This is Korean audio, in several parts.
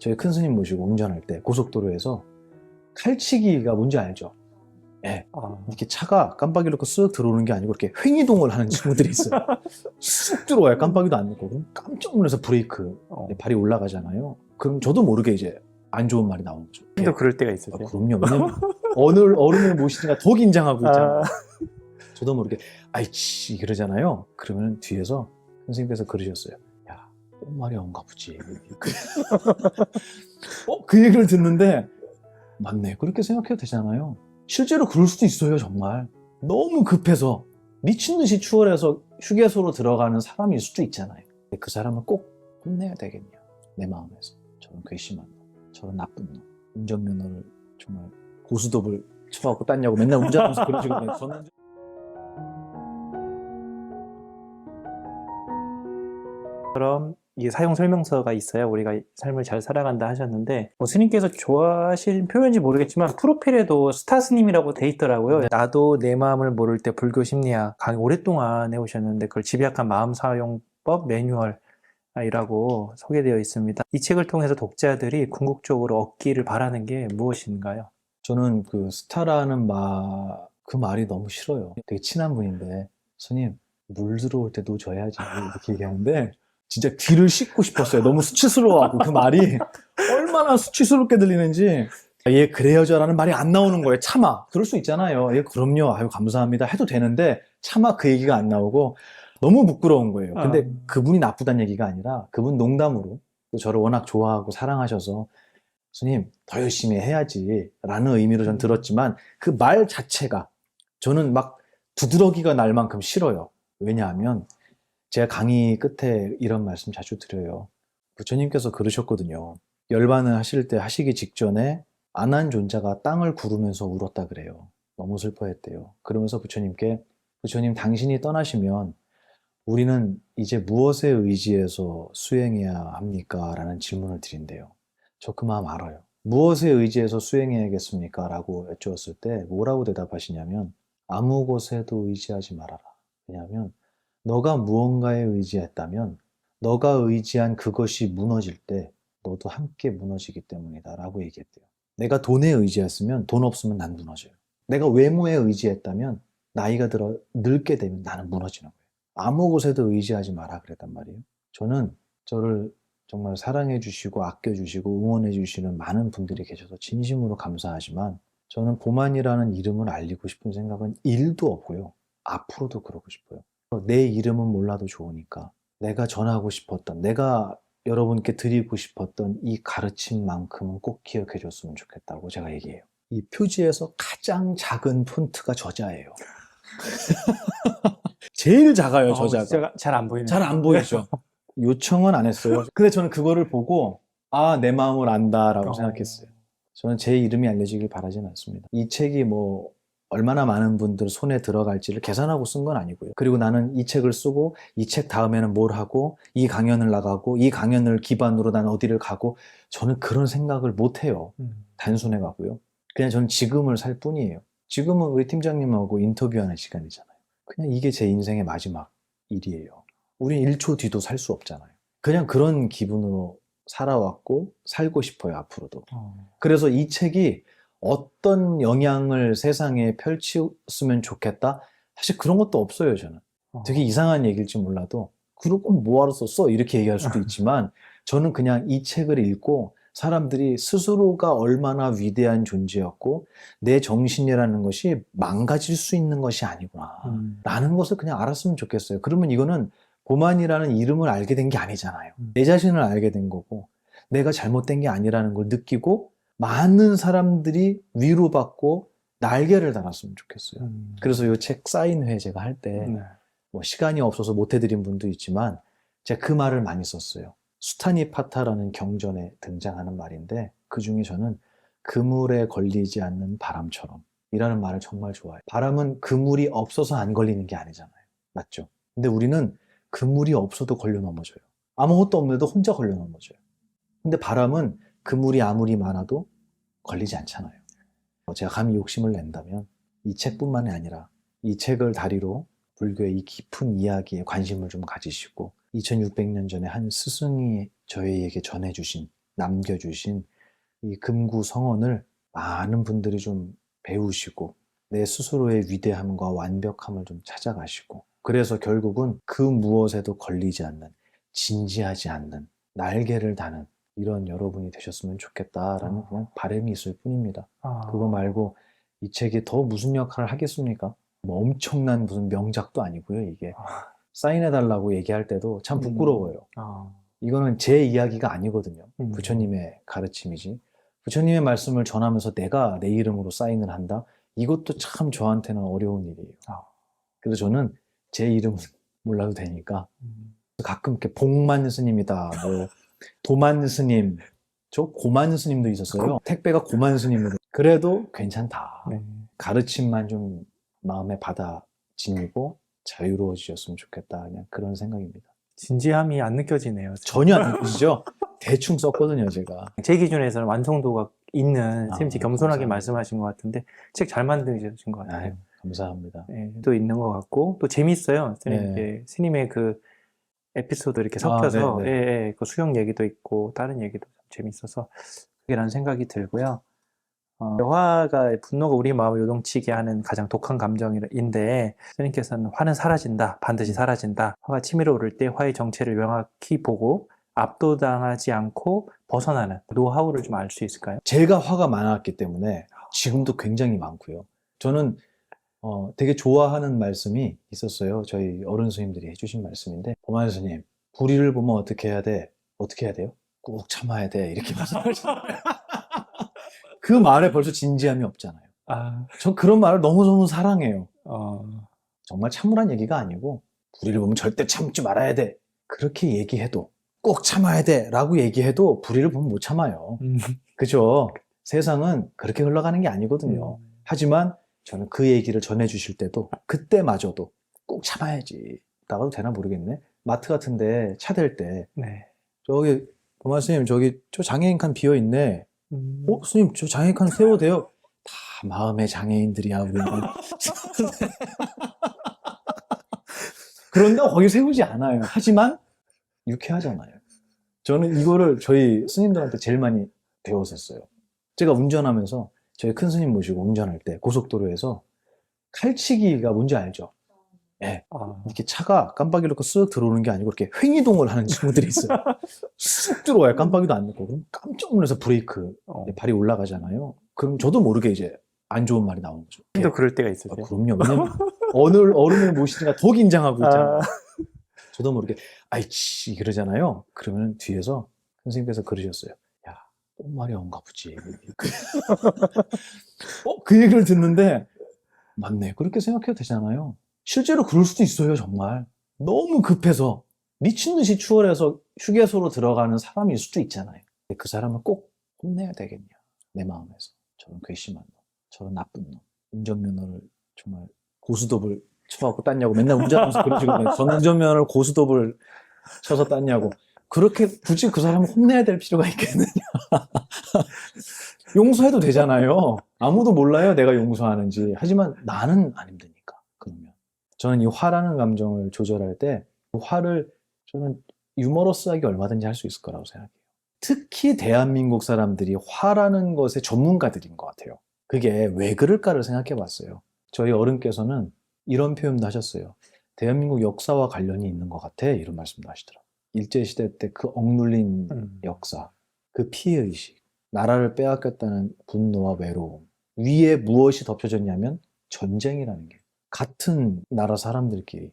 저희 큰 스님 모시고 운전할 때 고속도로에서 칼치기가 뭔지 알죠? 예. 이렇게 차가 깜빡이 놓고 쓱 들어오는 게 아니고 이렇게 횡이동을 하는 친구들이 있어요. 쓱 들어와요. 깜빡이도 안 놓고. 그럼 깜짝 놀라서 브레이크 발이 올라가잖아요. 그럼 저도 모르게 이제 안 좋은 말이 나오는 거죠. 또 그럴 때가 있으세요? 그럼요. 왜냐면 어른을 모시니까 더 긴장하고 있잖아요. 저도 모르게 아이치 그러잖아요. 그러면 뒤에서 선생님께서 그러셨어요. 야, 똥말이 온가 보지. 그 얘기를 듣는데 맞네. 그렇게 생각해도 되잖아요. 실제로 그럴 수도 있어요. 정말 너무 급해서 미친 듯이 추월해서 휴게소로 들어가는 사람일 수도 있잖아요. 근데 그 사람을 꼭 혼내야 되겠냐. 내 마음에서 저런 괘씸한 놈, 저런 나쁜 놈, 운전면허를 정말 고스톱을 쳐갖고 땄냐고 맨날 운전하면서 그런 식으로 저는 그럼 이게 사용 설명서가 있어야 우리가 삶을 잘 살아간다 하셨는데 스님께서 좋아하시는 표현인지 모르겠지만 프로필에도 스타 스님이라고 돼 있더라고요. 나도 내 마음을 모를 때 불교 심리학 강의 오랫동안 해오셨는데 그걸 집약한 마음 사용법 매뉴얼이라고 소개되어 있습니다. 이 책을 통해서 독자들이 궁극적으로 얻기를 바라는 게 무엇인가요? 저는 그 스타라는 그 말이 너무 싫어요. 되게 친한 분인데 스님 물 들어올 때 노져야지 이렇게 얘기하는데 진짜 귀를 씻고 싶었어요. 너무 수치스러워하고 그 말이 얼마나 수치스럽게 들리는지 얘 그래요저라는 말이 안 나오는 거예요. 차마 그럴 수 있잖아요. 예, 그럼요. 아유 감사합니다 해도 되는데 차마 그 얘기가 안 나오고 너무 부끄러운 거예요. 근데 그분이 나쁘다는 얘기가 아니라 그분 농담으로 또 저를 워낙 좋아하고 사랑하셔서 스님 더 열심히 해야지 라는 의미로 전 들었지만 그 말 자체가 저는 막 두드러기가 날 만큼 싫어요. 왜냐하면 제가 강의 끝에 이런 말씀 자주 드려요. 부처님께서 그러셨거든요. 열반을 하실 때 하시기 직전에 안한 존자가 땅을 구르면서 울었다 그래요. 너무 슬퍼했대요. 그러면서 부처님께 부처님 당신이 떠나시면 우리는 이제 무엇에 의지해서 수행해야 합니까? 라는 질문을 드린대요. 저 그 마음 알아요. 무엇에 의지해서 수행해야겠습니까? 라고 여쭈었을 때 뭐라고 대답하시냐면 아무 곳에도 의지하지 말아라. 왜냐하면 너가 무언가에 의지했다면 너가 의지한 그것이 무너질 때 너도 함께 무너지기 때문이다 라고 얘기했대요. 내가 돈에 의지했으면 돈 없으면 난 무너져요. 내가 외모에 의지했다면 나이가 들어 늙게 되면 나는 무너지는 거예요. 아무 곳에도 의지하지 마라 그랬단 말이에요. 저는 저를 정말 사랑해 주시고 아껴 주시고 응원해 주시는 많은 분들이 계셔서 진심으로 감사하지만 저는 보만이라는 이름을 알리고 싶은 생각은 1도 없고요. 앞으로도 그러고 싶어요. 내 이름은 몰라도 좋으니까 내가 전하고 싶었던 내가 여러분께 드리고 싶었던 이 가르침만큼은 꼭 기억해 줬으면 좋겠다고 제가 얘기해요. 이 표지에서 가장 작은 폰트가 저자예요. 제일 작아요, 저자가. 잘 안 보이네요. 잘 안 보이죠. 요청은 안 했어요. 근데 저는 그거를 보고 아, 내 마음을 안다라고 생각했어요. 저는 제 이름이 알려지길 바라진 않습니다. 이 책이 뭐 얼마나 많은 분들 손에 들어갈지를 계산하고 쓴 건 아니고요. 그리고 나는 이 책을 쓰고 이 책 다음에는 뭘 하고 이 강연을 나가고 이 강연을 기반으로 나는 어디를 가고 저는 그런 생각을 못 해요. 단순해 가고요. 그냥 저는 지금을 살 뿐이에요. 지금은 우리 팀장님하고 인터뷰하는 시간이잖아요. 그냥 이게 제 인생의 마지막 일이에요. 우린 1초 뒤도 살 수 없잖아요. 그냥 그런 기분으로 살아왔고 살고 싶어요, 앞으로도. 그래서 이 책이 어떤 영향을 세상에 펼쳤으면 좋겠다? 사실 그런 것도 없어요, 저는. 되게 이상한 얘기일지 몰라도 그럼 뭐하러 썼어? 이렇게 얘기할 수도 있지만 저는 그냥 이 책을 읽고 사람들이 스스로가 얼마나 위대한 존재였고 내 정신이라는 것이 망가질 수 있는 것이 아니구나 라는 것을 그냥 알았으면 좋겠어요. 그러면 이거는 보만이라는 이름을 알게 된 게 아니잖아요. 내 자신을 알게 된 거고 내가 잘못된 게 아니라는 걸 느끼고 많은 사람들이 위로받고 날개를 달았으면 좋겠어요. 그래서 이 책 사인회 제가 할 때 뭐 시간이 없어서 못 해드린 분도 있지만 제가 그 말을 많이 썼어요. 수타니파타라는 경전에 등장하는 말인데 그 중에 저는 그물에 걸리지 않는 바람처럼 이라는 말을 정말 좋아해요. 바람은 그물이 없어서 안 걸리는 게 아니잖아요. 맞죠? 근데 우리는 그물이 없어도 걸려 넘어져요. 아무것도 없는데도 혼자 걸려 넘어져요. 근데 바람은 그물이 아무리 많아도 걸리지 않잖아요. 제가 감히 욕심을 낸다면 이 책뿐만이 아니라 이 책을 다리로 불교의 이 깊은 이야기에 관심을 좀 가지시고 2600년 전에 한 스승이 저희에게 전해주신 남겨주신 이 금구 성언을 많은 분들이 좀 배우시고 내 스스로의 위대함과 완벽함을 좀 찾아가시고 그래서 결국은 그 무엇에도 걸리지 않는 진지하지 않는 날개를 다는 이런 여러분이 되셨으면 좋겠다라는 그냥 바람이 있을 뿐입니다. 그거 말고 이 책이 더 무슨 역할을 하겠습니까? 뭐 엄청난 무슨 명작도 아니고요. 이게 사인해달라고 얘기할 때도 참 부끄러워요. 이거는 제 이야기가 아니거든요. 부처님의 가르침이지. 부처님의 말씀을 전하면서 내가 내 이름으로 사인을 한다? 이것도 참 저한테는 어려운 일이에요. 그래서 저는 제 이름은 몰라도 되니까 가끔 이렇게 복만 스님이다, 뭐 도만 스님, 저 고만 스님도 있었어요. 택배가 고만 스님으로. 그래도 괜찮다. 가르침만 좀 마음에 받아지고 자유로워지셨으면 좋겠다. 그냥 그런 생각입니다. 진지함이 안 느껴지네요. 전혀 안 느끼시죠? 대충 썼거든요, 제가. 제 기준에서는 완성도가 있는 선생님이 겸손하게 감사합니다. 말씀하신 것 같은데 책 잘 만드신 것 같아요. 아유, 감사합니다. 네, 또 있는 것 같고 또 재밌어요. 선생님, 네. 이렇게 스님의 그 에피소드 이렇게 섞여서 네, 네. 예, 그 수영 얘기도 있고 다른 얘기도 재밌어서 그게라는 생각이 들고요. 화가 분노가 우리 마음을 요동치게 하는 가장 독한 감정인데 선생님께서는 화는 사라진다, 반드시 사라진다. 화가 치밀어 오를 때 화의 정체를 명확히 보고 압도당하지 않고 벗어나는 노하우를 좀 알 수 있을까요? 제가 화가 많았기 때문에 지금도 굉장히 많고요. 저는 되게 좋아하는 말씀이 있었어요. 저희 어른 스님들이 해주신 말씀인데 보만 스님, 불의를 보면 어떻게 해야 돼? 어떻게 해야 돼요? 꾹 참아야 돼. 이렇게 말씀하시잖아요. 그 말에 벌써 진지함이 없잖아요. 전 그런 말을 너무너무 사랑해요. 정말 참으란 얘기가 아니고 불의를 보면 절대 참지 말아야 돼. 그렇게 얘기해도 꼭 참아야 돼 라고 얘기해도 불의를 보면 못 참아요. 그죠? 세상은 그렇게 흘러가는 게 아니거든요. 하지만 저는 그 얘기를 전해주실 때도 그때마저도 꼭 참아야지. 나가도 되나 모르겠네. 마트 같은데 차 댈 때 네. 저기 보만 스님 저기 저 장애인 칸 비어있네. 스님 저 장애인 칸 세워도 돼요? 다 마음의 장애인들이야 우리는. 그런데 거기 세우지 않아요. 하지만 유쾌하잖아요. 저는 이거를 저희 스님들한테 제일 많이 배웠었어요. 제가 운전하면서 저희 큰 스님 모시고 운전할 때 고속도로에서 칼치기가 뭔지 알죠? 예. 이렇게 차가 깜빡이 놓고 쓱 들어오는 게 아니고 이렇게 횡이동을 하는 친구들이 있어요. 쑥 들어와요. 깜빡이도 안 넣고. 그럼 깜짝 놀라서 브레이크 발이 올라가잖아요. 그럼 저도 모르게 이제 안 좋은 말이 나오는 거죠. 또 그럴 때가 있으세요? 그럼요. 왜냐면 어른을 모시니까 더 긴장하고 있잖아요. 저도 모르게 아이치 그러잖아요. 그러면 뒤에서 선생님께서 그러셨어요. 야, 똥말이 온가 보지. 그 얘기를 듣는데 맞네. 그렇게 생각해도 되잖아요. 실제로 그럴 수도 있어요. 정말 너무 급해서 미친 듯이 추월해서 휴게소로 들어가는 사람일 수도 있잖아요. 그 사람을 꼭 혼내야 되겠냐. 내 마음에서. 저런 괘씸한 놈, 저런 나쁜 놈, 운전면허를 정말 고스톱을 쳐갖고 땄냐고 맨날 운전하면서 그러시거든요. 전 운전면허를 고스톱을 쳐서 땄냐고. 그렇게 굳이 그 사람을 혼내야 될 필요가 있겠느냐. 용서해도 되잖아요. 아무도 몰라요, 내가 용서하는지. 하지만 나는 안 힘드니까. 그러면 저는 이 화라는 감정을 조절할 때 그 화를 저는 유머러스하게 얼마든지 할 수 있을 거라고 생각해요. 특히 대한민국 사람들이 화라는 것의 전문가들인 것 같아요. 그게 왜 그럴까를 생각해 봤어요. 저희 어른께서는 이런 표현도 하셨어요. 대한민국 역사와 관련이 있는 것 같아. 이런 말씀도 하시더라고요. 일제시대 때 그 억눌린 역사, 그 피해의식, 나라를 빼앗겼다는 분노와 외로움, 위에 무엇이 덮여졌냐면 전쟁이라는 게. 같은 나라 사람들끼리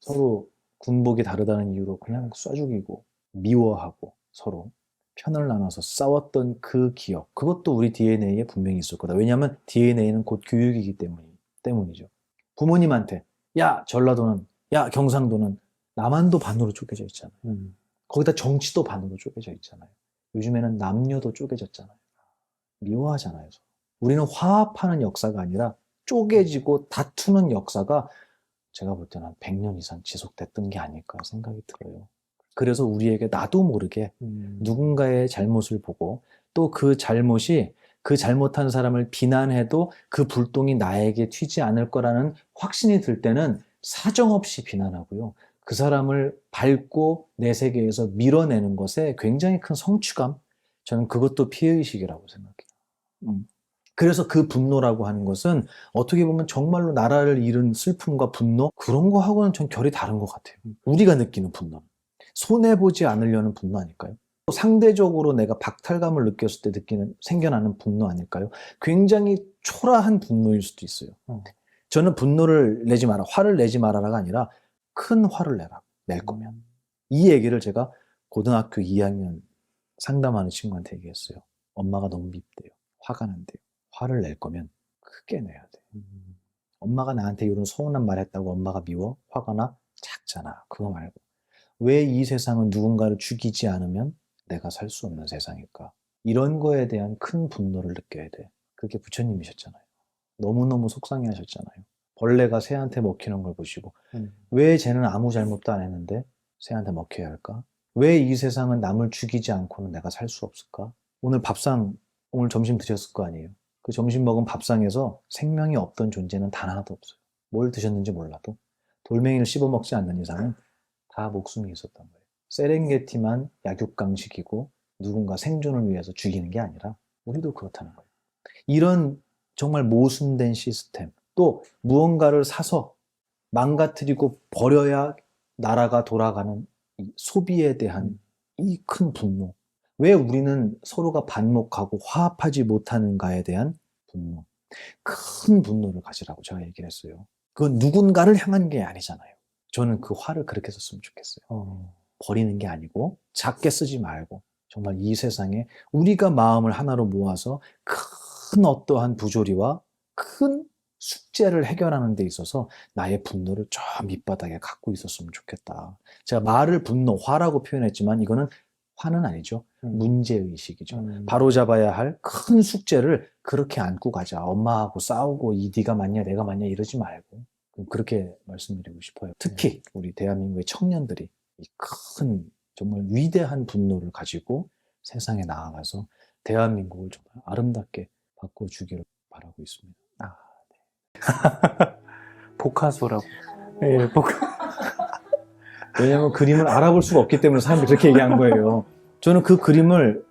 서로 군복이 다르다는 이유로 그냥 쏴 죽이고 미워하고 서로 편을 나눠서 싸웠던 그 기억, 그것도 우리 DNA에 분명히 있을 거다. 왜냐하면 DNA는 곧 교육이기 때문이죠. 부모님한테 야 전라도는, 야 경상도는 남한도 반으로 쪼개져 있잖아요. 거기다 정치도 반으로 쪼개져 있잖아요. 요즘에는 남녀도 쪼개졌잖아요. 미워하잖아요. 우리는 화합하는 역사가 아니라 쪼개지고 다투는 역사가 제가 볼 때는 한 100년 이상 지속됐던 게 아닐까 생각이 들어요. 그래서 우리에게 나도 모르게 누군가의 잘못을 보고 또 그 잘못이 그 잘못한 사람을 비난해도 그 불똥이 나에게 튀지 않을 거라는 확신이 들 때는 사정없이 비난하고요. 그 사람을 밟고 내 세계에서 밀어내는 것에 굉장히 큰 성취감, 저는 그것도 피해의식이라고 생각해요. 그래서 그 분노라고 하는 것은 어떻게 보면 정말로 나라를 잃은 슬픔과 분노, 그런 거하고는 좀 결이 다른 것 같아요. 우리가 느끼는 분노. 손해보지 않으려는 분노 아닐까요? 상대적으로 내가 박탈감을 느꼈을 때 생겨나는 분노 아닐까요? 굉장히 초라한 분노일 수도 있어요. 저는 분노를 내지 마라, 화를 내지 마라가 아니라 큰 화를 낼 거면. 이 얘기를 제가 고등학교 2학년 상담하는 친구한테 얘기했어요. 엄마가 너무 밉대요. 화가 난대요. 화를 낼 거면 크게 내야 돼. 엄마가 나한테 이런 서운한 말 했다고 엄마가 미워? 화가 나? 작잖아. 그거 말고. 왜 이 세상은 누군가를 죽이지 않으면 내가 살 수 없는 세상일까? 이런 거에 대한 큰 분노를 느껴야 돼. 그게 부처님이셨잖아요. 너무너무 속상해 하셨잖아요. 벌레가 새한테 먹히는 걸 보시고 왜 쟤는 아무 잘못도 안 했는데 새한테 먹혀야 할까? 왜 이 세상은 남을 죽이지 않고는 내가 살 수 없을까? 오늘 오늘 점심 드셨을 거 아니에요. 그 점심 먹은 밥상에서 생명이 없던 존재는 단 하나도 없어요. 뭘 드셨는지 몰라도 돌멩이를 씹어 먹지 않는 이상은 다 목숨이 있었던 거예요. 세렝게티만 약육강식이고 누군가 생존을 위해서 죽이는 게 아니라 우리도 그렇다는 거예요. 이런 정말 모순된 시스템, 또 무언가를 사서 망가뜨리고 버려야 나라가 돌아가는 이 소비에 대한 이 큰 분노. 왜 우리는 서로가 반목하고 화합하지 못하는가에 대한 분노. 큰 분노를 가지라고 제가 얘기를 했어요. 그건 누군가를 향한 게 아니잖아요. 저는 그 화를 그렇게 썼으면 좋겠어요. 버리는 게 아니고 작게 쓰지 말고 정말 이 세상에 우리가 마음을 하나로 모아서 큰 어떠한 부조리와 큰 숙제를 해결하는 데 있어서 나의 분노를 저 밑바닥에 갖고 있었으면 좋겠다. 제가 말을 분노, 화라고 표현했지만 이거는 화는 아니죠. 문제의식이죠. 바로잡아야 할 큰 숙제를 그렇게 안고 가자. 엄마하고 싸우고 네가 맞냐 내가 맞냐 이러지 말고 그렇게 말씀드리고 싶어요. 특히 우리 대한민국의 청년들이 이 큰 정말 위대한 분노를 가지고 세상에 나아가서 대한민국을 정말 아름답게 바꿔주기를 바라고 있습니다. 복화소라고. 네, 왜냐하면 그림을 알아볼 수가 없기 때문에 사람들이 그렇게 얘기한 거예요. 저는 그 그림을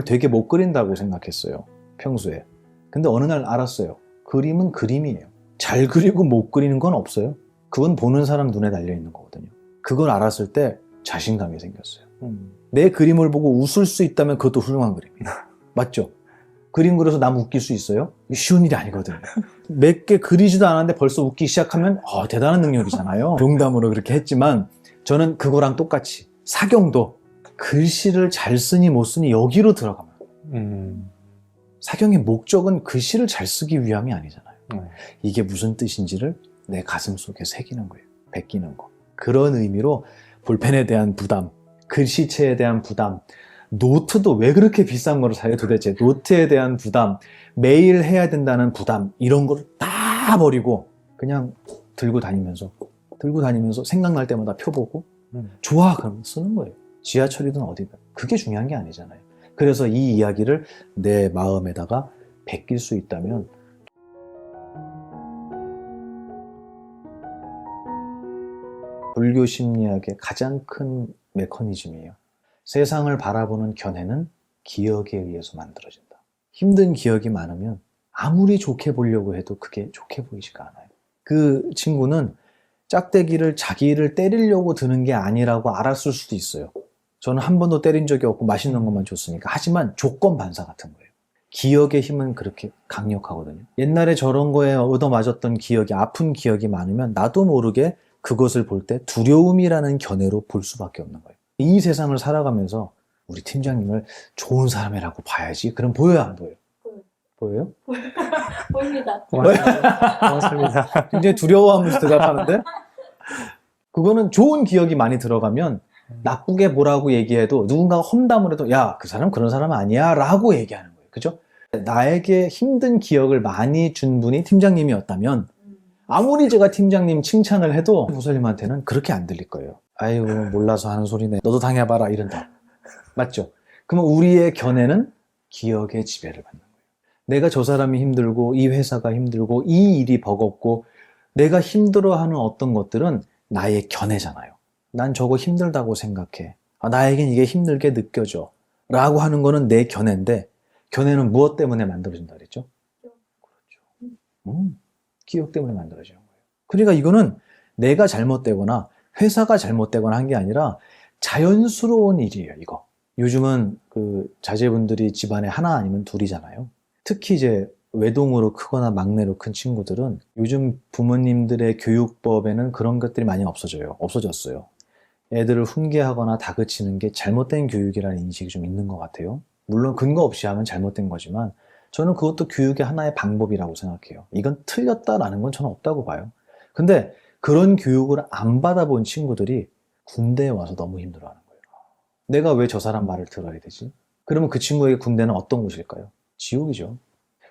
되게 못 그린다고 생각했어요. 평소에. 근데 어느 날 알았어요. 그림은 그림이에요. 잘 그리고 못 그리는 건 없어요. 그건 보는 사람 눈에 달려있는 거거든요. 그걸 알았을 때 자신감이 생겼어요. 내 그림을 보고 웃을 수 있다면 그것도 훌륭한 그림이에요. 맞죠? 그림 그려서 남 웃길 수 있어요? 쉬운 일이 아니거든요. 몇 개 그리지도 않았는데 벌써 웃기 시작하면 대단한 능력이잖아요. 농담으로 그렇게 했지만 저는 그거랑 똑같이 사경도 글씨를 잘 쓰니 못 쓰니 여기로 들어가면 사경의 목적은 글씨를 잘 쓰기 위함이 아니잖아요. 이게 무슨 뜻인지를 내 가슴 속에 새기는 거예요. 베끼는 거. 그런 의미로 볼펜에 대한 부담, 글씨체에 대한 부담, 노트도 왜 그렇게 비싼 거를 사요 도대체. 노트에 대한 부담, 매일 해야 된다는 부담, 이런 거를 다 버리고 그냥 들고 다니면서 생각날 때마다 펴보고 좋아 그러면 쓰는 거예요. 지하철이든 어디든 그게 중요한 게 아니잖아요. 그래서 이 이야기를 내 마음에다가 베낄 수 있다면 불교 심리학의 가장 큰 메커니즘이에요. 세상을 바라보는 견해는 기억에 의해서 만들어진다. 힘든 기억이 많으면 아무리 좋게 보려고 해도 그게 좋게 보이지가 않아요. 그 친구는 짝대기를 자기를 때리려고 드는 게 아니라고 알았을 수도 있어요. 저는 한 번도 때린 적이 없고 맛있는 것만 줬으니까. 하지만 조건 반사 같은 거예요. 기억의 힘은 그렇게 강력하거든요. 옛날에 저런 거에 얻어맞았던 기억이, 아픈 기억이 많으면 나도 모르게 그것을 볼 때 두려움이라는 견해로 볼 수밖에 없는 거예요. 이 세상을 살아가면서 우리 팀장님을 좋은 사람이라고 봐야지. 그럼 보여요, 안 보여요? 보여요? 보입니다. 고맙습니다. 굉장히 두려워하면서 대답하는데 그거는 좋은 기억이 많이 들어가면 나쁘게 뭐라고 얘기해도 누군가가 험담을 해도 야, 그 사람 그런 사람 아니야 라고 얘기하는 거예요. 그죠? 나에게 힘든 기억을 많이 준 분이 팀장님이었다면 아무리 제가 팀장님 칭찬을 해도 부사님한테는 그렇게 안 들릴 거예요. 아이고 몰라서 하는 소리네. 너도 당해봐라 이런다. 맞죠? 그러면 우리의 견해는 기억의 지배를 받는 거예요. 내가 저 사람이 힘들고 이 회사가 힘들고 이 일이 버겁고 내가 힘들어하는 어떤 것들은 나의 견해잖아요. 난 저거 힘들다고 생각해. 나에겐 이게 힘들게 느껴져. 라고 하는 거는 내 견해인데, 견해는 무엇 때문에 만들어진다 그랬죠? 그렇죠. 기억 때문에 만들어지는 거예요. 그러니까 이거는 내가 잘못되거나 회사가 잘못되거나 한 게 아니라 자연스러운 일이에요, 이거. 요즘은 그 자제분들이 집안에 하나 아니면 둘이잖아요. 특히 이제 외동으로 크거나 막내로 큰 친구들은 요즘 부모님들의 교육법에는 그런 것들이 많이 없어졌어요. 애들을 훈계하거나 다그치는 게 잘못된 교육이라는 인식이 좀 있는 것 같아요. 물론 근거 없이 하면 잘못된 거지만 저는 그것도 교육의 하나의 방법이라고 생각해요. 이건 틀렸다라는 건 저는 없다고 봐요. 근데 그런 교육을 안 받아본 친구들이 군대에 와서 너무 힘들어하는 거예요. 내가 왜 저 사람 말을 들어야 되지? 그러면 그 친구에게 군대는 어떤 곳일까요? 지옥이죠.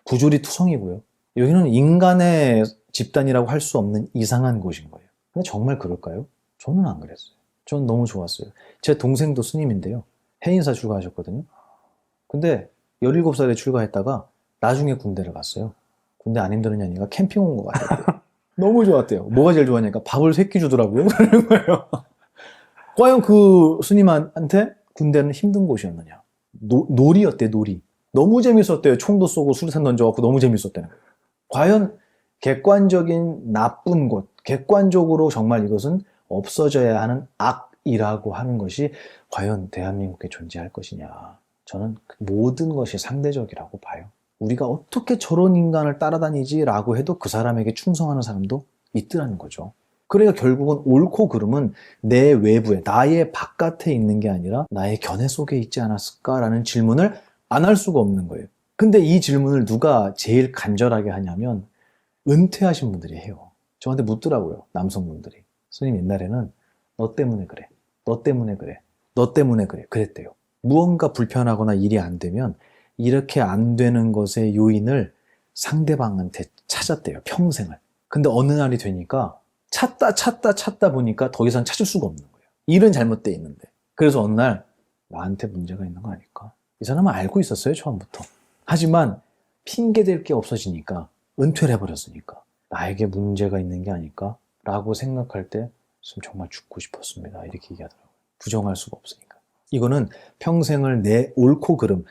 부조리 투성이고요. 여기는 인간의 집단이라고 할 수 없는 이상한 곳인 거예요. 근데 정말 그럴까요? 저는 안 그랬어요. 저는 너무 좋았어요. 제 동생도 스님인데요. 해인사 출가하셨거든요. 근데 17살에 출가했다가 나중에 군대를 갔어요. 군대 안 힘들었냐니까 캠핑 온 것 같았대요. 너무 좋았대요. 뭐가 제일 좋았냐니까 밥을 3끼 주더라고요. 그러는 거예요. 과연 그 스님한테 군대는 힘든 곳이었느냐? 놀이였대, 놀이. 너무 재밌었대요. 총도 쏘고 수류탄 던져갖고 너무 재밌었대요. 과연 객관적인 나쁜 곳, 객관적으로 정말 이것은 없어져야 하는 악이라고 하는 것이 과연 대한민국에 존재할 것이냐. 저는 모든 것이 상대적이라고 봐요. 우리가 어떻게 저런 인간을 따라다니지라고 해도 그 사람에게 충성하는 사람도 있더라는 거죠. 그러니까 결국은 옳고 그름은 내 외부에, 나의 바깥에 있는 게 아니라 나의 견해 속에 있지 않았을까라는 질문을 안 할 수가 없는 거예요. 근데 이 질문을 누가 제일 간절하게 하냐면 은퇴하신 분들이 해요. 저한테 묻더라고요. 남성분들이. 스님 옛날에는 너 때문에 그래. 너 때문에 그래. 너 때문에 그래. 그랬대요. 무언가 불편하거나 일이 안 되면 이렇게 안 되는 것의 요인을 상대방한테 찾았대요. 평생을. 근데 어느 날이 되니까 찾다 보니까 더 이상 찾을 수가 없는 거예요. 일은 잘못돼 있는데. 그래서 어느 날 나한테 문제가 있는 거 아닐까? 이 사람은 알고 있었어요, 처음부터. 하지만 핑계댈 게 없어지니까 은퇴를 해버렸으니까 나에게 문제가 있는 게 아닐까? 라고 생각할 때 정말 죽고 싶었습니다. 이렇게 얘기하더라고요. 부정할 수가 없으니까. 이거는 평생을 내 옳고 그름,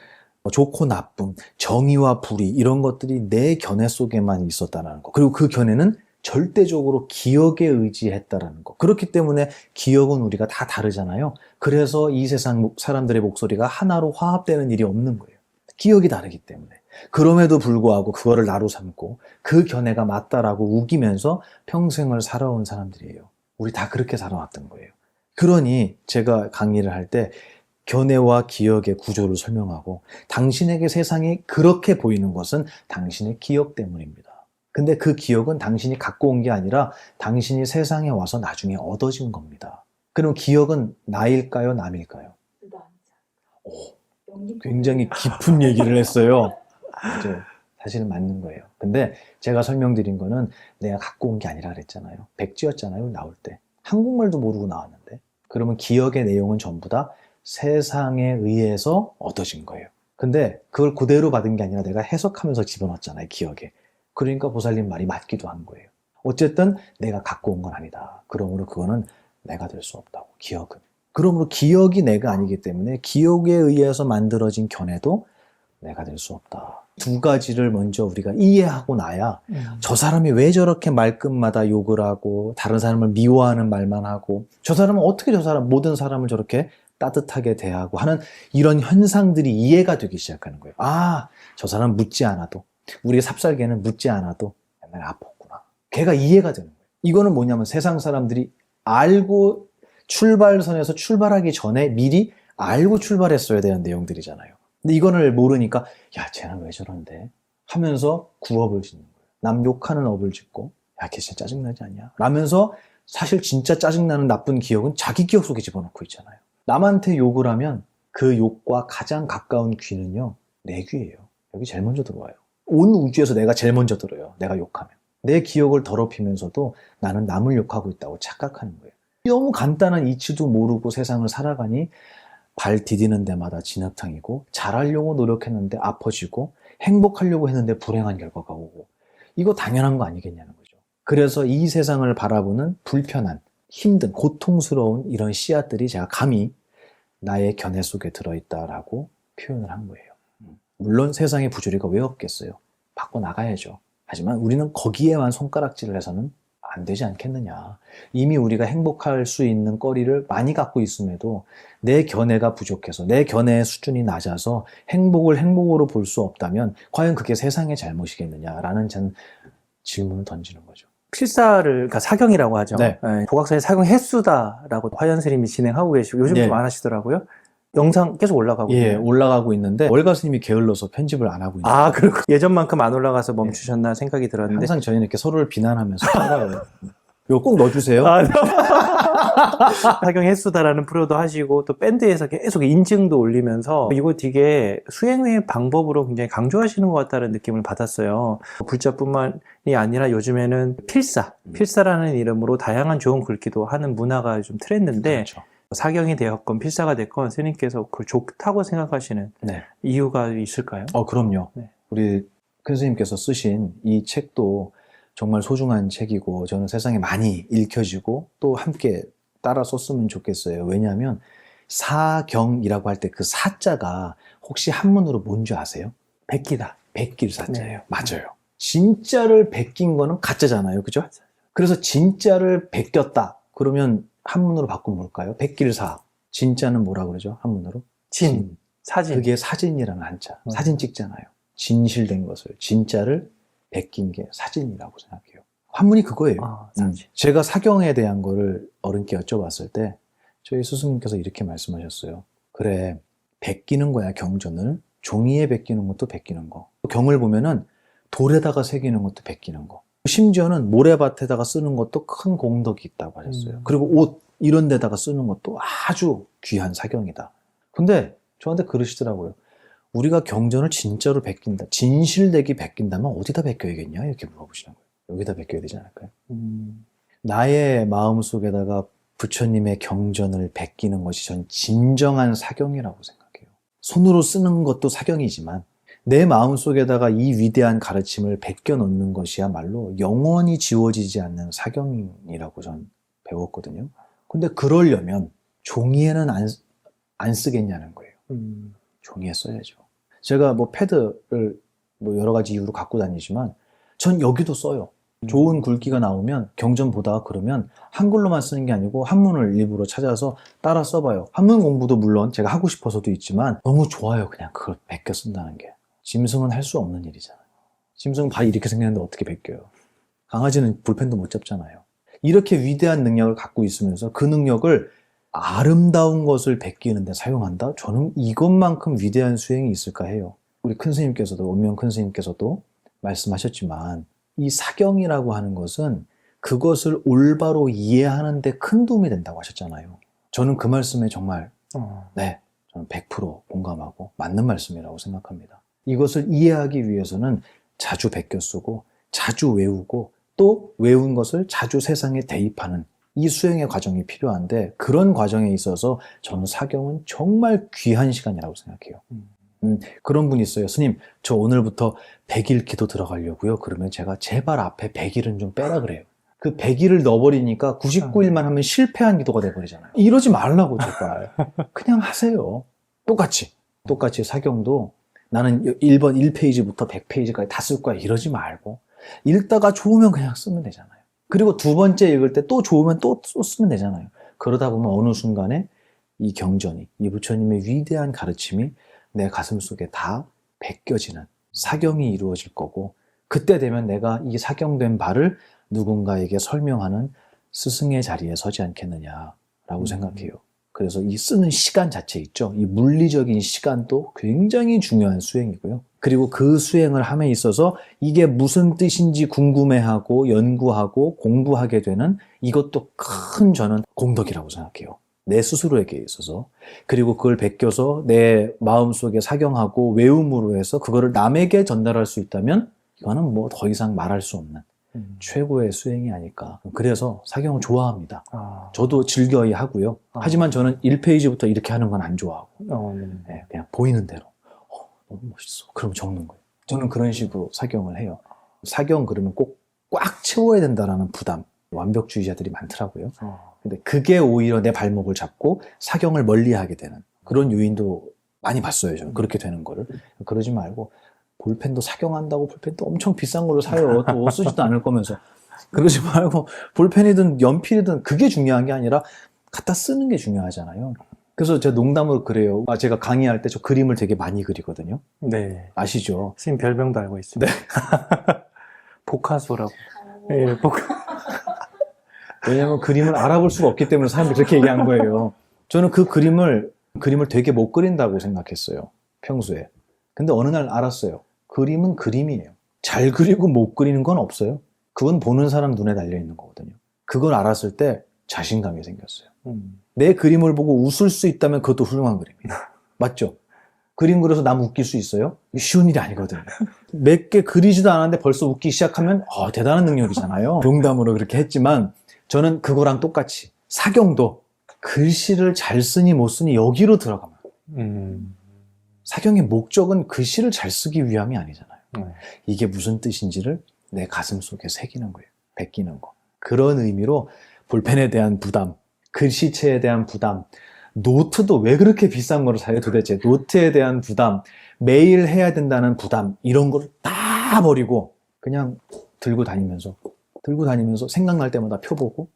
좋고 나쁨, 정의와 불의 이런 것들이 내 견해 속에만 있었다는 거. 그리고 그 견해는 절대적으로 기억에 의지했다라는 거. 그렇기 때문에 기억은 우리가 다 다르잖아요. 그래서 이 세상 사람들의 목소리가 하나로 화합되는 일이 없는 거예요. 기억이 다르기 때문에. 그럼에도 불구하고 그거를 나로 삼고 그 견해가 맞다라고 우기면서 평생을 살아온 사람들이에요. 우리 다 그렇게 살아왔던 거예요. 그러니 제가 강의를 할 때 견해와 기억의 구조를 설명하고 당신에게 세상이 그렇게 보이는 것은 당신의 기억 때문입니다. 근데 그 기억은 당신이 갖고 온 게 아니라 당신이 세상에 와서 나중에 얻어진 겁니다. 그럼 기억은 나일까요? 남일까요? 오, 굉장히 깊은 얘기를 했어요. 사실은 맞는 거예요. 근데 제가 설명드린 거는 내가 갖고 온 게 아니라 그랬잖아요. 백지였잖아요, 나올 때. 한국말도 모르고 나왔는데. 그러면 기억의 내용은 전부 다 세상에 의해서 얻어진 거예요. 근데 그걸 그대로 받은 게 아니라 내가 해석하면서 집어넣었잖아요, 기억에. 그러니까 보살님 말이 맞기도 한 거예요. 어쨌든 내가 갖고 온 건 아니다. 그러므로 그거는 내가 될 수 없다고, 기억은. 그러므로 기억이 내가 아니기 때문에 기억에 의해서 만들어진 견해도 내가 될 수 없다. 두 가지를 먼저 우리가 이해하고 나야 저 사람이 왜 저렇게 말끝마다 욕을 하고 다른 사람을 미워하는 말만 하고 저 사람은 어떻게 모든 사람을 저렇게 따뜻하게 대하고 하는 이런 현상들이 이해가 되기 시작하는 거예요. 아, 저 사람 묻지 않아도 우리 삽살개는 묻지 않아도 옛날에 아팠구나. 걔가 이해가 되는 거예요. 이거는 뭐냐면 세상 사람들이 알고 출발선에서 출발하기 전에 미리 알고 출발했어야 되는 내용들이잖아요. 근데 이거를 모르니까 야, 쟤는 왜 저런데? 하면서 구업을 짓는 거예요. 남 욕하는 업을 짓고 야, 걔 진짜 짜증나지 않냐? 라면서 사실 진짜 짜증나는 나쁜 기억은 자기 기억 속에 집어넣고 있잖아요. 남한테 욕을 하면 그 욕과 가장 가까운 귀는요, 내 귀예요. 여기 제일 먼저 들어와요. 온 우주에서 내가 제일 먼저 들어요. 내가 욕하면. 내 기억을 더럽히면서도 나는 남을 욕하고 있다고 착각하는 거예요. 너무 간단한 이치도 모르고 세상을 살아가니 발 디디는 데마다 진흙탕이고 잘하려고 노력했는데 아파지고 행복하려고 했는데 불행한 결과가 오고 이거 당연한 거 아니겠냐는 거죠. 그래서 이 세상을 바라보는 불편한, 힘든, 고통스러운 이런 씨앗들이 제가 감히 나의 견해 속에 들어있다라고 표현을 한 거예요. 물론 세상에 부조리가 왜 없겠어요. 바꿔나가야죠. 하지만 우리는 거기에만 손가락질을 해서는 안 되지 않겠느냐. 이미 우리가 행복할 수 있는 거리를 많이 갖고 있음에도 내 견해가 부족해서 내 견해의 수준이 낮아서 행복을 행복으로 볼 수 없다면 과연 그게 세상의 잘못이겠느냐라는 저는 질문을 던지는 거죠. 필사를, 그러니까 사경이라고 하죠. 네. 복학사의 사경 횟수다라고 화연 스님이 진행하고 계시고 요즘 네. 좀 안 하시더라고요. 영상 계속 올라가고 예, 있네요. 올라가고 있는데 월가 스님이 게을러서 편집을 안 하고 있는 아, 그렇고 예전만큼 안 올라가서 멈추셨나 생각이 들었는데. 항상 저희는 이렇게 서로를 비난하면서 살아요. 이거 꼭 넣어주세요. 아, 사경 횟수다라는 프로도 하시고 또 밴드에서 계속 인증도 올리면서 이거 되게 수행의 방법으로 굉장히 강조하시는 것 같다는 느낌을 받았어요. 불자뿐만이 아니라 요즘에는 필사라는 이름으로 다양한 좋은 글귀도 하는 문화가 좀 트렌드인데 그렇죠. 사경이 되었건 필사가 됐건 스님께서 그걸 좋다고 생각하시는 네. 이유가 있을까요? 그럼요. 네. 우리 큰 스님께서 쓰신 이 책도 정말 소중한 책이고 저는 세상에 많이 읽혀지고 또 함께 따라 썼으면 좋겠어요. 왜냐하면 사경이라고 할 때 그 사자가 혹시 한문으로 뭔지 아세요? 베끼다. 베낄 사자예요. 네. 맞아요. 진짜를 베낀 거는 가짜잖아요. 그죠? 그래서 진짜를 베꼈다. 그러면 한문으로 바꾸면 뭘까요? 베낄사. 진짜는 뭐라 그러죠? 한문으로? 사진. 그게 사진이라는 한자. 사진 찍잖아요. 진실된 것을, 진짜를 베낀 게 사진이라고 생각해요. 한문이 그거예요. 사진. 제가 사경에 대한 거를 어른께 여쭤봤을 때 저희 스승님께서 이렇게 말씀하셨어요. 그래, 베끼는 거야, 경전을. 종이에 베끼는 것도 베끼는 거. 경을 보면은 돌에다가 새기는 것도 베끼는 거. 심지어는 모래밭에다가 쓰는 것도 큰 공덕이 있다고 하셨어요. 그리고 옷 이런 데다가 쓰는 것도 아주 귀한 사경이다. 근데 저한테 그러시더라고요. 우리가 경전을 진짜로 베낀다. 진실되게 베낀다면 어디다 베껴야겠냐? 이렇게 물어보시는 거예요. 여기다 베껴야 되지 않을까요? 나의 마음속에다가 부처님의 경전을 베끼는 것이 전 진정한 사경이라고 생각해요. 손으로 쓰는 것도 사경이지만 내 마음속에다가 이 위대한 가르침을 베껴 놓는 것이야말로 영원히 지워지지 않는 사경이라고 전 배웠거든요. 근데 그러려면 종이에는 안 쓰겠냐는 거예요. 종이에 써야죠. 제가 뭐 패드를 뭐 여러 가지 이유로 갖고 다니지만 전 여기도 써요. 좋은 글귀가 나오면 경전 보다가 그러면 한글로만 쓰는 게 아니고 한문을 일부러 찾아서 따라 써봐요. 한문 공부도 물론 제가 하고 싶어서도 있지만 너무 좋아요. 그냥 그걸 베껴 쓴다는 게. 짐승은 할 수 없는 일이잖아요. 짐승은 발이 이렇게 생겼는데 어떻게 베껴요? 강아지는 볼펜도 못 잡잖아요. 이렇게 위대한 능력을 갖고 있으면서 그 능력을 아름다운 것을 베끼는 데 사용한다? 저는 이것만큼 위대한 수행이 있을까 해요. 우리 큰 스님께서도, 원명 큰 스님께서도 말씀하셨지만 이 사경이라고 하는 것은 그것을 올바로 이해하는 데 큰 도움이 된다고 하셨잖아요. 저는 그 말씀에 정말 네, 저는 100% 공감하고 맞는 말씀이라고 생각합니다. 이것을 이해하기 위해서는 자주 베껴 쓰고 자주 외우고 또 외운 것을 자주 세상에 대입하는 이 수행의 과정이 필요한데 그런 과정에 있어서 저는 사경은 정말 귀한 시간이라고 생각해요. 그런 분이 있어요. 스님, 저 오늘부터 100일 기도 들어가려고요. 그러면 제가 제발 앞에 100일은 좀 빼라 그래요. 그 100일을 넣어버리니까 99일만 하면 실패한 기도가 돼버리잖아요. 이러지 말라고 제발. 그냥 하세요. 똑같이 사경도 나는 1번 1페이지부터 100페이지까지 다 쓸 거야. 이러지 말고 읽다가 좋으면 그냥 쓰면 되잖아요. 그리고 두 번째 읽을 때 또 좋으면 또 쓰면 되잖아요. 그러다 보면 어느 순간에 이 경전이, 이 부처님의 위대한 가르침이 내 가슴 속에 다 베껴지는 사경이 이루어질 거고 그때 되면 내가 이 사경된 바를 누군가에게 설명하는 스승의 자리에 서지 않겠느냐라고 생각해요. 그래서 이 쓰는 시간 자체 있죠. 이 물리적인 시간도 굉장히 중요한 수행이고요. 그리고 그 수행을 함에 있어서 이게 무슨 뜻인지 궁금해하고 연구하고 공부하게 되는 이것도 큰 저는 공덕이라고 생각해요. 내 스스로에게 있어서. 그리고 그걸 베껴서 내 마음속에 사경하고 외움으로 해서 그거를 남에게 전달할 수 있다면 이거는 뭐 더 이상 말할 수 없는 최고의 수행이 아닐까. 그래서 사경을 좋아합니다. 저도 즐겨야 하고요. 하지만 저는 1페이지부터 이렇게 하는 건 안 좋아하고 네, 그냥 보이는 대로 너무 멋있어. 그럼 적는 거예요. 저는 그런 식으로 사경을 해요. 사경 그러면 꼭 꽉 채워야 된다라는 부담. 완벽주의자들이 많더라고요. 근데 그게 오히려 내 발목을 잡고 사경을 멀리하게 되는 그런 요인도 많이 봤어요. 저는 그렇게 되는 거를. 그러지 말고 볼펜도 착용한다고 볼펜도 엄청 비싼 걸로 사요. 또 쓰지도 않을 거면서. 그러지 말고 볼펜이든 연필이든 그게 중요한 게 아니라 갖다 쓰는 게 중요하잖아요. 그래서 제가 농담으로 그래요. 제가 강의할 때 저 그림을 되게 많이 그리거든요. 네. 아시죠? 선생님 별명도 알고 있습니다. 복화소라고. 네, 왜냐면 그림을 알아볼 수가 없기 때문에 사람들이 그렇게 얘기한 거예요. 저는 그 그림을 되게 못 그린다고 생각했어요. 평소에. 근데 어느 날 알았어요. 그림은 그림이에요. 잘 그리고 못 그리는 건 없어요. 그건 보는 사람 눈에 달려 있는 거거든요. 그걸 알았을 때 자신감이 생겼어요. 내 그림을 보고 웃을 수 있다면 그것도 훌륭한 그림이에요. 맞죠? 그림 그려서 남 웃길 수 있어요? 쉬운 일이 아니거든요. 몇 개 그리지도 않았는데 벌써 웃기 시작하면 대단한 능력이잖아요. 농담으로 그렇게 했지만 저는 그거랑 똑같이 사경도 글씨를 잘 쓰니 못 쓰니 여기로 들어가면 사경의 목적은 글씨를 잘 쓰기 위함이 아니잖아요. 이게 무슨 뜻인지를 내 가슴 속에 새기는 거예요. 베끼는 거. 그런 의미로 볼펜에 대한 부담, 글씨체에 대한 부담, 노트도 왜 그렇게 비싼 거를 사요 도대체. 노트에 대한 부담, 매일 해야 된다는 부담, 이런 걸 다 버리고 그냥 들고 다니면서 생각날 때마다 펴보고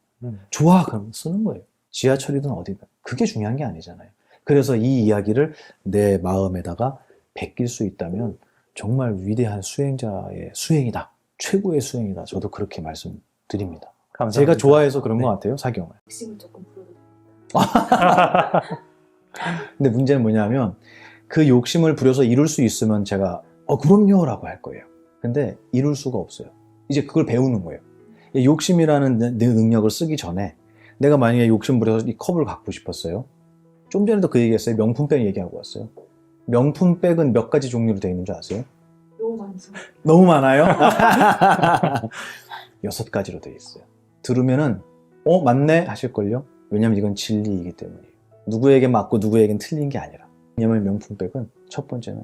좋아 그럼 쓰는 거예요. 지하철이든 어디든 그게 중요한 게 아니잖아요. 그래서 이 이야기를 내 마음에다가 베낄 수 있다면 정말 위대한 수행자의 수행이다. 최고의 수행이다. 저도 그렇게 말씀드립니다. 감사합니다. 제가 좋아해서 그런 것 같아요. 사경을. 욕심을 조금 부려드립니다. 근데 문제는 뭐냐면 그 욕심을 부려서 이룰 수 있으면 제가 그럼요 라고 할 거예요. 근데 이룰 수가 없어요. 이제 그걸 배우는 거예요. 이 욕심이라는 능력을 쓰기 전에 내가 만약에 욕심 부려서 이 컵을 갖고 싶었어요. 좀 전에도 그 얘기했어요. 명품백 얘기하고 왔어요. 명품백은 몇 가지 종류로 되어 있는 줄 아세요? 너무 많죠. 너무 많아요? 6가지로 되어 있어요. 들으면은 맞네 하실걸요? 왜냐면 이건 진리이기 때문이에요. 누구에게 맞고 누구에겐 틀린 게 아니라. 왜냐면 명품백은 첫 번째는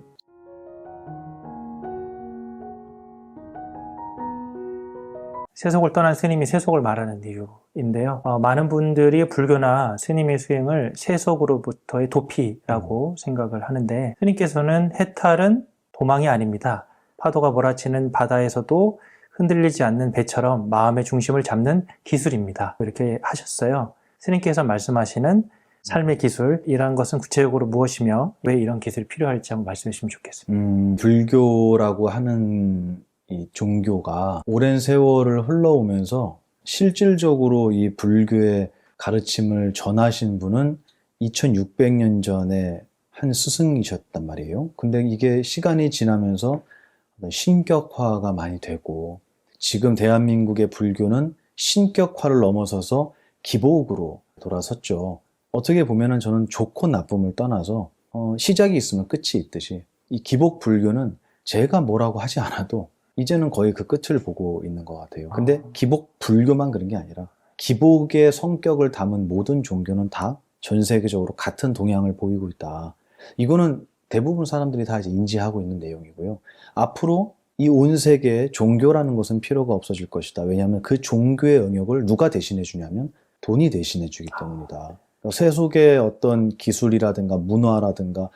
세속을 떠난 스님이 세속을 말하는 이유인데요. 많은 분들이 불교나 스님의 수행을 세속으로부터의 도피라고 생각을 하는데 스님께서는 해탈은 도망이 아닙니다. 파도가 몰아치는 바다에서도 흔들리지 않는 배처럼 마음의 중심을 잡는 기술입니다. 이렇게 하셨어요. 스님께서 말씀하시는 삶의 기술이란 것은 구체적으로 무엇이며 왜 이런 기술이 필요할지 한번 말씀해 주시면 좋겠습니다. 불교라고 하는 이 종교가 오랜 세월을 흘러오면서 실질적으로 이 불교의 가르침을 전하신 분은 2600년 전에 한 스승이셨단 말이에요. 근데 이게 시간이 지나면서 신격화가 많이 되고 지금 대한민국의 불교는 신격화를 넘어서서 기복으로 돌아섰죠. 어떻게 보면은 저는 좋고 나쁨을 떠나서 시작이 있으면 끝이 있듯이 이 기복 불교는 제가 뭐라고 하지 않아도 이제는 거의 그 끝을 보고 있는 것 같아요. 근데 기복 불교만 그런 게 아니라 기복의 성격을 담은 모든 종교는 다 전 세계적으로 같은 동향을 보이고 있다. 이거는 대부분 사람들이 다 이제 인지하고 있는 내용이고요. 앞으로 이 온 세계에 종교라는 것은 필요가 없어질 것이다. 왜냐하면 그 종교의 영역을 누가 대신해 주냐면 돈이 대신해 주기 때문이다. 세속의 어떤 기술이라든가 문화라든가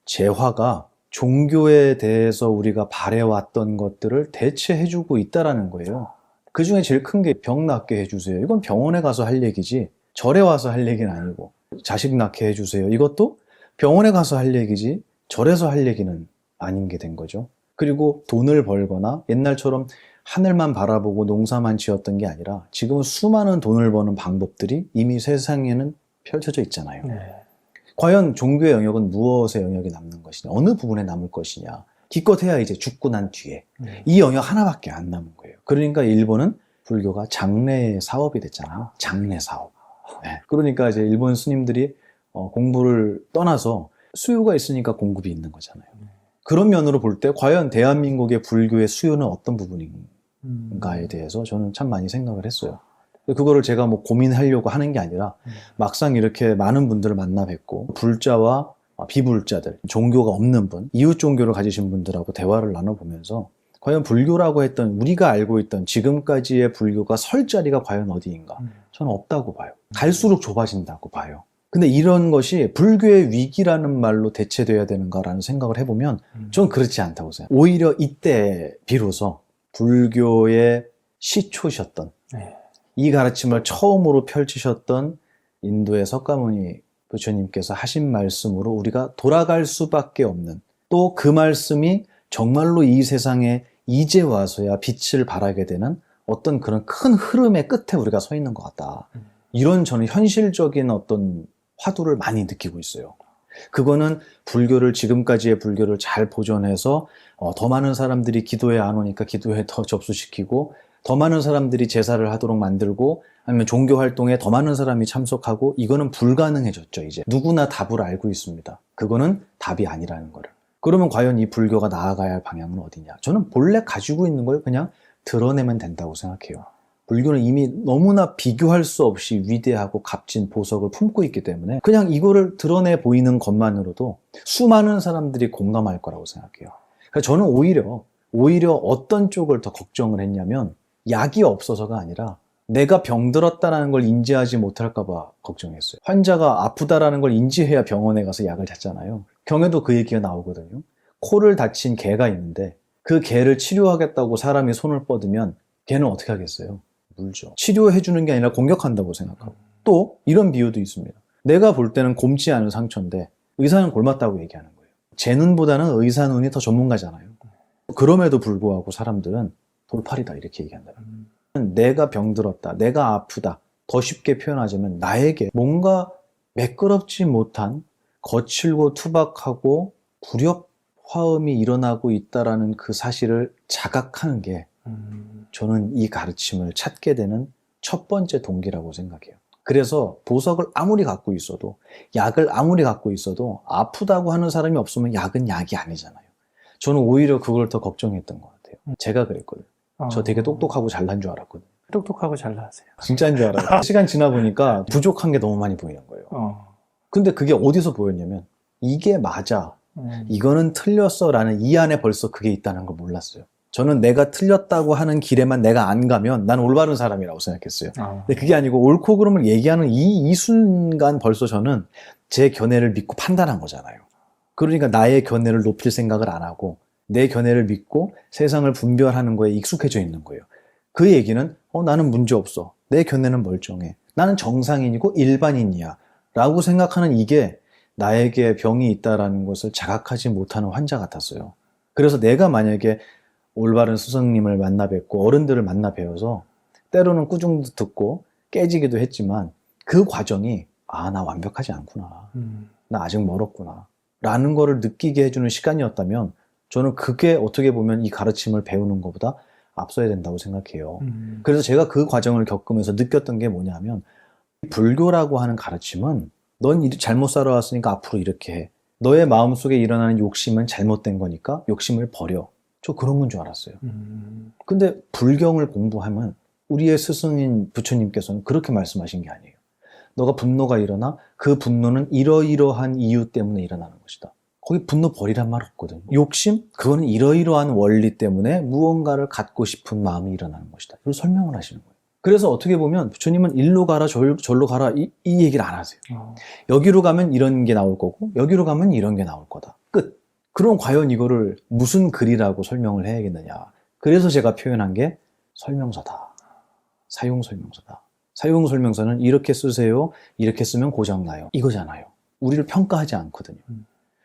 재화가 종교에 대해서 우리가 바래왔던 것들을 대체해주고 있다라는 거예요. 그 중에 제일 큰 게 병 낫게 해주세요. 이건 병원에 가서 할 얘기지 절에 와서 할 얘기는 아니고 자식 낳게 해주세요. 이것도 병원에 가서 할 얘기지 절에서 할 얘기는 아닌 게 된 거죠. 그리고 돈을 벌거나 옛날처럼 하늘만 바라보고 농사만 지었던 게 아니라 지금은 수많은 돈을 버는 방법들이 이미 세상에는 펼쳐져 있잖아요. 네. 과연 종교의 영역은 무엇의 영역이 남는 것이냐, 어느 부분에 남을 것이냐. 기껏해야 이제 죽고 난 뒤에 이 영역 하나밖에 안 남은 거예요. 그러니까 일본은 불교가 장래 사업이 됐잖아요. 장래 사업. 네. 그러니까 이제 일본 스님들이 공부를 떠나서 수요가 있으니까 공급이 있는 거잖아요. 그런 면으로 볼 때 과연 대한민국의 불교의 수요는 어떤 부분인가에 대해서 저는 참 많이 생각을 했어요. 그거를 제가 뭐 고민하려고 하는 게 아니라 막상 이렇게 많은 분들을 만나 뵙고 불자와 비불자들, 종교가 없는 분, 이웃 종교를 가지신 분들하고 대화를 나눠보면서 과연 불교라고 했던 우리가 알고 있던 지금까지의 불교가 설 자리가 과연 어디인가? 저는 없다고 봐요. 갈수록 좁아진다고 봐요. 근데 이런 것이 불교의 위기라는 말로 대체돼야 되는가라는 생각을 해보면 전 그렇지 않다고 생각해요. 오히려 이때 비로소 불교의 시초셨던 네. 이 가르침을 처음으로 펼치셨던 인도의 석가모니 부처님께서 하신 말씀으로 우리가 돌아갈 수밖에 없는, 또 그 말씀이 정말로 이 세상에 이제 와서야 빛을 발하게 되는 어떤 그런 큰 흐름의 끝에 우리가 서 있는 것 같다. 이런 저는 현실적인 어떤 화두를 많이 느끼고 있어요. 그거는 불교를, 지금까지의 불교를 잘 보존해서 더 많은 사람들이 기도에 안 오니까 기도에 더 접수시키고, 더 많은 사람들이 제사를 하도록 만들고, 아니면 종교 활동에 더 많은 사람이 참석하고, 이거는 불가능해졌죠. 이제 누구나 답을 알고 있습니다. 그거는 답이 아니라는 거를. 그러면 과연 이 불교가 나아가야 할 방향은 어디냐? 저는 본래 가지고 있는 걸 그냥 드러내면 된다고 생각해요. 불교는 이미 너무나 비교할 수 없이 위대하고 값진 보석을 품고 있기 때문에 그냥 이거를 드러내 보이는 것만으로도 수많은 사람들이 공감할 거라고 생각해요. 그러니까 저는 오히려 어떤 쪽을 더 걱정을 했냐면, 약이 없어서가 아니라 내가 병들었다는 걸 인지하지 못할까 봐 걱정했어요. 환자가 아프다라는 걸 인지해야 병원에 가서 약을 찾잖아요. 경에도 그 얘기가 나오거든요. 코를 다친 개가 있는데 그 개를 치료하겠다고 사람이 손을 뻗으면 개는 어떻게 하겠어요? 물죠. 치료해 주는 게 아니라 공격한다고 생각하고. 또 이런 비유도 있습니다. 내가 볼 때는 곰지 않은 상처인데 의사는 골맞다고 얘기하는 거예요. 제 눈보다는 의사 눈이 더 전문가잖아요. 그럼에도 불구하고 사람들은 돌팔이다 이렇게 얘기한다. 내가 병들었다, 내가 아프다, 더 쉽게 표현하자면 나에게 뭔가 매끄럽지 못한 거칠고 투박하고 불협화음이 일어나고 있다라는 그 사실을 자각하는 게 저는 이 가르침을 찾게 되는 첫 번째 동기라고 생각해요. 그래서 보석을 아무리 갖고 있어도, 약을 아무리 갖고 있어도 아프다고 하는 사람이 없으면 약은 약이 아니잖아요. 저는 오히려 그걸 더 걱정했던 것 같아요. 제가 그랬거든요. 저 되게 똑똑하고 잘난 줄 알았거든요. 똑똑하고 잘 나가세요. 진짜인 줄 알아요. 시간 지나 보니까 부족한 게 너무 많이 보이는 거예요. 근데 그게 어디서 보였냐면, 이게 맞아, 이거는 틀렸어 라는 이 안에 벌써 그게 있다는 걸 몰랐어요. 저는 내가 틀렸다고 하는 길에만 내가 안 가면 난 올바른 사람이라고 생각했어요. 근데 그게 아니고 옳고 그름을 얘기하는 이 순간 벌써 저는 제 견해를 믿고 판단한 거잖아요. 그러니까 나의 견해를 높일 생각을 안 하고 내 견해를 믿고 세상을 분별하는 거에 익숙해져 있는 거예요. 그 얘기는 나는 문제 없어, 내 견해는 멀쩡해, 나는 정상인이고 일반인이야 라고 생각하는, 이게 나에게 병이 있다라는 것을 자각하지 못하는 환자 같았어요. 그래서 내가 만약에 올바른 스승님을 만나 뵙고 어른들을 만나 뵈어서 때로는 꾸중도 듣고 깨지기도 했지만, 그 과정이 나 완벽하지 않구나, 나 아직 멀었구나 라는 거를 느끼게 해주는 시간이었다면 저는 그게 어떻게 보면 이 가르침을 배우는 것보다 앞서야 된다고 생각해요. 그래서 제가 그 과정을 겪으면서 느꼈던 게 뭐냐면, 불교라고 하는 가르침은 넌 잘못 살아왔으니까 앞으로 이렇게 해, 너의 마음속에 일어나는 욕심은 잘못된 거니까 욕심을 버려, 저 그런 건 줄 알았어요. 근데 불경을 공부하면 우리의 스승인 부처님께서는 그렇게 말씀하신 게 아니에요. 너가 분노가 일어나 그 분노는 이러이러한 이유 때문에 일어나는 것이다. 거기 분노 버리란 말 없거든요. 욕심? 그거는 이러이러한 원리 때문에 무언가를 갖고 싶은 마음이 일어나는 것이다. 이걸 설명을 하시는 거예요. 그래서 어떻게 보면 부처님은 일로 가라 절로 가라 이 얘기를 안 하세요. 여기로 가면 이런 게 나올 거고 여기로 가면 이런 게 나올 거다. 끝. 그럼 과연 이거를 무슨 글이라고 설명을 해야겠느냐. 그래서 제가 표현한 게 설명서다. 사용 설명서다. 사용 설명서는 이렇게 쓰세요, 이렇게 쓰면 고장나요, 이거잖아요. 우리를 평가하지 않거든요.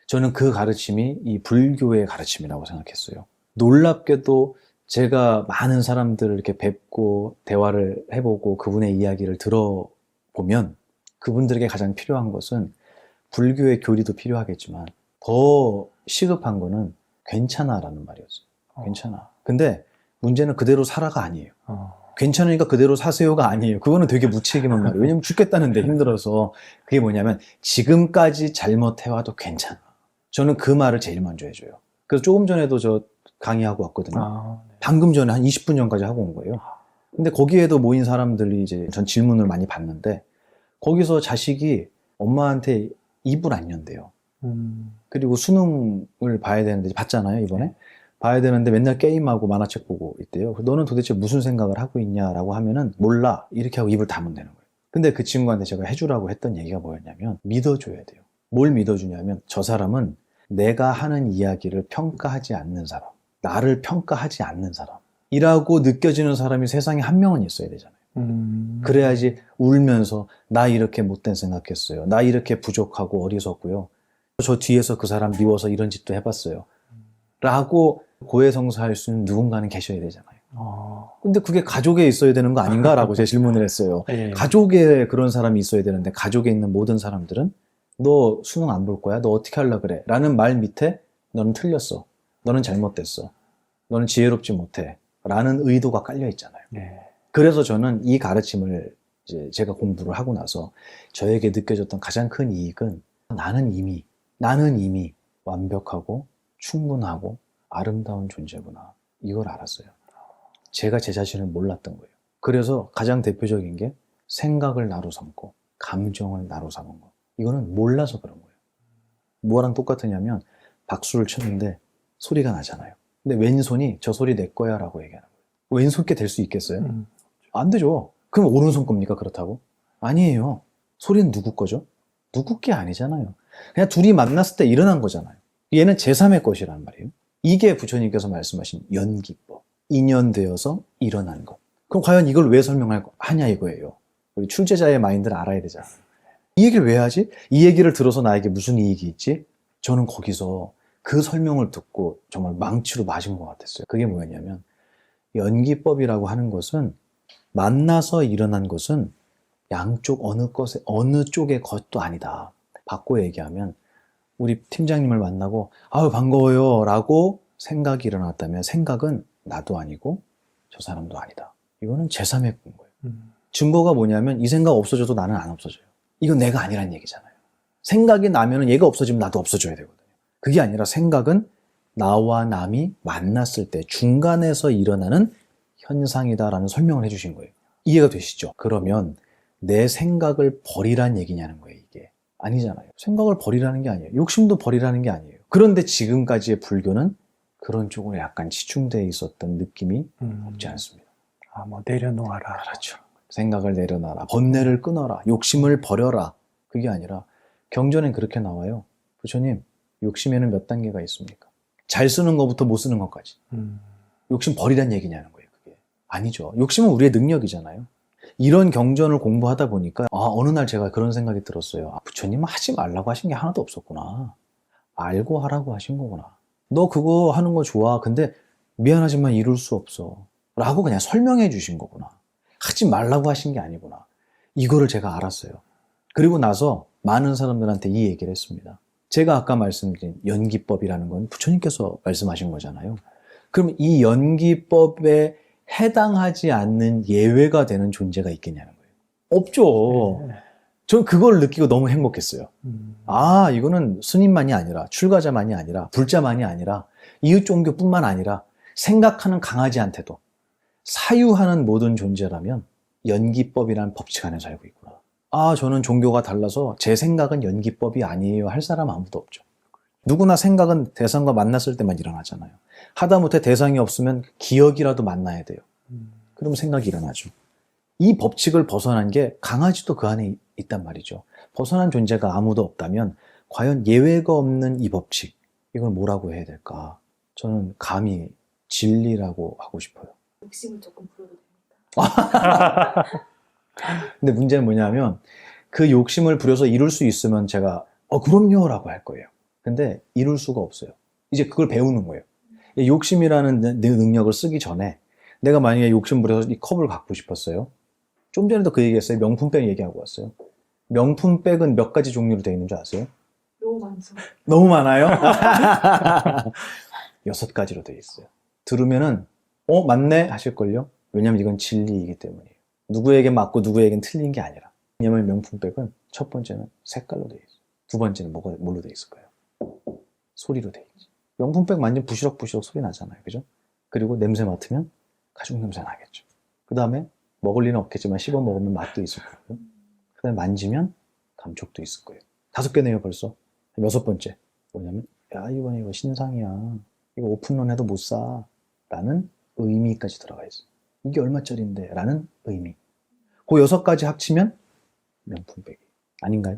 저는 그 가르침이 이 불교의 가르침이라고 생각했어요. 놀랍게도 제가 많은 사람들을 이렇게 뵙고 대화를 해보고 그분의 이야기를 들어보면 그분들에게 가장 필요한 것은 불교의 교리도 필요하겠지만 더 시급한 거는 괜찮아 라는 말이었어요. 괜찮아. 근데 문제는 그대로 살아가 아니에요. 괜찮으니까 그대로 사세요가 아니에요. 그거는 되게 무책임한 말이에요. 왜냐면 죽겠다는데 힘들어서. 그게 뭐냐면 지금까지 잘못해와도 괜찮아. 저는 그 말을 제일 먼저 해줘요. 그래서 조금 전에도 저 강의하고 왔거든요. 네. 방금 전에 한 20분 전까지 하고 온 거예요. 근데 거기에도 모인 사람들이 이제 전 질문을 많이 받는데 거기서 자식이 엄마한테 입을 안 연대요. 그리고 수능을 봐야 되는데 봤잖아요, 이번에. 봐야 되는데 맨날 게임하고 만화책 보고 있대요. 너는 도대체 무슨 생각을 하고 있냐라고 하면은 몰라 이렇게 하고 입을 다문다는 거예요. 근데 그 친구한테 제가 해주라고 했던 얘기가 뭐였냐면 믿어줘야 돼요. 뭘 믿어주냐면 저 사람은 내가 하는 이야기를 평가하지 않는 사람, 나를 평가하지 않는 사람이라고 느껴지는 사람이 세상에 한 명은 있어야 되잖아요. 그래야지 울면서 나 이렇게 못된 생각했어요. 나 이렇게 부족하고 어리석고요. 저 뒤에서 그 사람 미워서 이런 짓도 해봤어요. 라고 고해성사할 수 있는 누군가는 계셔야 되잖아요. 근데 그게 가족에 있어야 되는 거 아닌가라고 제가 질문을 했어요. 예. 가족에 그런 사람이 있어야 되는데 가족에 있는 모든 사람들은 너 수능 안 볼 거야? 너 어떻게 하려고 그래? 라는 말 밑에 너는 틀렸어. 너는 잘못됐어. 너는 지혜롭지 못해. 라는 의도가 깔려 있잖아요. 예. 그래서 저는 이 가르침을 이제 제가 공부를 하고 나서 저에게 느껴졌던 가장 큰 이익은 나는 이미 완벽하고 충분하고 아름다운 존재구나. 이걸 알았어요. 제가 제 자신을 몰랐던 거예요. 그래서 가장 대표적인 게 생각을 나로 삼고 감정을 나로 삼은 거. 이거는 몰라서 그런 거예요. 뭐랑 똑같으냐면 박수를 쳤는데 소리가 나잖아요. 근데 왼손이 저 소리 내 거야 라고 얘기하는 거예요. 왼손 게 될 수 있겠어요? 안 되죠. 그럼 오른손 겁니까? 그렇다고? 아니에요. 소리는 누구 거죠? 누구 게 아니잖아요. 그냥 둘이 만났을 때 일어난 거잖아요. 얘는 제3의 것이란 말이에요. 이게 부처님께서 말씀하신 연기법. 인연되어서 일어난 것. 그럼 과연 이걸 왜 하냐 이거예요. 우리 출제자의 마인드를 알아야 되잖아요. 이 얘기를 왜 하지? 이 얘기를 들어서 나에게 무슨 이익이 있지? 저는 거기서 그 설명을 듣고 정말 망치로 맞은 것 같았어요. 그게 뭐였냐면 연기법이라고 하는 것은 만나서 일어난 것은 양쪽 어느 쪽의 것도 아니다. 바꿔 얘기하면 우리 팀장님을 만나고 아유 반가워요 라고 생각이 일어났다면 생각은 나도 아니고 저 사람도 아니다. 이거는 제3의 거예요. 증거가 뭐냐면 이 생각 없어져도 나는 안 없어져요. 이건 내가 아니란 얘기잖아요. 생각이 나면 얘가 없어지면 나도 없어져야 되거든요. 그게 아니라 생각은 나와 남이 만났을 때 중간에서 일어나는 현상이다라는 설명을 해주신 거예요. 이해가 되시죠? 그러면 내 생각을 버리란 얘기냐는 거예요, 이게. 아니잖아요. 생각을 버리라는 게 아니에요. 욕심도 버리라는 게 아니에요. 그런데 지금까지의 불교는 그런 쪽으로 약간 치중되어 있었던 느낌이 없지 않습니다. 뭐 내려놓아라. 그렇죠. 생각을 내려놔라. 번뇌를 끊어라. 욕심을 버려라. 그게 아니라 경전엔 그렇게 나와요. 부처님, 욕심에는 몇 단계가 있습니까? 잘 쓰는 것부터 못 쓰는 것까지. 욕심 버리란 얘기냐는 거예요, 그게. 아니죠. 욕심은 우리의 능력이잖아요. 이런 경전을 공부하다 보니까 어느 날 제가 그런 생각이 들었어요. 부처님은 하지 말라고 하신 게 하나도 없었구나. 알고 하라고 하신 거구나. 너 그거 하는 거 좋아. 근데 미안하지만 이룰 수 없어. 라고 그냥 설명해 주신 거구나. 하지 말라고 하신 게 아니구나. 이거를 제가 알았어요. 그리고 나서 많은 사람들한테 이 얘기를 했습니다. 제가 아까 말씀드린 연기법이라는 건 부처님께서 말씀하신 거잖아요. 그럼 이 연기법에 해당하지 않는 예외가 되는 존재가 있겠냐는 거예요. 없죠. 전 그걸 느끼고 너무 행복했어요. 이거는 스님만이 아니라 출가자만이 아니라 불자만이 아니라 이웃 종교뿐만 아니라 생각하는 강아지한테도 사유하는 모든 존재라면 연기법이라는 법칙 안에 살고 있구나. 저는 종교가 달라서 제 생각은 연기법이 아니에요 할 사람 아무도 없죠. 누구나 생각은 대상과 만났을 때만 일어나잖아요. 하다못해 대상이 없으면 기억이라도 만나야 돼요. 그러면 생각이 일어나죠. 이 법칙을 벗어난 게 강아지도 그 안에 있단 말이죠. 벗어난 존재가 아무도 없다면 과연 예외가 없는 이 법칙, 이걸 뭐라고 해야 될까? 저는 감히 진리라고 하고 싶어요. 욕심을 조금 부려도 됩니다. 근데 문제는 뭐냐면 그 욕심을 부려서 이룰 수 있으면 제가 그럼요 라고 할 거예요. 근데 이룰 수가 없어요. 이제 그걸 배우는 거예요. 이 욕심이라는 내 능력을 쓰기 전에 내가 만약에 욕심 부려서 이 컵을 갖고 싶었어요. 좀 전에도 그 얘기했어요. 명품백 얘기하고 왔어요. 명품백은 몇 가지 종류로 되어 있는 줄 아세요? 너무 많죠. 너무 많아요? 6가지로 되어 있어요. 들으면은 맞네 하실걸요? 왜냐면 이건 진리이기 때문이에요. 누구에겐 맞고 누구에겐 틀린 게 아니라. 왜냐면 명품백은 첫 번째는 색깔로 되어 있어요. 두 번째는 뭘로 되어 있을까요? 소리로 되어 있죠. 명품백 만지면 부시럭부시럭 소리 나잖아요. 그죠? 그리고 냄새 맡으면 가죽 냄새 나겠죠. 그 다음에 먹을 리는 없겠지만 씹어 먹으면 맛도 있을 거고요. 그 다음에 만지면 감촉도 있을 거예요. 5개네요 벌써. 6번째 뭐냐면 이번에 이거 신상이야. 이거 오픈런 해도 못 사. 라는 의미까지 들어가 있어요. 이게 얼마짜리인데? 라는 의미. 그 6가지 합치면 명품백이. 아닌가요?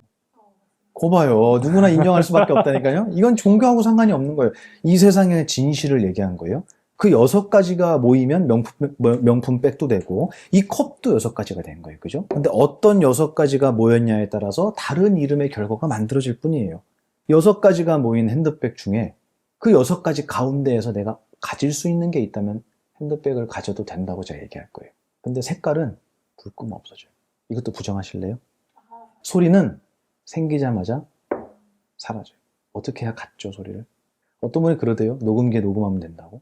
거 봐요. 누구나 인정할 수밖에 없다니까요. 이건 종교하고 상관이 없는 거예요. 이 세상의 진실을 얘기한 거예요. 그 6가지가 모이면 명품백도 되고 이 컵도 6가지가 된 거예요. 그죠? 근데 어떤 6가지가 모였냐에 따라서 다른 이름의 결과가 만들어질 뿐이에요. 6가지가 모인 핸드백 중에 그 6가지 가운데에서 내가 가질 수 있는 게 있다면 핸드백을 가져도 된다고 제가 얘기할 거예요. 근데 색깔은 불끈 없어져요. 이것도 부정하실래요? 소리는 생기자마자 사라져요. 어떻게 해야 갖죠, 소리를? 어떤 분이 그러대요. 녹음기에 녹음하면 된다고.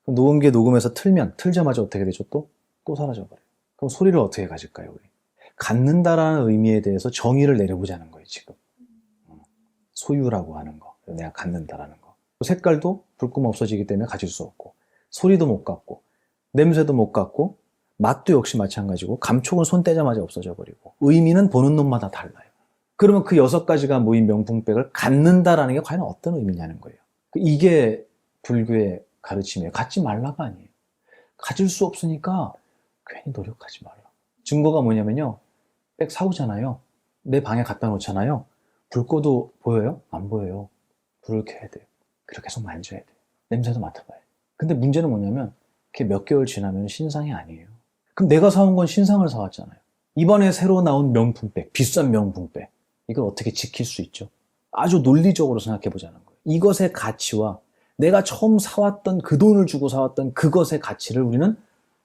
그럼 녹음기에 녹음해서 틀자마자 어떻게 되죠? 또 사라져버려요. 그럼 소리를 어떻게 가질까요, 우리? 갖는다라는 의미에 대해서 정의를 내려보자는 거예요, 지금. 소유라고 하는 거. 내가 갖는다라는 거. 색깔도 불금 없어지기 때문에 가질 수 없고, 소리도 못 갖고, 냄새도 못 갖고, 맛도 역시 마찬가지고, 감촉은 손 떼자마자 없어져 버리고, 의미는 보는 놈마다 달라요. 그러면 그 6가지가 모인 명품백을 갖는다라는 게 과연 어떤 의미냐는 거예요. 이게 불교의 가르침이에요. 갖지 말라가 아니에요. 가질 수 없으니까 괜히 노력하지 말라. 증거가 뭐냐면요. 백 사오잖아요. 내 방에 갖다 놓잖아요. 불 꺼도 보여요? 안 보여요. 불을 켜야 돼요. 그리고 계속 만져야 돼요. 냄새도 맡아봐야 돼요. 근데 문제는 뭐냐면 그게 몇 개월 지나면 신상이 아니에요. 그럼 내가 사온 건 신상을 사왔잖아요. 이번에 새로 나온 명품백, 비싼 명품백. 이걸 어떻게 지킬 수 있죠? 아주 논리적으로 생각해 보자는 거예요. 이것의 가치와 내가 처음 사왔던 그 돈을 주고 사왔던 그것의 가치를 우리는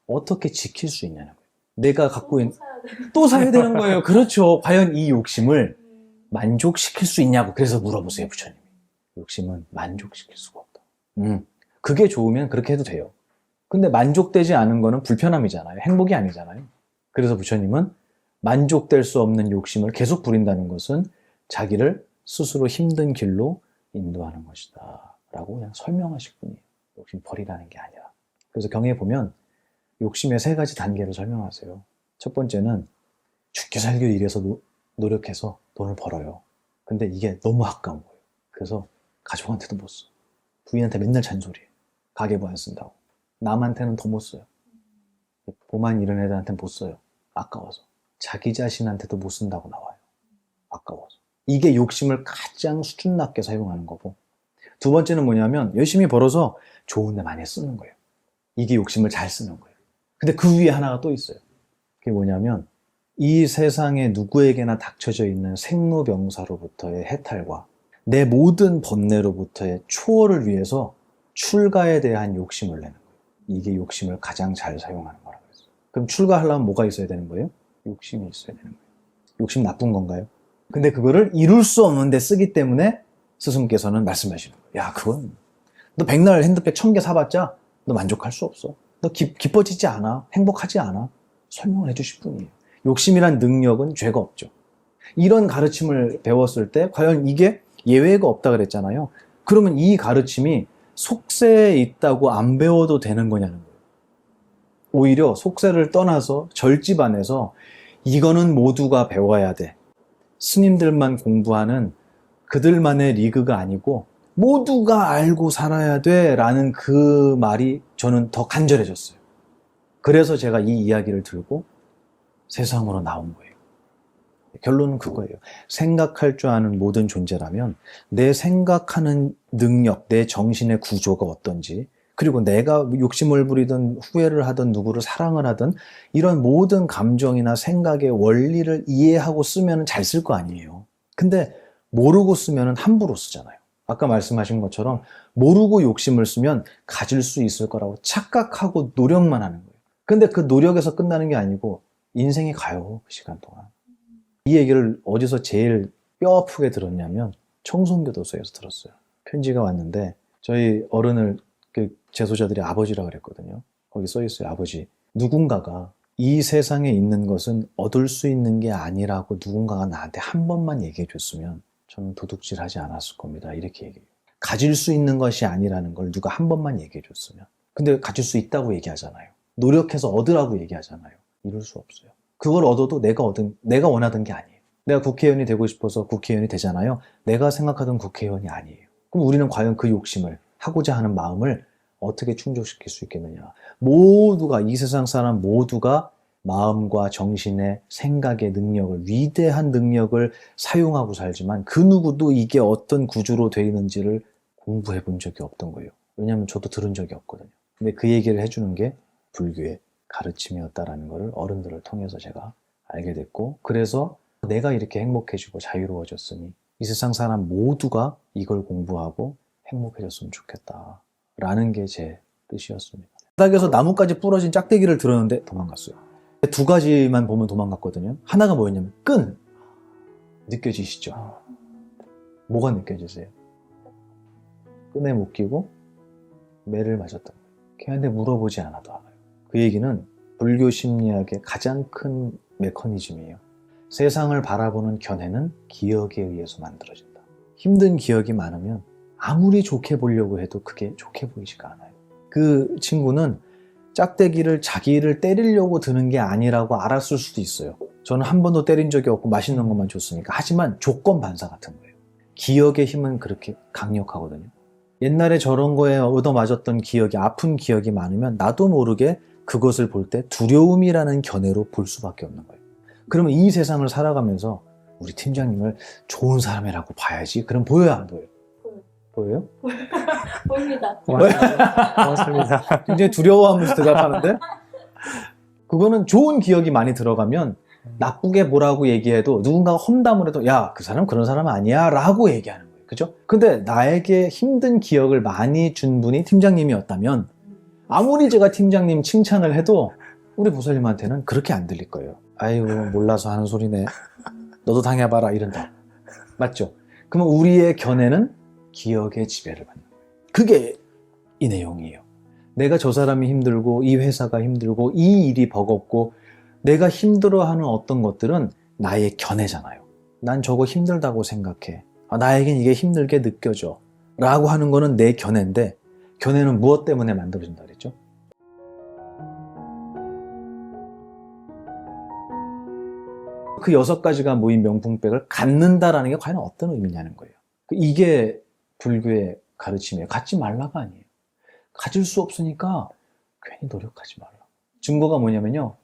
어떻게 지킬 수 있냐는 거예요. 내가 갖고 있는 또 사야 되는 거예요. 그렇죠. 과연 이 욕심을 만족시킬 수 있냐고. 그래서 물어보세요, 부처님이. 욕심은 만족시킬 수가 없다. 그게 좋으면 그렇게 해도 돼요. 근데 만족되지 않은 거는 불편함이잖아요. 행복이 아니잖아요. 그래서 부처님은 만족될 수 없는 욕심을 계속 부린다는 것은 자기를 스스로 힘든 길로 인도하는 것이다 라고 그냥 설명하실 뿐이에요. 욕심 버리라는 게 아니라. 그래서 경에 보면 욕심의 3가지 단계를 설명하세요. 첫 번째는 죽게 살기 위해서 노력해서 돈을 벌어요. 근데 이게 너무 아까운 거예요. 그래서 가족한테도 못 써. 부인한테 맨날 잔소리해요. 가계부 안 쓴다고. 남한테는 더 못 써요. 보만 이런 애들한테는 못 써요. 아까워서. 자기 자신한테도 못 쓴다고 나와요. 아까워서. 이게 욕심을 가장 수준 낮게 사용하는 거고, 두 번째는 뭐냐면 열심히 벌어서 좋은 데 많이 쓰는 거예요. 이게 욕심을 잘 쓰는 거예요. 근데 그 위에 하나가 또 있어요. 그게 뭐냐면 이 세상에 누구에게나 닥쳐져 있는 생로병사로부터의 해탈과 내 모든 번뇌로부터의 초월을 위해서 출가에 대한 욕심을 내는 거예요. 이게 욕심을 가장 잘 사용하는 거라고 했어요. 그럼 출가하려면 뭐가 있어야 되는 거예요? 욕심이 있어야 되는 거예요. 욕심 나쁜 건가요? 근데 그거를 이룰 수 없는데 쓰기 때문에 스승께서는 말씀하시는 거예요. 야, 그건 너 백날 핸드백 1000개 사봤자 너 만족할 수 없어. 너 기뻐지지 않아. 행복하지 않아. 설명을 해주실 뿐이에요. 욕심이란 능력은 죄가 없죠. 이런 가르침을 배웠을 때 과연 이게 예외가 없다 그랬잖아요. 그러면 이 가르침이 속세에 있다고 안 배워도 되는 거냐는 거예요. 오히려 속세를 떠나서 절집 안에서 이거는 모두가 배워야 돼. 스님들만 공부하는 그들만의 리그가 아니고 모두가 알고 살아야 돼 라는 그 말이 저는 더 간절해졌어요. 그래서 제가 이 이야기를 들고 세상으로 나온 거예요. 결론은 그거예요. 생각할 줄 아는 모든 존재라면 내 생각하는 능력, 내 정신의 구조가 어떤지, 그리고 내가 욕심을 부리든 후회를 하든 누구를 사랑을 하든 이런 모든 감정이나 생각의 원리를 이해하고 쓰면 잘 쓸 거 아니에요. 근데 모르고 쓰면 함부로 쓰잖아요. 아까 말씀하신 것처럼 모르고 욕심을 쓰면 가질 수 있을 거라고 착각하고 노력만 하는 거예요. 근데 그 노력에서 끝나는 게 아니고 인생이 가요, 그 시간 동안. 이 얘기를 어디서 제일 뼈 아프게 들었냐면 청송교도소에서 들었어요. 편지가 왔는데 저희 어른을 재소자들이 아버지라고 그랬거든요. 거기 써 있어요. 아버지, 누군가가 이 세상에 있는 것은 얻을 수 있는 게 아니라고 누군가가 나한테 한 번만 얘기해 줬으면 저는 도둑질하지 않았을 겁니다. 이렇게 얘기해요. 가질 수 있는 것이 아니라는 걸 누가 한 번만 얘기해 줬으면. 근데 가질 수 있다고 얘기하잖아요. 노력해서 얻으라고 얘기하잖아요. 이룰 수 없어요. 그걸 얻어도 내가 원하던 게 아니에요. 내가 국회의원이 되고 싶어서 국회의원이 되잖아요. 내가 생각하던 국회의원이 아니에요. 그럼 우리는 과연 그 욕심을, 하고자 하는 마음을 어떻게 충족시킬 수 있겠느냐. 모두가, 이 세상 사람 모두가 마음과 정신의 생각의 능력을, 위대한 능력을 사용하고 살지만 그 누구도 이게 어떤 구조로 되어 있는지를 공부해 본 적이 없던 거예요. 왜냐하면 저도 들은 적이 없거든요. 근데 그 얘기를 해주는 게 불교의 가르침이었다라는 것을 어른들을 통해서 제가 알게 됐고, 그래서 내가 이렇게 행복해지고 자유로워졌으니 이 세상 사람 모두가 이걸 공부하고 행복해졌으면 좋겠다라는 게 제 뜻이었습니다. 바닥에서 나뭇가지 부러진 짝대기를 들었는데 도망갔어요. 두 가지만 보면 도망갔거든요. 하나가 뭐였냐면 끈. 느껴지시죠? 뭐가 느껴지세요? 끈에 묶이고 매를 맞았던 거예요. 걔한테 물어보지 않아도 알아요. 그 얘기는 불교 심리학의 가장 큰 메커니즘이에요. 세상을 바라보는 견해는 기억에 의해서 만들어진다. 힘든 기억이 많으면 아무리 좋게 보려고 해도 그게 좋게 보이지가 않아요. 그 친구는 짝대기를 자기를 때리려고 드는 게 아니라고 알았을 수도 있어요. 저는 한 번도 때린 적이 없고 맛있는 것만 줬으니까. 하지만 조건 반사 같은 거예요. 기억의 힘은 그렇게 강력하거든요. 옛날에 저런 거에 얻어맞았던 기억이, 아픈 기억이 많으면 나도 모르게 그것을 볼 때 두려움이라는 견해로 볼 수밖에 없는 거예요. 그러면 이 세상을 살아가면서 우리 팀장님을 좋은 사람이라고 봐야지. 그럼 보여요, 안 보여요? 보여요? 보입니다. 고맙습니다. 굉장히 두려워하면서 대답하는데, 그거는 좋은 기억이 많이 들어가면 나쁘게 뭐라고 얘기해도 누군가가 험담을 해도 야, 그 사람 그런 사람 아니야 라고 얘기하는 거예요. 그죠? 근데 나에게 힘든 기억을 많이 준 분이 팀장님이었다면 아무리 제가 팀장님 칭찬을 해도 우리 보살님한테는 그렇게 안 들릴 거예요. 아이고, 몰라서 하는 소리네. 너도 당해봐라, 이런다. 맞죠? 그러면 우리의 견해는 기억의 지배를 받는 거예요. 그게 이 내용이에요. 내가 저 사람이 힘들고 이 회사가 힘들고 이 일이 버겁고 내가 힘들어하는 어떤 것들은 나의 견해잖아요. 난 저거 힘들다고 생각해. 나에겐 이게 힘들게 느껴져. 라고 하는 거는 내 견해인데, 견해는 무엇 때문에 만들어진다 그랬죠? 그 6가지가 모인 명품백을 갖는다라는 게 과연 어떤 의미냐는 거예요. 이게 불교의 가르침이에요. 갖지 말라가 아니에요. 가질 수 없으니까 괜히 노력하지 말라. 증거가 뭐냐면요.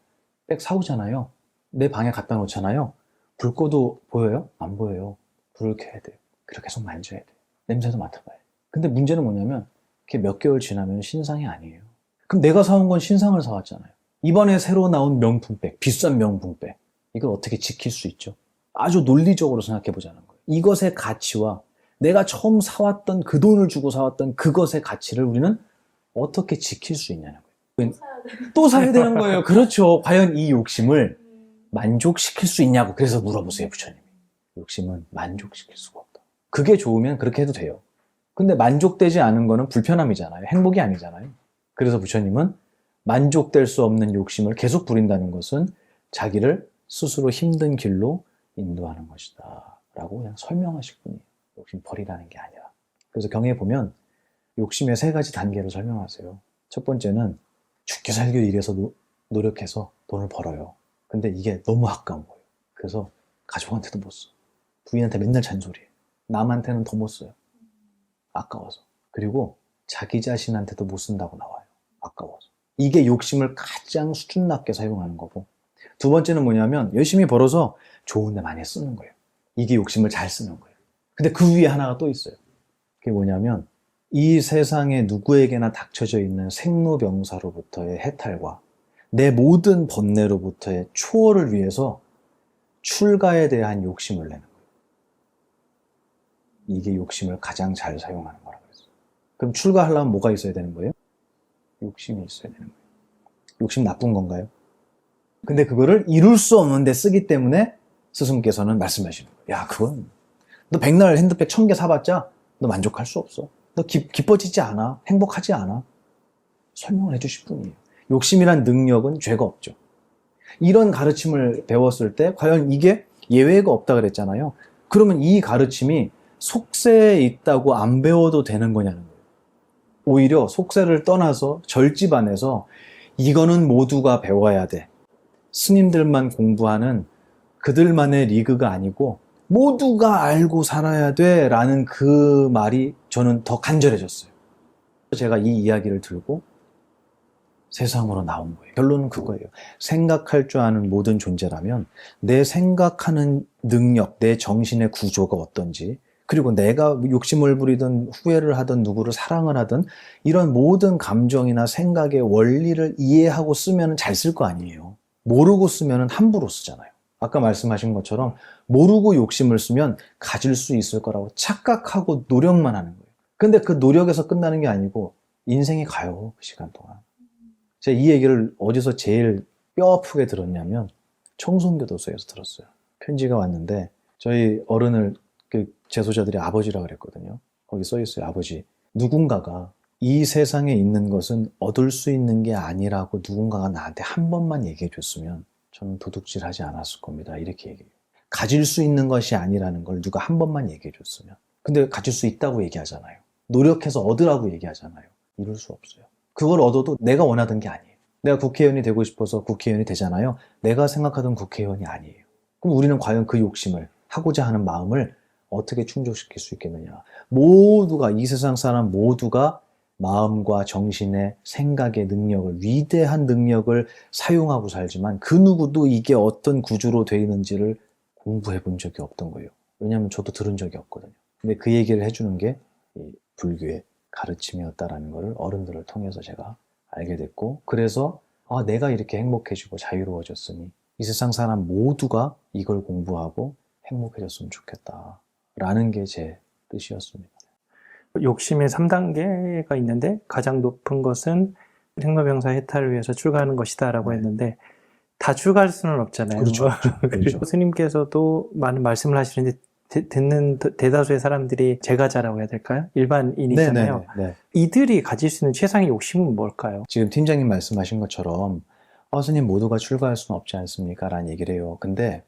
백 사오잖아요. 내 방에 갖다 놓잖아요. 불 꺼도 보여요? 안 보여요. 불을 켜야 돼요. 그리고 계속 만져야 돼요. 냄새도 맡아봐야 돼요. 근데 문제는 뭐냐면 그게 몇 개월 지나면 신상이 아니에요. 그럼 내가 사온 건 신상을 사왔잖아요. 이번에 새로 나온 명품백, 비싼 명품백, 이걸 어떻게 지킬 수 있죠? 아주 논리적으로 생각해 보자는 거예요. 이것의 가치와 내가 처음 사왔던, 그 돈을 주고 사왔던 그것의 가치를 우리는 어떻게 지킬 수 있냐는 거예요. 사야 돼. 또 사야 되는 거예요. 그렇죠. 과연 이 욕심을 만족시킬 수 있냐고. 그래서 물어보세요, 부처님이. 욕심은 만족시킬 수가 없다. 그게 좋으면 그렇게 해도 돼요. 근데 만족되지 않은 거는 불편함이잖아요. 행복이 아니잖아요. 그래서 부처님은 만족될 수 없는 욕심을 계속 부린다는 것은 자기를 스스로 힘든 길로 인도하는 것이다 라고 그냥 설명하실 뿐이에요. 욕심 버리라는 게 아니라. 그래서 경에 보면 욕심의 3가지 단계를 설명하세요. 첫 번째는 죽게 살기 위해서 노력해서 돈을 벌어요. 근데 이게 너무 아까운 거예요. 그래서 가족한테도 못 써. 부인한테 맨날 잔소리해. 남한테는 더 못 써요. 아까워서. 그리고 자기 자신한테도 못 쓴다고 나와요. 아까워서. 이게 욕심을 가장 수준 낮게 사용하는 거고, 두 번째는 뭐냐면 열심히 벌어서 좋은 데 많이 쓰는 거예요. 이게 욕심을 잘 쓰는 거예요. 근데 그 위에 하나가 또 있어요. 그게 뭐냐면 이 세상에 누구에게나 닥쳐져 있는 생로병사로부터의 해탈과 내 모든 번뇌로부터의 초월을 위해서 출가에 대한 욕심을 내는 거예요. 이게 욕심을 가장 잘 사용하는 거라고 했어요. 그럼 출가하려면 뭐가 있어야 되는 거예요? 욕심이 있어야 되는 거예요. 욕심 나쁜 건가요? 근데 그거를 이룰 수 없는데 쓰기 때문에 스승께서는 말씀하시는 거예요. 야, 그건 너 백날 핸드백 1000개 사봤자 너 만족할 수 없어. 너 기뻐지지 않아. 행복하지 않아. 설명을 해주실 뿐이에요. 욕심이란 능력은 죄가 없죠. 이런 가르침을 배웠을 때 과연 이게 예외가 없다 그랬잖아요. 그러면 이 가르침이 속세에 있다고 안 배워도 되는 거냐는 거예요. 오히려 속세를 떠나서 절집안에서 이거는 모두가 배워야 돼. 스님들만 공부하는 그들만의 리그가 아니고 모두가 알고 살아야 돼 라는 그 말이 저는 더 간절해졌어요. 제가 이 이야기를 들고 세상으로 나온 거예요. 결론은 그거예요. 생각할 줄 아는 모든 존재라면 내 생각하는 능력, 내 정신의 구조가 어떤지, 그리고 내가 욕심을 부리든 후회를 하든 누구를 사랑을 하든 이런 모든 감정이나 생각의 원리를 이해하고 쓰면 잘 쓸 거 아니에요. 모르고 쓰면 함부로 쓰잖아요. 아까 말씀하신 것처럼 모르고 욕심을 쓰면 가질 수 있을 거라고 착각하고 노력만 하는 거예요. 근데 그 노력에서 끝나는 게 아니고 인생이 가요. 그 시간 동안. 제가 이 얘기를 어디서 제일 뼈 아프게 들었냐면 청송교도소에서 들었어요. 편지가 왔는데 저희 어른을 그 재소자들이 아버지라 그랬거든요. 거기 써 있어요. 아버지. 누군가가 이 세상에 있는 것은 얻을 수 있는 게 아니라고 누군가가 나한테 한 번만 얘기해 줬으면 저는 도둑질 하지 않았을 겁니다. 이렇게 얘기해요. 가질 수 있는 것이 아니라는 걸 누가 한 번만 얘기해 줬으면. 근데 가질 수 있다고 얘기하잖아요. 노력해서 얻으라고 얘기하잖아요. 이룰 수 없어요. 그걸 얻어도 내가 원하던 게 아니에요. 내가 국회의원이 되고 싶어서 국회의원이 되잖아요. 내가 생각하던 국회의원이 아니에요. 그럼 우리는 과연 그 욕심을, 하고자 하는 마음을 어떻게 충족시킬 수 있겠느냐. 모두가, 이 세상 사람 모두가 마음과 정신의 생각의 능력을, 위대한 능력을 사용하고 살지만 그 누구도 이게 어떤 구조로 되어 있는지를 공부해 본 적이 없던 거예요. 왜냐하면 저도 들은 적이 없거든요. 근데 그 얘기를 해주는 게 이 불교의 가르침이었다라는 것을 어른들을 통해서 제가 알게 됐고, 그래서 내가 이렇게 행복해지고 자유로워졌으니 이 세상 사람 모두가 이걸 공부하고 행복해졌으면 좋겠다 라는 게 제 뜻이었습니다. 욕심의 3단계가 있는데 가장 높은 것은 생로병사 해탈을 위해서 출가하는 것이다라고 했는데 다 출가할 수는 없잖아요. 그렇죠. 그리고 스님께서도 많은 말씀을 하시는데 듣는 대다수의 사람들이 제가자라고 해야 될까요? 일반인이잖아요. 네. 이들이 가질 수 있는 최상의 욕심은 뭘까요? 지금 팀장님 말씀하신 것처럼 스님 모두가 출가할 수는 없지 않습니까? 라는 얘기를 해요. 근데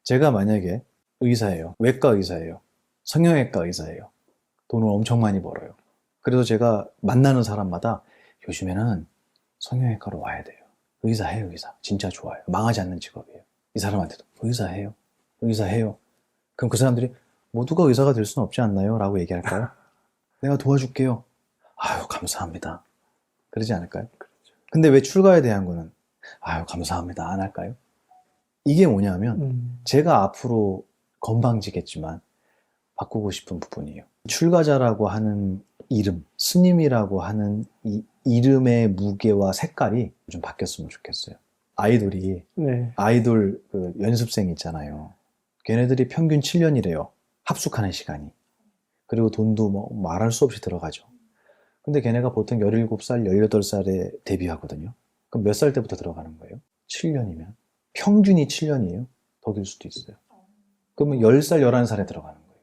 제가 만약에 의사예요. 외과 의사예요. 성형외과 의사예요. 돈을 엄청 많이 벌어요. 그래서 제가 만나는 사람마다 요즘에는 성형외과로 와야 돼요. 의사해요, 의사. 진짜 좋아요. 망하지 않는 직업이에요. 이 사람한테도 의사해요. 의사해요. 그럼 그 사람들이 모두가 의사가 될 수는 없지 않나요? 라고 얘기할까요? 내가 도와줄게요. 아유, 감사합니다. 그러지 않을까요? 근데 왜 출가에 대한 거는 아유, 감사합니다. 안 할까요? 이게 뭐냐면 제가 앞으로 건방지겠지만 바꾸고 싶은 부분이에요. 출가자라고 하는 이름, 스님이라고 하는 이 이름의 무게와 색깔이 좀 바뀌었으면 좋겠어요. 아이돌이 네. 아이돌 그 연습생 있잖아요. 걔네들이 평균 7년이래요. 합숙하는 시간이. 그리고 돈도 뭐 말할 수 없이 들어가죠. 근데 걔네가 보통 17살, 18살에 데뷔하거든요. 그럼 몇 살 때부터 들어가는 거예요? 7년이면. 평균이 7년이에요. 더 길 수도 있어요. 그러면 10살, 11살에 들어가는 거예요.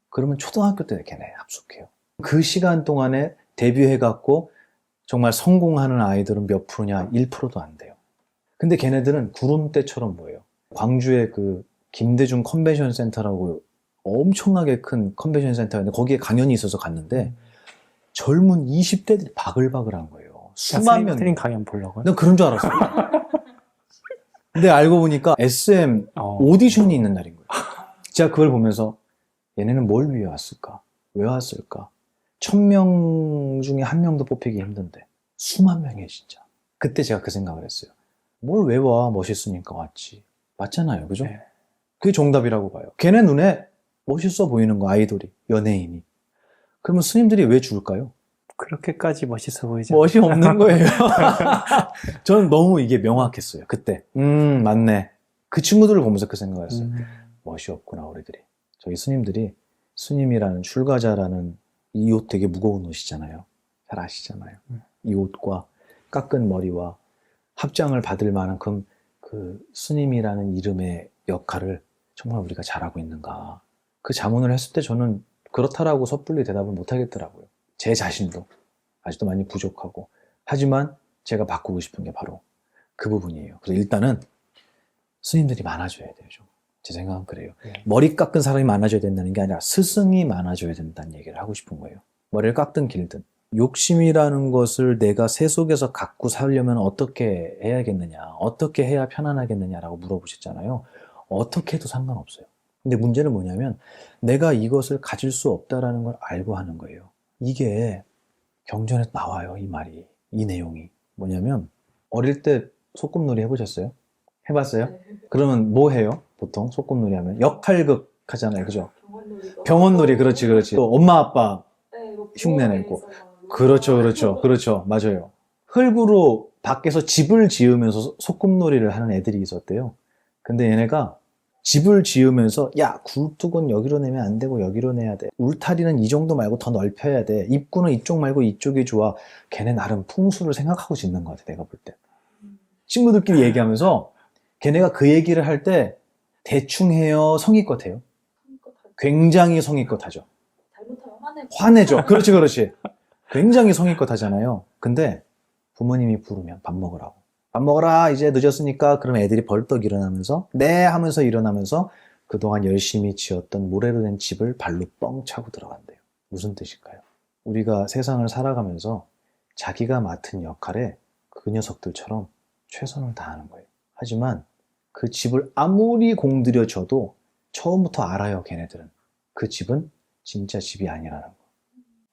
그러면 초등학교 때 걔네 합숙해요. 그 시간 동안에 데뷔해갖고 정말 성공하는 아이들은 몇 프로냐? 1%도 안 돼요. 근데 걔네들은 구름대처럼 보여요. 광주의 그 김대중 컨벤션 센터라고 엄청나게 큰 컨벤션 센터였는데 거기에 강연이 있어서 갔는데 젊은 20대들이 바글바글한 거예요. 수만 명. 스님 강연 보려고요? 난 그런 줄 알았어요. 근데 알고 보니까 SM 오디션이 있는 날인 거예요. 제가 그걸 보면서 얘네는 뭘 위해 왔을까? 왜 왔을까? 1000명 중에 한 명도 뽑히기 힘든데 수만 명이에요 진짜. 그때 제가 그 생각을 했어요. 뭘 왜 와? 멋있으니까 왔지. 맞잖아요. 그죠? 네. 그게 정답이라고 봐요. 걔네 눈에 멋있어 보이는 거, 아이돌이, 연예인이. 그러면 스님들이 왜 줄까요? 그렇게까지 멋있어 보이지 멋이 없는 거예요. 저는 너무 이게 명확했어요. 그때. 맞네. 그 친구들을 보면서 그 생각을 했어요. 멋이 없구나, 우리들이. 저희 스님들이 스님이라는 출가자라는 이 옷 되게 무거운 옷이잖아요. 잘 아시잖아요. 이 옷과 깎은 머리와 합장을 받을 만큼 그 스님이라는 이름의 역할을 정말 우리가 잘하고 있는가. 그 자문을 했을 때 저는 그렇다라고 섣불리 대답을 못 하겠더라고요. 제 자신도 아직도 많이 부족하고. 하지만 제가 바꾸고 싶은 게 바로 그 부분이에요. 그래서 일단은 스님들이 많아져야 돼요. 좀. 제 생각은 그래요. 머리 깎은 사람이 많아져야 된다는 게 아니라 스승이 많아져야 된다는 얘기를 하고 싶은 거예요. 머리를 깎든 길든. 욕심이라는 것을 내가 새 속에서 갖고 살려면 어떻게 해야겠느냐, 어떻게 해야 편안하겠느냐라고 물어보셨잖아요. 어떻게 해도 상관없어요. 근데 문제는 뭐냐면 내가 이것을 가질 수 없다라는 걸 알고 하는 거예요. 이게 경전에 나와요. 이 말이, 이 내용이. 뭐냐면 어릴 때 소꿉놀이 해보셨어요? 해봤어요? 네. 그러면 뭐 해요? 보통 소꿉놀이 하면 역할극 하잖아요, 그죠? 병원놀이도 병원놀이, 하고, 그렇지, 그렇지. 또 엄마 아빠 네, 뭐 흉내 내고. 부엌에서 막 그렇죠, 놀고. 그렇죠, 그렇죠, 맞아요. 흙으로 밖에서 집을 지으면서 소꿉놀이를 하는 애들이 있었대요. 근데 얘네가 집을 지으면서 야, 굴뚝은 여기로 내면 안 되고 여기로 내야 돼. 울타리는 이 정도 말고 더 넓혀야 돼. 입구는 이쪽 말고 이쪽이 좋아. 걔네 나름 풍수를 생각하고 짓는 것 같아, 내가 볼 때. 친구들끼리 얘기하면서 걔네가 그 얘기를 할 때 대충 해요, 성의껏 해요? 성의껏 하고. 굉장히 성의껏 하죠. 잘못하면 화내고. 화내죠. 그렇지, 그렇지. 굉장히 성의껏 하잖아요. 근데 부모님이 부르면 밥 먹으라고. 밥 먹어라, 이제 늦었으니까. 그럼 애들이 벌떡 일어나면서 네 하면서 일어나면서 그동안 열심히 지었던 모래로 된 집을 발로 뻥 차고 들어간대요. 무슨 뜻일까요? 우리가 세상을 살아가면서 자기가 맡은 역할에 그 녀석들처럼 최선을 다하는 거예요. 하지만 그 집을 아무리 공들여 줘도 처음부터 알아요, 걔네들은. 그 집은 진짜 집이 아니라는 거.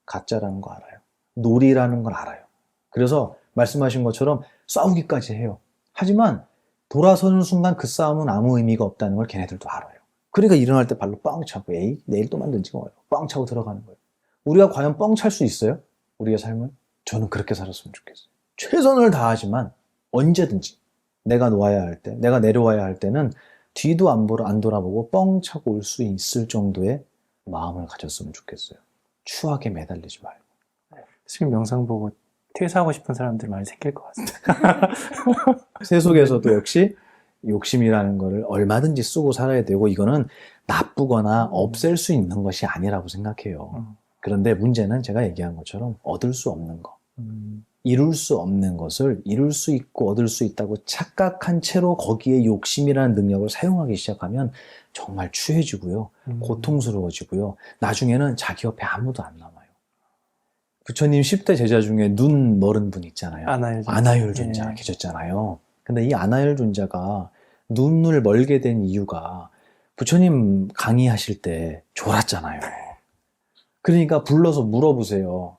가짜라는 거 알아요. 놀이라는 걸 알아요. 그래서 말씀하신 것처럼 싸우기까지 해요. 하지만 돌아서는 순간 그 싸움은 아무 의미가 없다는 걸 걔네들도 알아요. 그러니까 일어날 때 발로 뻥 차고 에이 내일 또 만들지 뭐예요. 뻥 차고 들어가는 거예요. 우리가 과연 뻥 찰 수 있어요? 우리의 삶은? 저는 그렇게 살았으면 좋겠어요. 최선을 다하지만 언제든지 내가 놓아야 할 때, 내가 내려와야 할 때는 뒤도 안 돌아보고 뻥 차고 올 수 있을 정도의 마음을 가졌으면 좋겠어요. 추하게 매달리지 말고. 지금 영상 보고 퇴사하고 싶은 사람들 많이 생길 것 같습니다. 세속에서도 역시 욕심이라는 거를 얼마든지 쓰고 살아야 되고 이거는 나쁘거나 없앨 수 있는 것이 아니라고 생각해요. 그런데 문제는 제가 얘기한 것처럼 얻을 수 없는 거. 이룰 수 없는 것을 이룰 수 있고 얻을 수 있다고 착각한 채로 거기에 욕심이라는 능력을 사용하기 시작하면 정말 추해지고요. 고통스러워지고요. 나중에는 자기 옆에 아무도 안 남아요. 부처님 10대 제자 중에 눈 멀은 분 있잖아요. 아나율 존자 예. 계셨잖아요. 근데 이 아나율 존자가 눈을 멀게 된 이유가 부처님 강의하실 때 졸았잖아요. 그러니까 불러서 물어보세요.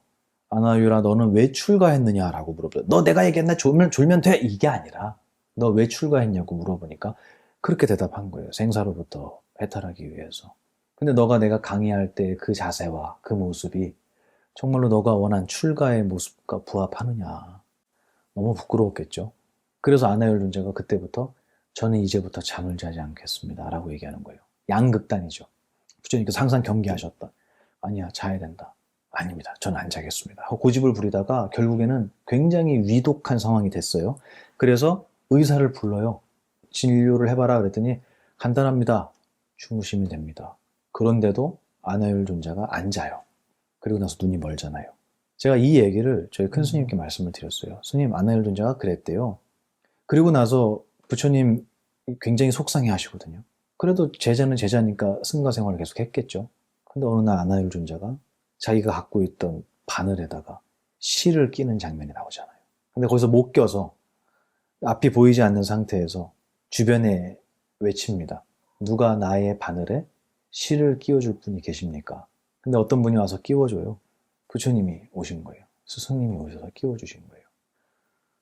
아나율아, 너는 왜 출가했느냐라고 물어보세요. 너 내가 얘기했나? 졸면 돼? 이게 아니라 너 왜 출가했냐고 물어보니까 그렇게 대답한 거예요. 생사로부터 해탈하기 위해서. 근데 내가 강의할 때 그 자세와 그 모습이 정말로 너가 원한 출가의 모습과 부합하느냐. 너무 부끄러웠겠죠. 그래서 아나율 존자가 그때부터 저는 이제부터 잠을 자지 않겠습니다 라고 얘기하는 거예요. 양극단이죠. 부처님께서 항상 경계하셨던 아니야, 자야 된다. 아닙니다. 저는 안 자겠습니다. 하고 고집을 부리다가 결국에는 굉장히 위독한 상황이 됐어요. 그래서 의사를 불러요. 진료를 해봐라 그랬더니 간단합니다. 주무시면 됩니다. 그런데도 아나율 존자가 안 자요. 그리고 나서 눈이 멀잖아요. 제가 이 얘기를 저희 큰 스님께 말씀을 드렸어요. 스님, 아나율 존자가 그랬대요. 그리고 나서 부처님 굉장히 속상해 하시거든요. 그래도 제자는 제자니까 승가 생활을 계속 했겠죠. 근데 어느 날 아나율 존자가 자기가 갖고 있던 바늘에다가 실을 끼는 장면이 나오잖아요. 근데 거기서 못 껴서 앞이 보이지 않는 상태에서 주변에 외칩니다. 누가 나의 바늘에 실을 끼워줄 분이 계십니까? 근데 어떤 분이 와서 끼워줘요. 부처님이 오신 거예요. 스승님이 오셔서 끼워주신 거예요.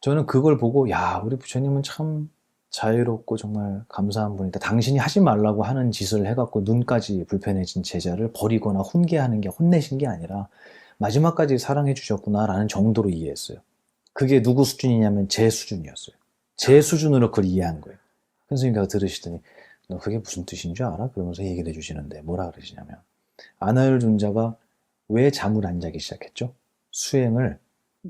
저는 그걸 보고 야, 우리 부처님은 참 자유롭고 정말 감사한 분이다. 당신이 하지 말라고 하는 짓을 해갖고 눈까지 불편해진 제자를 버리거나 혼내신 게 아니라 마지막까지 사랑해 주셨구나라는 정도로 이해했어요. 그게 누구 수준이냐면 제 수준이었어요. 제 수준으로 그걸 이해한 거예요. 큰 스님께서 들으시더니 너 그게 무슨 뜻인 줄 알아? 그러면서 얘기를 해주시는데 뭐라 그러시냐면 아나율 존자가 왜 잠을 안 자기 시작했죠? 수행을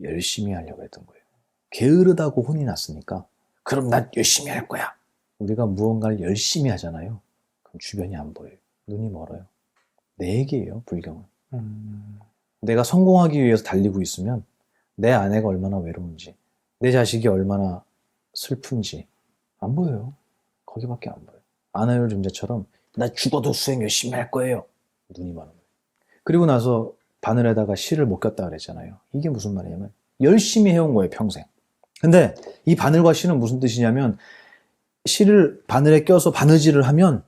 열심히 하려고 했던 거예요. 게으르다고 혼이 났으니까 그럼 난 열심히 할 거야. 우리가 무언가를 열심히 하잖아요. 그럼 주변이 안 보여요. 눈이 멀어요. 내 얘기예요, 불경은. 내가 성공하기 위해서 달리고 있으면 내 아내가 얼마나 외로운지, 내 자식이 얼마나 슬픈지 안 보여요. 거기밖에 안 보여요. 아나율 존재처럼 나 죽어도 수행 열심히 할 거예요. 눈이 멀어요. 그리고 나서 바늘에다가 실을 못 꼈다 그랬잖아요. 이게 무슨 말이냐면 열심히 해온 거예요, 평생. 근데 이 바늘과 실은 무슨 뜻이냐면 실을 바늘에 껴서 바느질을 하면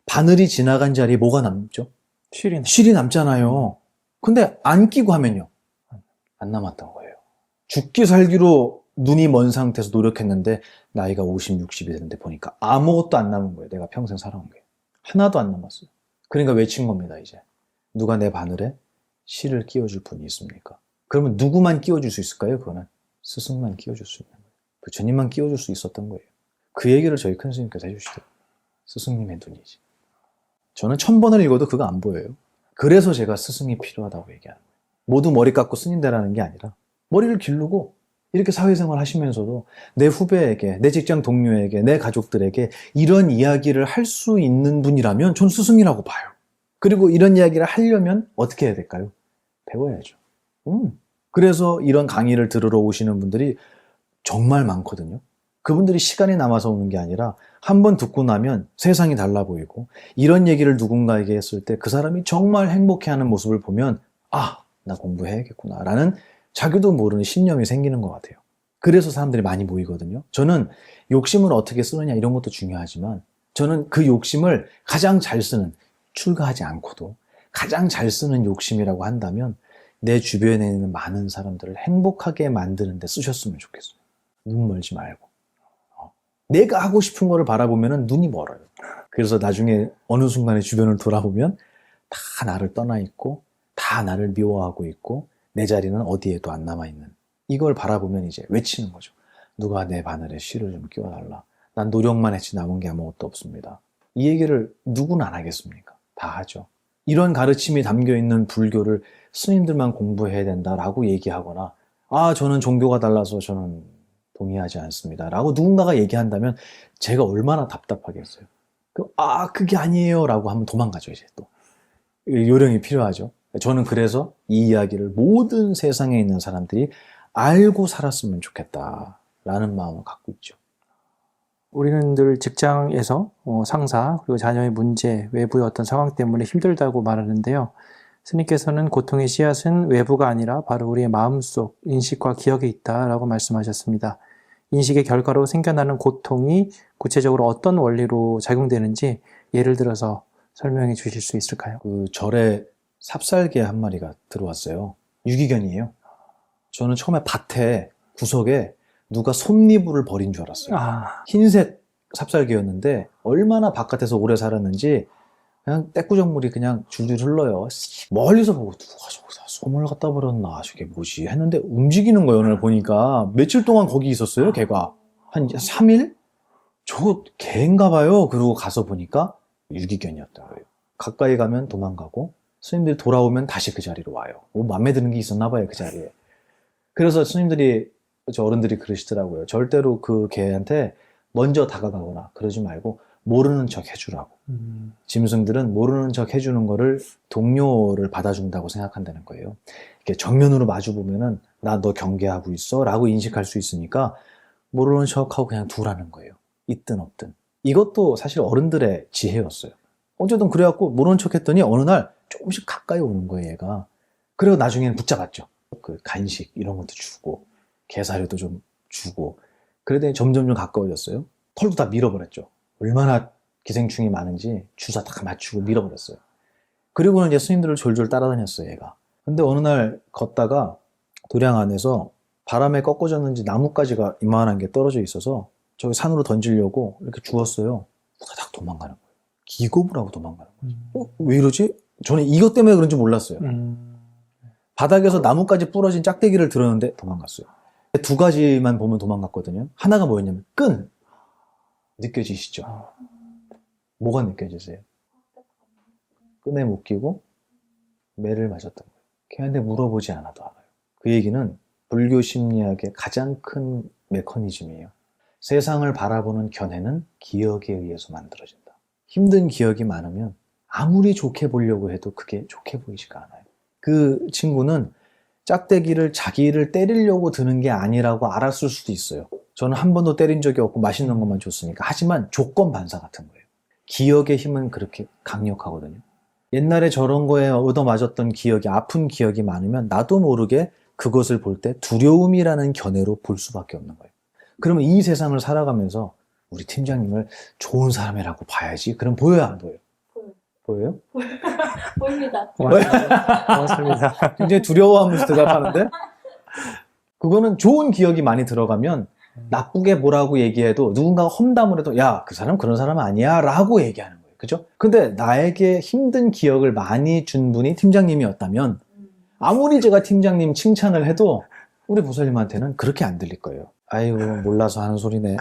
바늘이 지나간 자리에 뭐가 남죠? 실이 남잖아요. 근데 안 끼고 하면요. 안 남았던 거예요. 죽기 살기로 눈이 먼 상태에서 노력했는데 나이가 50, 60이 됐는데 보니까 아무것도 안 남은 거예요. 내가 평생 살아온 게. 하나도 안 남았어요. 그러니까 외친 겁니다, 이제. 누가 내 바늘에 실을 끼워줄 분이 있습니까? 그러면 누구만 끼워줄 수 있을까요? 그거는 스승만 끼워줄 수 있는 거예요. 부처님만 끼워줄 수 있었던 거예요. 그 얘기를 저희 큰 스님께서 해주시더라고요. 스승님의 눈이지. 저는 1000번을 읽어도 그거 안 보여요. 그래서 제가 스승이 필요하다고 얘기하는 거예요. 모두 머리 깎고 스님 되라는 게 아니라 머리를 기르고 이렇게 사회생활 하시면서도 내 후배에게, 내 직장 동료에게, 내 가족들에게 이런 이야기를 할 수 있는 분이라면 전 스승이라고 봐요. 그리고 이런 이야기를 하려면 어떻게 해야 될까요? 배워야죠. 그래서 이런 강의를 들으러 오시는 분들이 정말 많거든요. 그분들이 시간이 남아서 오는 게 아니라 한 번 듣고 나면 세상이 달라 보이고 이런 얘기를 누군가에게 했을 때 그 사람이 정말 행복해하는 모습을 보면 아, 나 공부해야겠구나 라는 자기도 모르는 신념이 생기는 것 같아요. 그래서 사람들이 많이 모이거든요. 저는 욕심을 어떻게 쓰느냐 이런 것도 중요하지만 저는 그 욕심을 가장 잘 쓰는, 출가하지 않고도 가장 잘 쓰는 욕심이라고 한다면 내 주변에 있는 많은 사람들을 행복하게 만드는 데 쓰셨으면 좋겠어요. 눈 멀지 말고. 내가 하고 싶은 거를 바라보면 눈이 멀어요. 그래서 나중에 어느 순간에 주변을 돌아보면 다 나를 떠나 있고 다 나를 미워하고 있고 내 자리는 어디에도 안 남아있는, 이걸 바라보면 이제 외치는 거죠. 누가 내 바늘에 실을 좀 끼워달라. 난 노력만 했지 남은 게 아무것도 없습니다. 이 얘기를 누구는 안 하겠습니까? 다 하죠. 이런 가르침이 담겨있는 불교를 스님들만 공부해야 된다라고 얘기하거나 아, 저는 종교가 달라서 저는 동의하지 않습니다 라고 누군가가 얘기한다면 제가 얼마나 답답하겠어요. 아, 그게 아니에요 라고 하면 도망가죠. 이제 또 요령이 필요하죠. 저는 그래서 이 이야기를 모든 세상에 있는 사람들이 알고 살았으면 좋겠다라는 마음을 갖고 있죠. 우리는 늘 직장에서 상사 그리고 자녀의 문제, 외부의 어떤 상황 때문에 힘들다고 말하는데요. 스님께서는 고통의 씨앗은 외부가 아니라 바로 우리의 마음속 인식과 기억에 있다라고 말씀하셨습니다. 인식의 결과로 생겨나는 고통이 구체적으로 어떤 원리로 작용되는지 예를 들어서 설명해 주실 수 있을까요? 그 절에 삽살개 한 마리가 들어왔어요. 유기견이에요. 저는 처음에 밭에 구석에 누가 솜니부를 버린 줄 알았어요. 흰색 삽살개였는데 얼마나 바깥에서 오래 살았는지 그냥 떼꾸정물이 그냥 줄줄 흘러요. 멀리서 보고 누가 저기다 솜을 갖다 버렸나 저게 뭐지 했는데 움직이는 거예요. 오늘 보니까 며칠 동안 거기 있었어요. 걔가 한 3일? 저거 개인가 봐요. 그러고 가서 보니까 유기견이었던 거예요. 가까이 가면 도망가고 스님들이 돌아오면 다시 그 자리로 와요. 뭐 맘에 드는 게 있었나 봐요. 그 자리에. 그래서 스님들이, 저 어른들이 그러시더라고요. 절대로 그 개한테 먼저 다가가거나 그러지 말고 모르는 척 해주라고. 짐승들은 모르는 척 해주는 거를 동료를 받아준다고 생각한다는 거예요. 이렇게 정면으로 마주 보면은 나 너 경계하고 있어 라고 인식할 수 있으니까 모르는 척하고 그냥 두라는 거예요. 있든 없든. 이것도 사실 어른들의 지혜였어요. 어쨌든 그래갖고 모르는 척 했더니 어느 날 조금씩 가까이 오는 거예요, 얘가. 그리고 나중에는 붙잡았죠. 그 간식 이런 것도 주고 게사료도 좀 주고 그러더니 점점 가까워졌어요. 털도 다 밀어버렸죠. 얼마나 기생충이 많은지 주사 다 맞추고 밀어버렸어요. 그리고는 이제 스님들을 졸졸 따라다녔어요, 얘가. 근데 어느 날 걷다가 도량 안에서 바람에 꺾어졌는지 나뭇가지가 이만한 게 떨어져 있어서 저기 산으로 던지려고 이렇게 주웠어요. 후다닥 도망가는 거예요. 기겁을 하고 도망가는 거죠. 왜 이러지? 저는 이것 때문에 그런지 몰랐어요. 바닥에서 나뭇가지 부러진 짝대기를 들었는데 도망갔어요. 두 가지만 보면 도망갔거든요. 하나가 뭐였냐면 끈. 느껴지시죠? 뭐가 느껴지세요? 끈에 묶이고 매를 맞았던 거예요. 걔한테 물어보지 않아도 알아요. 그 얘기는 불교 심리학의 가장 큰 메커니즘이에요. 세상을 바라보는 견해는 기억에 의해서 만들어진다. 힘든 기억이 많으면 아무리 좋게 보려고 해도 그게 좋게 보이지가 않아요. 그 친구는 짝대기를 자기를 때리려고 드는 게 아니라고 알았을 수도 있어요. 저는 한 번도 때린 적이 없고 맛있는 것만 줬으니까. 하지만 조건 반사 같은 거예요. 기억의 힘은 그렇게 강력하거든요. 옛날에 저런 거에 얻어맞았던 기억이, 아픈 기억이 많으면 나도 모르게 그것을 볼 때 두려움이라는 견해로 볼 수밖에 없는 거예요. 그러면 이 세상을 살아가면서 우리 팀장님을 좋은 사람이라고 봐야지. 그럼 보여요, 안 보여요? 보여요? 보입니다. 고맙습니다. 굉장히 두려워하면서 대답하는데 그거는 좋은 기억이 많이 들어가면 나쁘게 뭐라고 얘기해도 누군가가 험담을 해도 야, 그 사람 그런 사람 아니야 라고 얘기하는 거예요. 그죠? 근데 나에게 힘든 기억을 많이 준 분이 팀장님이었다면 아무리 제가 팀장님 칭찬을 해도 우리 보살님한테는 그렇게 안 들릴 거예요. 아이고 몰라서 하는 소리네.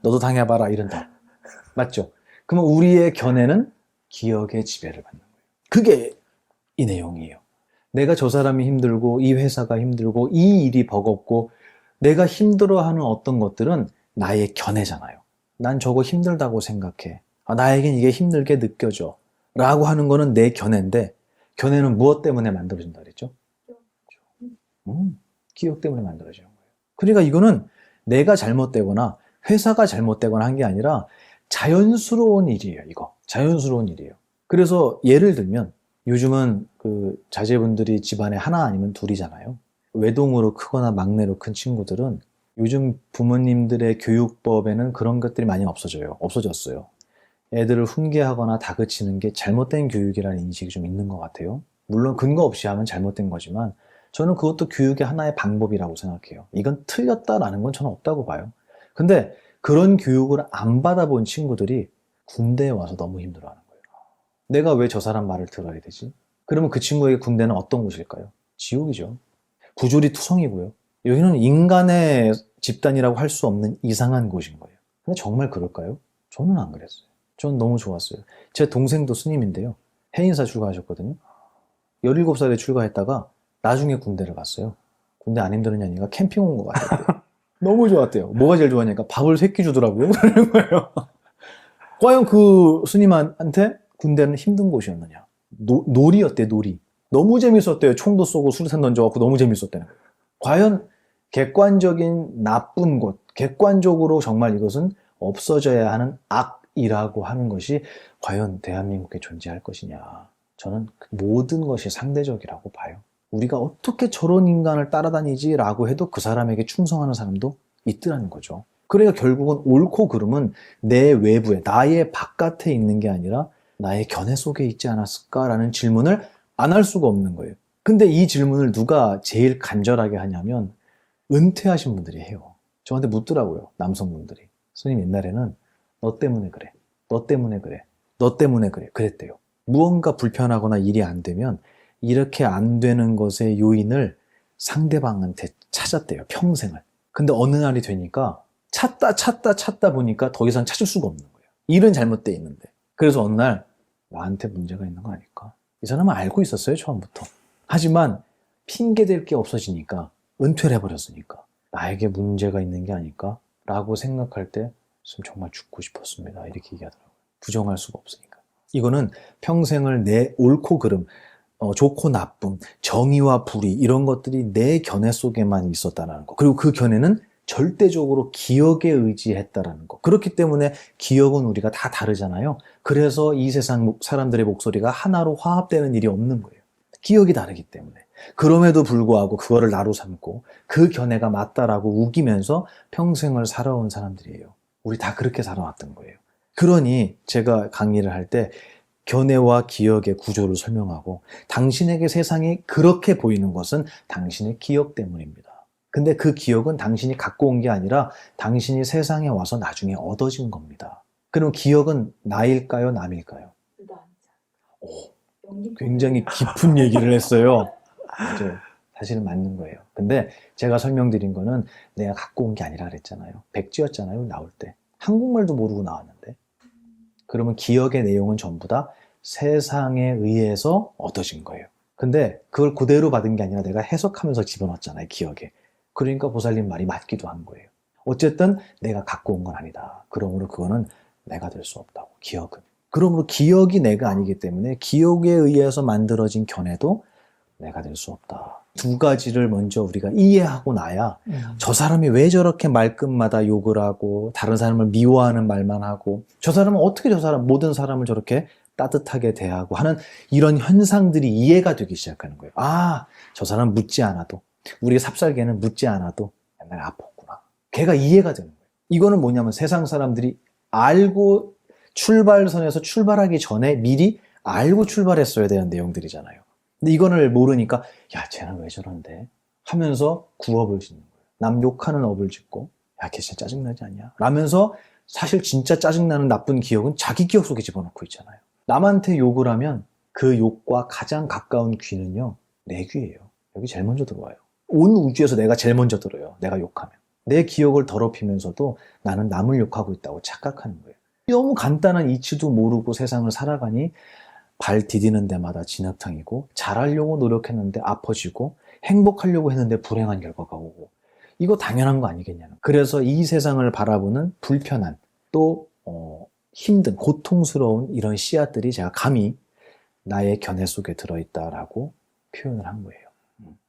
너도 당해봐라 이런다. 맞죠? 그러면 우리의 견해는 기억의 지배를 받는 거예요. 그게 이 내용이에요. 내가 저 사람이 힘들고 이 회사가 힘들고 이 일이 버겁고 내가 힘들어하는 어떤 것들은 나의 견해잖아요. 난 저거 힘들다고 생각해. 나에겐 이게 힘들게 느껴져. 라고 하는 거는 내 견해인데 견해는 무엇 때문에 만들어진다 그랬죠? 기억 때문에 만들어지는 거예요. 그러니까 이거는 내가 잘못되거나 회사가 잘못되거나 한 게 아니라 자연스러운 일이에요. 이거. 자연스러운 일이에요. 그래서 예를 들면 요즘은 그 자제분들이 집안에 하나 아니면 둘이잖아요. 외동으로 크거나 막내로 큰 친구들은 요즘 부모님들의 교육법에는 그런 것들이 많이 없어졌어요. 애들을 훈계하거나 다그치는 게 잘못된 교육이라는 인식이 좀 있는 것 같아요. 물론 근거 없이 하면 잘못된 거지만 저는 그것도 교육의 하나의 방법이라고 생각해요. 이건 틀렸다라는 건 저는 없다고 봐요. 근데 그런 교육을 안 받아본 친구들이 군대에 와서 너무 힘들어하는 거예요. 내가 왜 저 사람 말을 들어야 되지? 그러면 그 친구에게 군대는 어떤 곳일까요? 지옥이죠. 부조리 투성이고요. 여기는 인간의 집단이라고 할 수 없는 이상한 곳인 거예요. 근데 정말 그럴까요? 저는 안 그랬어요. 저는 너무 좋았어요. 제 동생도 스님인데요. 해인사 출가하셨거든요. 17살에 출가했다가 나중에 군대를 갔어요. 군대 안 힘들었냐니까 캠핑 온 것 같았대요. 너무 좋았대요. 뭐가 제일 좋았냐니까 밥을 3끼 주더라고요. 그러는 거예요. 과연 그 스님한테 군대는 힘든 곳이었느냐? 놀이였대, 놀이. 너무 재밌었대요. 총도 쏘고 수류탄 던져갖고 너무 재밌었대요. 과연 객관적인 나쁜 곳, 객관적으로 정말 이것은 없어져야 하는 악이라고 하는 것이 과연 대한민국에 존재할 것이냐. 저는 모든 것이 상대적이라고 봐요. 우리가 어떻게 저런 인간을 따라다니지라고 해도 그 사람에게 충성하는 사람도 있더라는 거죠. 그러니까 결국은 옳고 그름은 내 외부에, 나의 바깥에 있는 게 아니라 나의 견해 속에 있지 않았을까라는 질문을 안 할 수가 없는 거예요. 근데 이 질문을 누가 제일 간절하게 하냐면 은퇴하신 분들이 해요. 저한테 묻더라고요. 남성분들이. 스님 옛날에는 너 때문에 그래. 너 때문에 그래. 너 때문에 그래. 그랬대요. 무언가 불편하거나 일이 안 되면 이렇게 안 되는 것의 요인을 상대방한테 찾았대요. 평생을. 근데 어느 날이 되니까 찾다 보니까 더 이상 찾을 수가 없는 거예요. 일은 잘못돼 있는데. 그래서 어느 날 나한테 문제가 있는 거 아닐까? 이 사람은 알고 있었어요. 처음부터. 하지만 핑계댈 게 없어지니까 은퇴를 해버렸으니까 나에게 문제가 있는 게 아닐까? 라고 생각할 때 정말 죽고 싶었습니다. 이렇게 얘기하더라고요. 부정할 수가 없으니까. 이거는 평생을 내 옳고 그름, 좋고 나쁨, 정의와 불의 이런 것들이 내 견해 속에만 있었다는 거. 그리고 그 견해는 절대적으로 기억에 의지했다라는 거. 그렇기 때문에 기억은 우리가 다 다르잖아요. 그래서 이 세상 사람들의 목소리가 하나로 화합되는 일이 없는 거예요. 기억이 다르기 때문에. 그럼에도 불구하고 그거를 나로 삼고 그 견해가 맞다라고 우기면서 평생을 살아온 사람들이에요. 우리 다 그렇게 살아왔던 거예요. 그러니 제가 강의를 할 때 견해와 기억의 구조를 설명하고 당신에게 세상이 그렇게 보이는 것은 당신의 기억 때문입니다. 근데 그 기억은 당신이 갖고 온 게 아니라 당신이 세상에 와서 나중에 얻어진 겁니다. 그럼 기억은 나일까요? 남일까요? 굉장히 깊은 얘기를 했어요. 맞아요. 사실은 맞는 거예요. 근데 제가 설명드린 거는 내가 갖고 온 게 아니라 그랬잖아요. 백지였잖아요. 나올 때. 한국말도 모르고 나왔는데. 그러면 기억의 내용은 전부 다 세상에 의해서 얻어진 거예요. 근데 그걸 그대로 받은 게 아니라 내가 해석하면서 집어넣었잖아요. 기억에. 그러니까 보살님 말이 맞기도 한 거예요. 어쨌든 내가 갖고 온 건 아니다. 그러므로 그거는 내가 될 수 없다고. 기억은. 그러므로 기억이 내가 아니기 때문에 기억에 의해서 만들어진 견해도 내가 될 수 없다. 두 가지를 먼저 우리가 이해하고 나야 저 사람이 왜 저렇게 말끝마다 욕을 하고 다른 사람을 미워하는 말만 하고 저 사람은 어떻게 모든 사람을 저렇게 따뜻하게 대하고 하는 이런 현상들이 이해가 되기 시작하는 거예요. 아, 저 사람 묻지 않아도 우리 삽살개는 묻지 않아도 옛날에 아팠구나. 걔가 이해가 되는 거예요. 이거는 뭐냐면 세상 사람들이 알고 출발선에서 출발하기 전에 미리 알고 출발했어야 되는 내용들이잖아요. 근데 이거를 모르니까 야 쟤는 왜 저런데? 하면서 구업을 짓는 거예요. 남 욕하는 업을 짓고 야, 걔 진짜 짜증나지 않냐? 라면서 사실 진짜 짜증나는 나쁜 기억은 자기 기억 속에 집어넣고 있잖아요. 남한테 욕을 하면 그 욕과 가장 가까운 귀는요, 내 귀예요. 여기 제일 먼저 들어와요. 온 우주에서 내가 제일 먼저 들어요. 내가 욕하면. 내 기억을 더럽히면서도 나는 남을 욕하고 있다고 착각하는 거예요. 너무 간단한 이치도 모르고 세상을 살아가니 발 디디는 데마다 진흙탕이고 잘하려고 노력했는데 아파지고 행복하려고 했는데 불행한 결과가 오고 이거 당연한 거 아니겠냐는. 그래서 이 세상을 바라보는 불편한 또 힘든 고통스러운 이런 씨앗들이 제가 감히 나의 견해 속에 들어있다라고 표현을 한 거예요.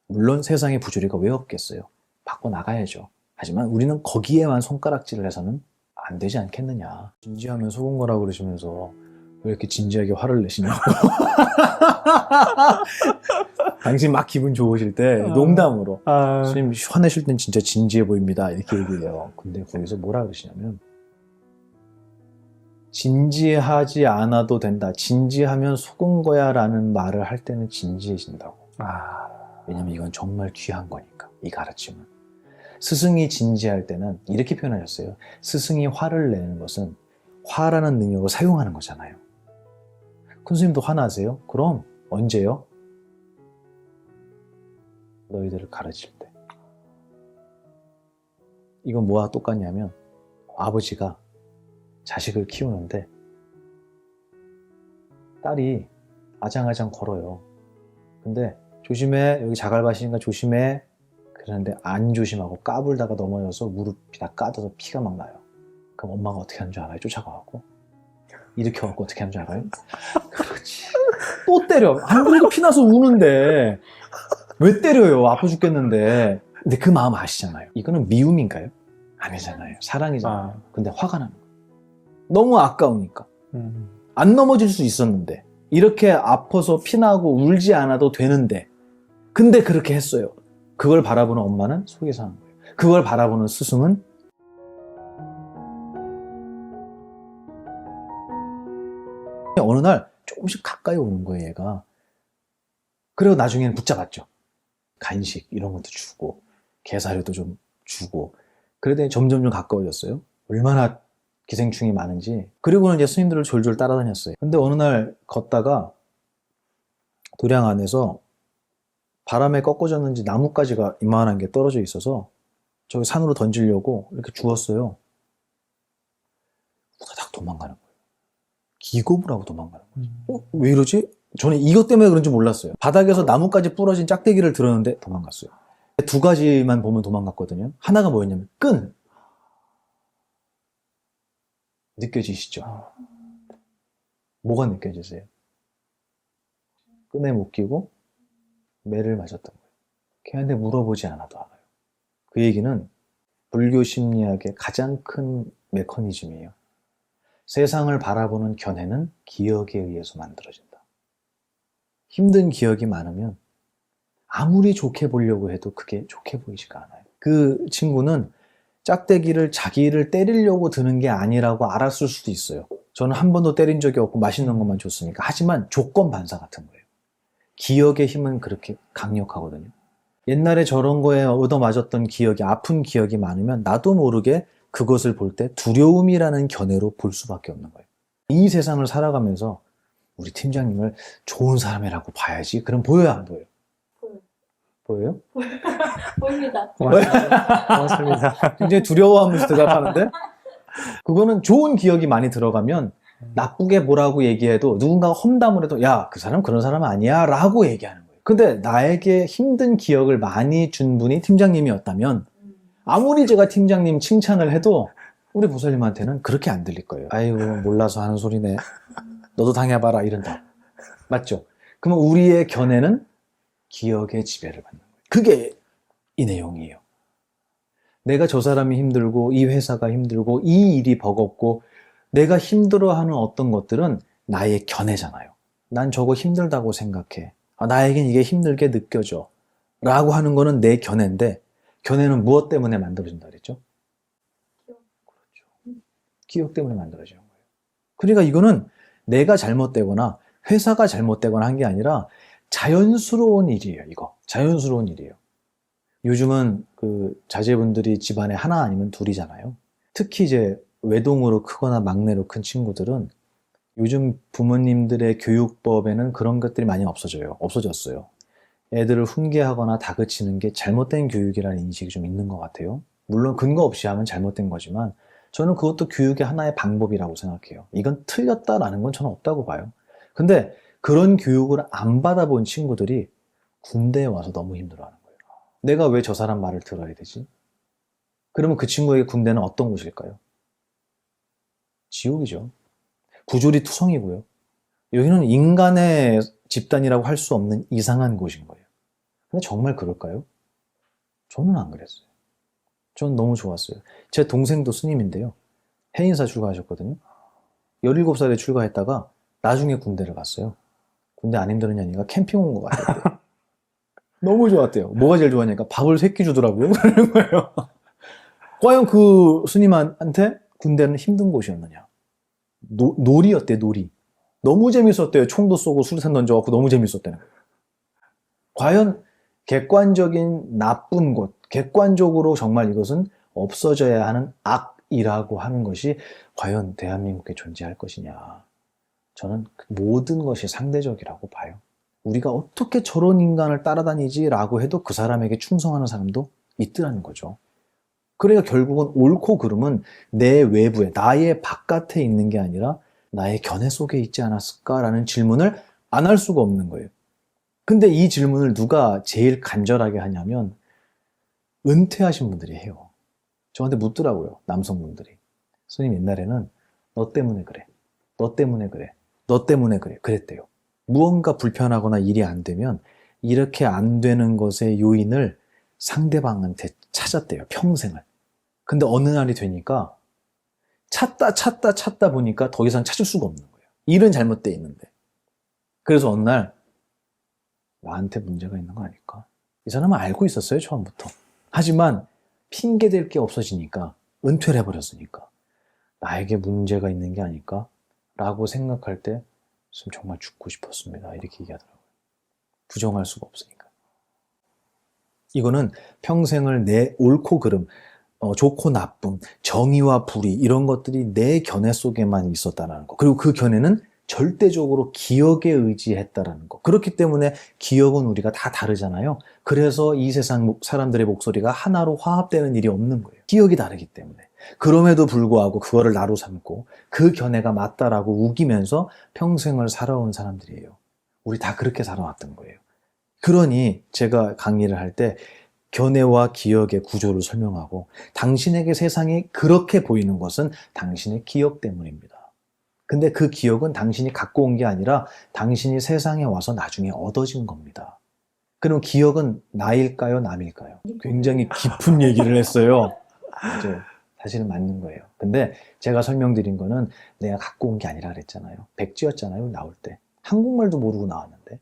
물론 세상에 부조리가 왜 없겠어요. 바꿔나가야죠. 하지만 우리는 거기에만 손가락질을 해서는 안 되지 않겠느냐. 진지하면 속은 거라고 그러시면서 왜 이렇게 진지하게 화를 내시냐고. 당신 막 기분 좋으실 때 농담으로 선생님 화내실 땐 진짜 진지해 보입니다 이렇게 얘기해요. 근데 거기서 뭐라 그러시냐면 진지하지 않아도 된다. 진지하면 속은 거야 라는 말을 할 때는 진지해진다고. 왜냐면 이건 정말 귀한 거니까 이 가르침은. 스승이 진지할 때는 이렇게 표현하셨어요. 스승이 화를 내는 것은 화라는 능력을 사용하는 거잖아요. 큰 스님도 화나세요? 그럼 언제요? 너희들을 가르칠 때. 이건 뭐와 똑같냐면 아버지가 자식을 키우는데 딸이 아장아장 걸어요. 근데 조심해, 여기 자갈밭이니까 조심해. 그러는데 안 조심하고 까불다가 넘어져서 무릎이 다 까져서 피가 막 나요. 그럼 엄마가 어떻게 하는 줄 알아요? 쫓아가고 이렇게 갖고 어떻게 하는 줄 알아요? 그렇지. 또 때려. 안 그래도 피나서 우는데 왜 때려요? 아파 죽겠는데. 근데 그 마음 아시잖아요. 이거는 미움인가요? 아니잖아요. 사랑이잖아요. 근데 화가 나는 거예요. 너무 아까우니까. 안 넘어질 수 있었는데 이렇게 아파서 피나고 울지 않아도 되는데 근데 그렇게 했어요. 그걸 바라보는 엄마는 속이 상한 거예요. 그걸 바라보는 스승은 어느 날 조금씩 가까이 오는 거예요, 얘가. 그리고 나중에는 붙잡았죠. 간식 이런 것도 주고 게사료도 좀 주고 그러더니 점점 가까워졌어요. 얼마나 기생충이 많은지. 그리고는 이제 스님들을 졸졸 따라다녔어요. 근데 어느 날 걷다가 도량 안에서 바람에 꺾어졌는지 나뭇가지가 이만한 게 떨어져 있어서 저기 산으로 던지려고 이렇게 주웠어요. 후다닥 도망가는 거예요. 기겁을 하고 도망가는 거예요. 왜 이러지? 저는 이것 때문에 그런지 몰랐어요. 바닥에서 나뭇가지 부러진 짝대기를 들었는데 도망갔어요. 두 가지만 보면 도망갔거든요. 하나가 뭐였냐면 끈. 느껴지시죠? 뭐가 느껴지세요? 끈에 묶이고 매를 맞았던 거예요. 걔한테 물어보지 않아도 알아요. 그 얘기는 불교 심리학의 가장 큰 메커니즘이에요. 세상을 바라보는 견해는 기억에 의해서 만들어진다. 힘든 기억이 많으면 아무리 좋게 보려고 해도 그게 좋게 보이지가 않아요. 그 친구는 짝대기를 자기를 때리려고 드는 게 아니라고 알았을 수도 있어요. 저는 한 번도 때린 적이 없고 맛있는 것만 줬으니까. 하지만 조건 반사 같은 거예요. 기억의 힘은 그렇게 강력하거든요. 옛날에 저런 거에 얻어맞았던 기억이, 아픈 기억이 많으면 나도 모르게 그것을 볼 때 두려움이라는 견해로 볼 수밖에 없는 거예요. 이 세상을 살아가면서 우리 팀장님을 좋은 사람이라고 봐야지. 그럼 보여요, 안 보여요? 보여요? 보입니다. 고맙습니다. 굉장히 두려워하면서 대답하는데 그거는 좋은 기억이 많이 들어가면 나쁘게 뭐라고 얘기해도 누군가가 험담을 해도 야, 그 사람 그런 사람 아니야 라고 얘기하는 거예요. 근데 나에게 힘든 기억을 많이 준 분이 팀장님이었다면 아무리 제가 팀장님 칭찬을 해도 우리 보살님한테는 그렇게 안 들릴 거예요. 아이고 몰라서 하는 소리네. 너도 당해봐라 이런다. 맞죠? 그러면 우리의 견해는 기억의 지배를 받는 거예요. 그게 이 내용이에요. 내가 저 사람이 힘들고 이 회사가 힘들고 이 일이 버겁고 내가 힘들어하는 어떤 것들은 나의 견해잖아요. 난 저거 힘들다고 생각해. 나에겐 이게 힘들게 느껴져. 라고 하는 거는 내 견해인데 견해는 무엇 때문에 만들어진다 그랬죠? 그렇죠. 기억 때문에 만들어지는 거예요. 그러니까 이거는 내가 잘못되거나 회사가 잘못되거나 한 게 아니라 자연스러운 일이에요. 이거 자연스러운 일이에요. 요즘은 그 자제분들이 집안에 하나 아니면 둘이잖아요. 특히 이제 외동으로 크거나 막내로 큰 친구들은 요즘 부모님들의 교육법에는 그런 것들이 많이 없어졌어요. 애들을 훈계하거나 다그치는 게 잘못된 교육이라는 인식이 좀 있는 것 같아요. 물론 근거 없이 하면 잘못된 거지만 저는 그것도 교육의 하나의 방법이라고 생각해요. 이건 틀렸다라는 건 저는 없다고 봐요. 근데 그런 교육을 안 받아본 친구들이 군대에 와서 너무 힘들어하는 거예요. 내가 왜 저 사람 말을 들어야 되지? 그러면 그 친구에게 군대는 어떤 곳일까요? 지옥이죠. 부조리 투성이고요. 여기는 인간의 집단이라고 할 수 없는 이상한 곳인 거예요. 근데 정말 그럴까요? 저는 안 그랬어요. 저는 너무 좋았어요. 제 동생도 스님인데요. 해인사 출가하셨거든요. 17살에 출가했다가 나중에 군대를 갔어요. 군대 안 힘들었냐니까 캠핑 온 것 같았대요. 너무 좋았대요. 뭐가 제일 좋았냐니까 밥을 3끼 주더라고요. 그러는 거예요. 과연 그 스님한테 군대는 힘든 곳이었느냐? 놀이였대, 놀이. 너무 재밌었대요. 총도 쏘고 수류탄 던져갖고 너무 재밌었대요. 과연 객관적인 나쁜 곳, 객관적으로 정말 이것은 없어져야 하는 악이라고 하는 것이 과연 대한민국에 존재할 것이냐. 저는 모든 것이 상대적이라고 봐요. 우리가 어떻게 저런 인간을 따라다니지라고 해도 그 사람에게 충성하는 사람도 있더라는 거죠. 그러니까 결국은 옳고 그름은 내 외부에, 나의 바깥에 있는 게 아니라 나의 견해 속에 있지 않았을까라는 질문을 안 할 수가 없는 거예요. 근데 이 질문을 누가 제일 간절하게 하냐면 은퇴하신 분들이 해요. 저한테 묻더라고요. 남성분들이. 스님 옛날에는 너 때문에 그래. 너 때문에 그래. 너 때문에 그래. 그랬대요. 무언가 불편하거나 일이 안 되면 이렇게 안 되는 것의 요인을 상대방한테 찾았대요. 평생을. 근데 어느 날이 되니까 찾다 보니까 더 이상 찾을 수가 없는 거예요. 일은 잘못돼 있는데. 그래서 어느 날 나한테 문제가 있는 거 아닐까? 이 사람은 알고 있었어요, 처음부터. 하지만 핑계댈 게 없어지니까, 은퇴를 해버렸으니까 나에게 문제가 있는 게 아닐까? 라고 생각할 때 정말 죽고 싶었습니다. 이렇게 얘기하더라고요. 부정할 수가 없으니까. 이거는 평생을 내 옳고 그름, 좋고 나쁨, 정의와 불의 이런 것들이 내 견해 속에만 있었다는 거. 그리고 그 견해는 절대적으로 기억에 의지했다라는 거. 그렇기 때문에 기억은 우리가 다 다르잖아요. 그래서 이 세상 사람들의 목소리가 하나로 화합되는 일이 없는 거예요. 기억이 다르기 때문에. 그럼에도 불구하고 그거를 나로 삼고 그 견해가 맞다라고 우기면서 평생을 살아온 사람들이에요. 우리 다 그렇게 살아왔던 거예요. 그러니 제가 강의를 할 때 견해와 기억의 구조를 설명하고 당신에게 세상이 그렇게 보이는 것은 당신의 기억 때문입니다. 근데 그 기억은 당신이 갖고 온 게 아니라 당신이 세상에 와서 나중에 얻어진 겁니다. 그럼 기억은 나일까요, 남일까요? 굉장히 깊은 얘기를 했어요. 이제 사실은 맞는 거예요. 근데 제가 설명드린 거는 내가 갖고 온 게 아니라 그랬잖아요. 백지였잖아요, 나올 때. 한국말도 모르고 나왔는데.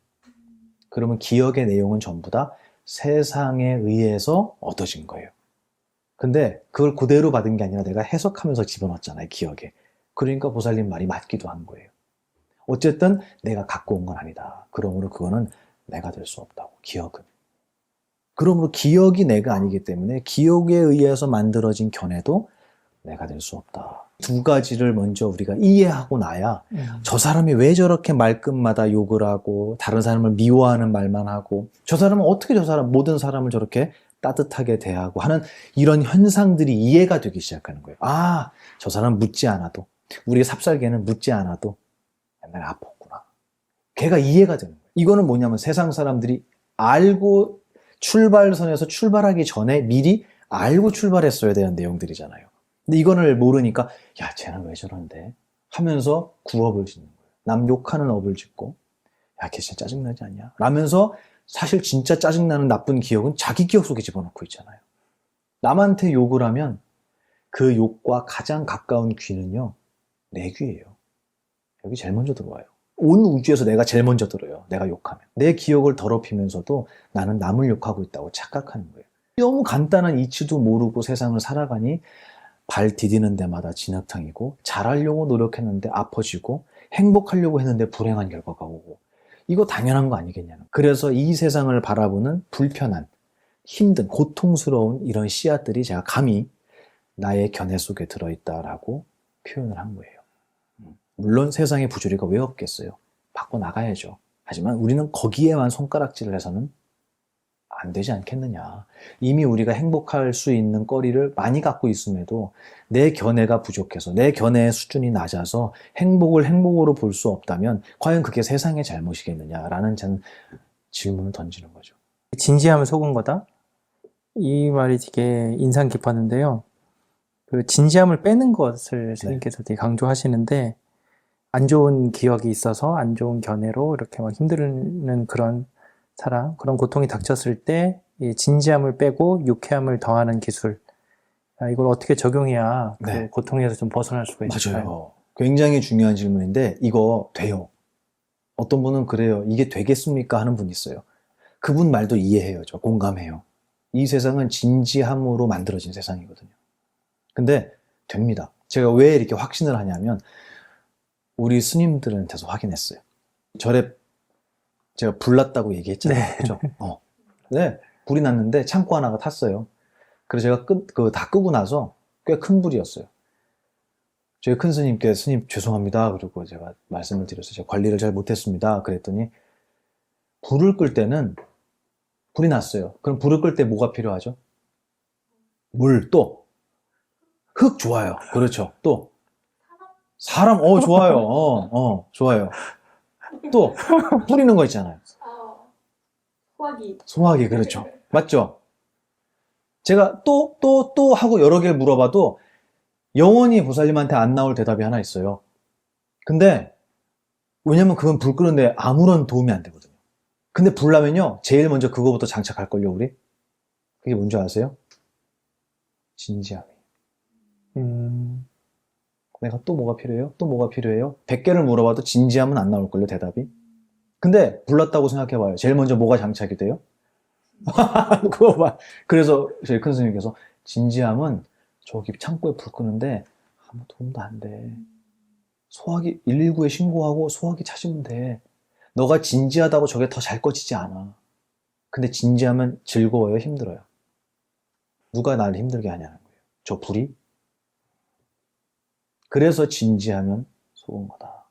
그러면 기억의 내용은 전부 다 세상에 의해서 얻어진 거예요. 근데 그걸 그대로 받은 게 아니라 내가 해석하면서 집어넣었잖아요, 기억에. 그러니까 보살님 말이 맞기도 한 거예요. 어쨌든 내가 갖고 온 건 아니다. 그러므로 그거는 내가 될 수 없다고, 기억은. 그러므로 기억이 내가 아니기 때문에 기억에 의해서 만들어진 견해도 내가 될 수 없다. 두 가지를 먼저 우리가 이해하고 나야 저 사람이 왜 저렇게 말끝마다 욕을 하고 다른 사람을 미워하는 말만 하고 저 사람은 어떻게 모든 사람을 저렇게 따뜻하게 대하고 하는 이런 현상들이 이해가 되기 시작하는 거예요. 아, 저 사람 묻지 않아도 우리 삽살개는 묻지 않아도 옛날에 아팠구나. 걔가 이해가 되는 거예요. 이거는 뭐냐면 세상 사람들이 알고 출발선에서 출발하기 전에 미리 알고 출발했어야 되는 내용들이잖아요. 근데 이거를 모르니까 야, 쟤는 왜 저런데? 하면서 구업을 짓는 거예요. 남 욕하는 업을 짓고 야, 걔 진짜 짜증나지 않냐? 라면서 사실 진짜 짜증나는 나쁜 기억은 자기 기억 속에 집어넣고 있잖아요. 남한테 욕을 하면 그 욕과 가장 가까운 귀는요, 내 귀예요. 여기 제일 먼저 들어와요. 온 우주에서 내가 제일 먼저 들어요. 내가 욕하면. 내 기억을 더럽히면서도 나는 남을 욕하고 있다고 착각하는 거예요. 너무 간단한 이치도 모르고 세상을 살아가니 발 디디는 데마다 진흙탕이고 잘하려고 노력했는데 아파지고 행복하려고 했는데 불행한 결과가 오고 이거 당연한 거 아니겠냐는. 그래서 이 세상을 바라보는 불편한 힘든, 고통스러운 이런 씨앗들이 제가 감히 나의 견해 속에 들어있다라고 표현을 한 거예요. 물론 세상에 부조리가 왜 없겠어요? 바꿔나가야죠. 하지만 우리는 거기에만 손가락질을 해서는 안 되지 않겠느냐. 이미 우리가 행복할 수 있는 거리를 많이 갖고 있음에도 내 견해가 부족해서, 내 견해의 수준이 낮아서 행복을 행복으로 볼 수 없다면 과연 그게 세상의 잘못이겠느냐라는 저는 질문을 던지는 거죠. 진지함을 속은 거다? 이 말이 되게 인상 깊었는데요. 그 진지함을 빼는 것을 스님께서 되게 강조하시는데, 안 좋은 기억이 있어서 안 좋은 견해로 이렇게 막 힘드는 그런 사람, 그런 고통이 닥쳤을 때 이 진지함을 빼고 유쾌함을 더하는 기술, 이걸 어떻게 적용해야 그 네. 고통에서 좀 벗어날 수가 있을까요? 맞아요. 굉장히 중요한 질문인데 이거 돼요. 어떤 분은 그래요. 이게 되겠습니까? 하는 분이 있어요. 그분 말도 이해해요. 저 공감해요. 이 세상은 진지함으로 만들어진 세상이거든요. 근데 됩니다. 제가 왜 이렇게 확신을 하냐면 우리 스님들한테서 확인했어요. 절에 제가 불 났다고 얘기했잖아요. 네. 그죠? 네. 불이 났는데 창고 하나가 탔어요. 그래서 제가 다 끄고 나서 꽤 큰 불이었어요. 저희 큰 스님께 스님 죄송합니다. 그리고 제가 말씀을 드렸어요. 제가 관리를 잘 못했습니다. 그랬더니 불을 끌 때는 불이 났어요. 그럼 불을 끌 때 뭐가 필요하죠? 물, 또 흙 좋아요. 그렇죠. 또 사람, 좋아요. 좋아요. 또 뿌리는 거 있잖아요. 소화기. 소화기, 그렇죠. 맞죠? 제가 또 하고 여러 개를 물어봐도 영원히 보살님한테 안 나올 대답이 하나 있어요. 근데 왜냐면 그건 불 끄는데 아무런 도움이 안 되거든요. 근데 불 나면요 제일 먼저 그거부터 장착할걸요 우리? 그게 뭔지 아세요? 진지함이에요. 내가 또 뭐가 필요해요? 또 뭐가 필요해요? 100개를 물어봐도 진지함은 안 나올걸요 대답이? 근데 불났다고 생각해봐요. 제일 먼저 뭐가 장착이 돼요? 그거 봐. 그래서 저희 큰 스님께서 진지함은 저기 창고에 불 끄는데 아무 도움도 안 돼. 소화기 119에 신고하고 소화기 찾으면 돼. 너가 진지하다고 저게 더 잘 꺼지지 않아. 근데 진지하면 즐거워요, 힘들어요? 누가 나를 힘들게 하냐는 거예요. 저 불이? 그래서 진지하면 속은 거다.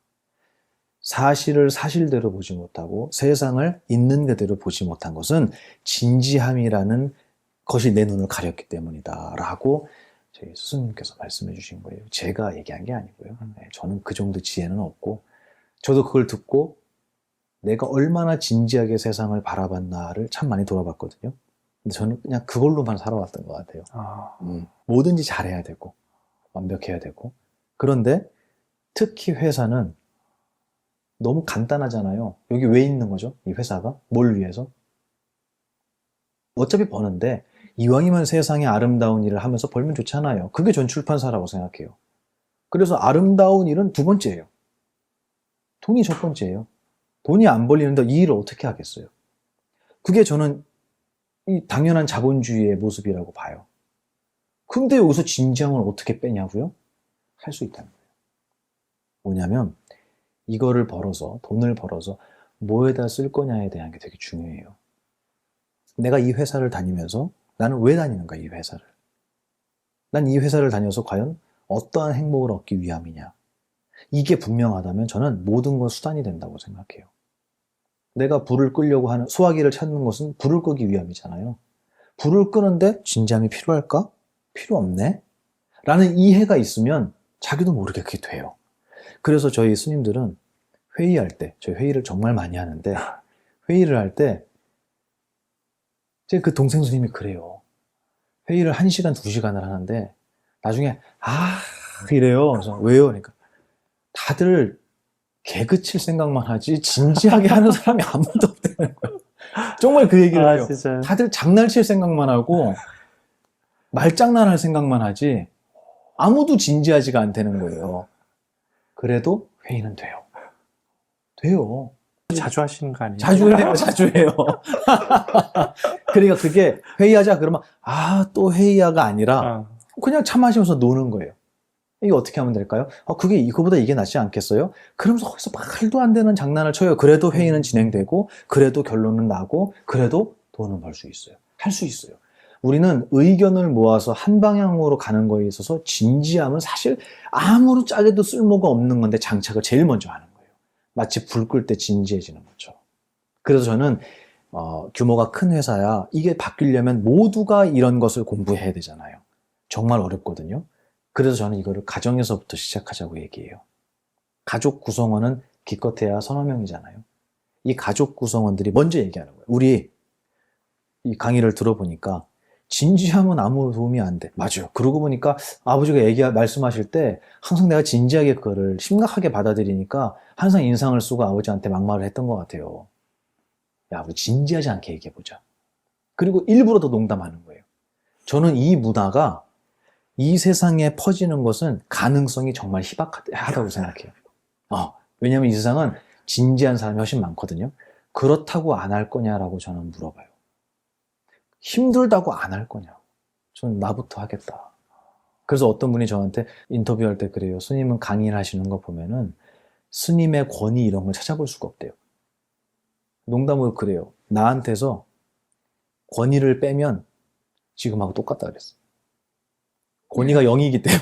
사실을 사실대로 보지 못하고 세상을 있는 그대로 보지 못한 것은 진지함이라는 것이 내 눈을 가렸기 때문이다 라고 저희 스승님께서 말씀해 주신 거예요. 제가 얘기한 게 아니고요. 저는 그 정도 지혜는 없고 저도 그걸 듣고 내가 얼마나 진지하게 세상을 바라봤나를 참 많이 돌아봤거든요. 근데 저는 그냥 그걸로만 살아왔던 것 같아요. 뭐든지 잘해야 되고 완벽해야 되고 그런데 특히 회사는 너무 간단하잖아요. 여기 왜 있는 거죠? 이 회사가? 뭘 위해서? 어차피 버는데 이왕이면 세상에 아름다운 일을 하면서 벌면 좋잖아요. 그게 전 출판사라고 생각해요. 그래서 아름다운 일은 두 번째예요. 돈이 첫 번째예요. 돈이 안 벌리는데 이 일을 어떻게 하겠어요? 그게 저는 이 당연한 자본주의의 모습이라고 봐요. 근데 여기서 진지함을 어떻게 빼냐고요? 할 수 있다는 거예요. 뭐냐면 이거를 벌어서 돈을 벌어서 뭐에다 쓸 거냐에 대한 게 되게 중요해요. 내가 이 회사를 다니면서 나는 왜 다니는가 이 회사를. 난 이 회사를 다녀서 과연 어떠한 행복을 얻기 위함이냐. 이게 분명하다면 저는 모든 건 수단이 된다고 생각해요. 내가 불을 끄려고 하는 소화기를 찾는 것은 불을 끄기 위함이잖아요. 불을 끄는데 진지함이 필요할까? 필요 없네? 라는 이해가 있으면 자기도 모르게 그게 돼요. 그래서 저희 스님들은 회의할 때, 저희 회의를 정말 많이 하는데 회의를 할 때 제 그 동생 스님이 그래요. 회의를 1시간, 2시간을 하는데 나중에 이래요. 그래서 왜요? 그러니까 다들 개그 칠 생각만 하지 진지하게 하는 사람이 아무도 없다는 거예요. 정말 그 얘기를 해요. 진짜. 다들 장난칠 생각만 하고 말장난할 생각만 하지 아무도 진지하지가 않다는 거예요. 그래도 회의는 돼요. 돼요. 자주 하시는 거 아니에요? 자주 해요, 자주 해요. 그러니까 그게 회의하자 그러면 또 회의하가 아니라 그냥 차 마시면서 노는 거예요. 이거 어떻게 하면 될까요? 그게 이거보다 이게 낫지 않겠어요? 그러면서 거기서 말도 안 되는 장난을 쳐요. 그래도 회의는 진행되고, 그래도 결론은 나고, 그래도 돈은 벌 수 있어요. 할 수 있어요. 우리는 의견을 모아서 한 방향으로 가는 거에 있어서 진지함은 사실 아무리 짜게도 쓸모가 없는 건데 장착을 제일 먼저 하는 거예요. 마치 불 끌 때 진지해지는 것처럼. 그래서 저는 규모가 큰 회사야 이게 바뀌려면 모두가 이런 것을 공부해야 되잖아요. 정말 어렵거든요. 그래서 저는 이거를 가정에서부터 시작하자고 얘기해요. 가족 구성원은 기껏해야 서너 명이잖아요. 이 가족 구성원들이 먼저 얘기하는 거예요. 우리 이 강의를 들어보니까 진지하면 아무 도움이 안 돼. 맞아요. 그러고 보니까 아버지가 말씀하실 때 항상 내가 진지하게 그거를 심각하게 받아들이니까 항상 인상을 쓰고 아버지한테 막말을 했던 것 같아요. 야, 우리 진지하지 않게 얘기해보자. 그리고 일부러 더 농담하는 거예요. 저는 이 문화가 이 세상에 퍼지는 것은 가능성이 정말 희박하다고 생각해요. 왜냐하면 이 세상은 진지한 사람이 훨씬 많거든요. 그렇다고 안 할 거냐라고 저는 물어봐요. 힘들다고 안 할 거냐고. 저는 나부터 하겠다. 그래서 어떤 분이 저한테 인터뷰할 때 그래요. 스님은 강의를 하시는 거 보면은 스님의 권위 이런 걸 찾아볼 수가 없대요. 농담으로 그래요. 나한테서 권위를 빼면 지금하고 똑같다 그랬어. 권위가 0이기 때문에.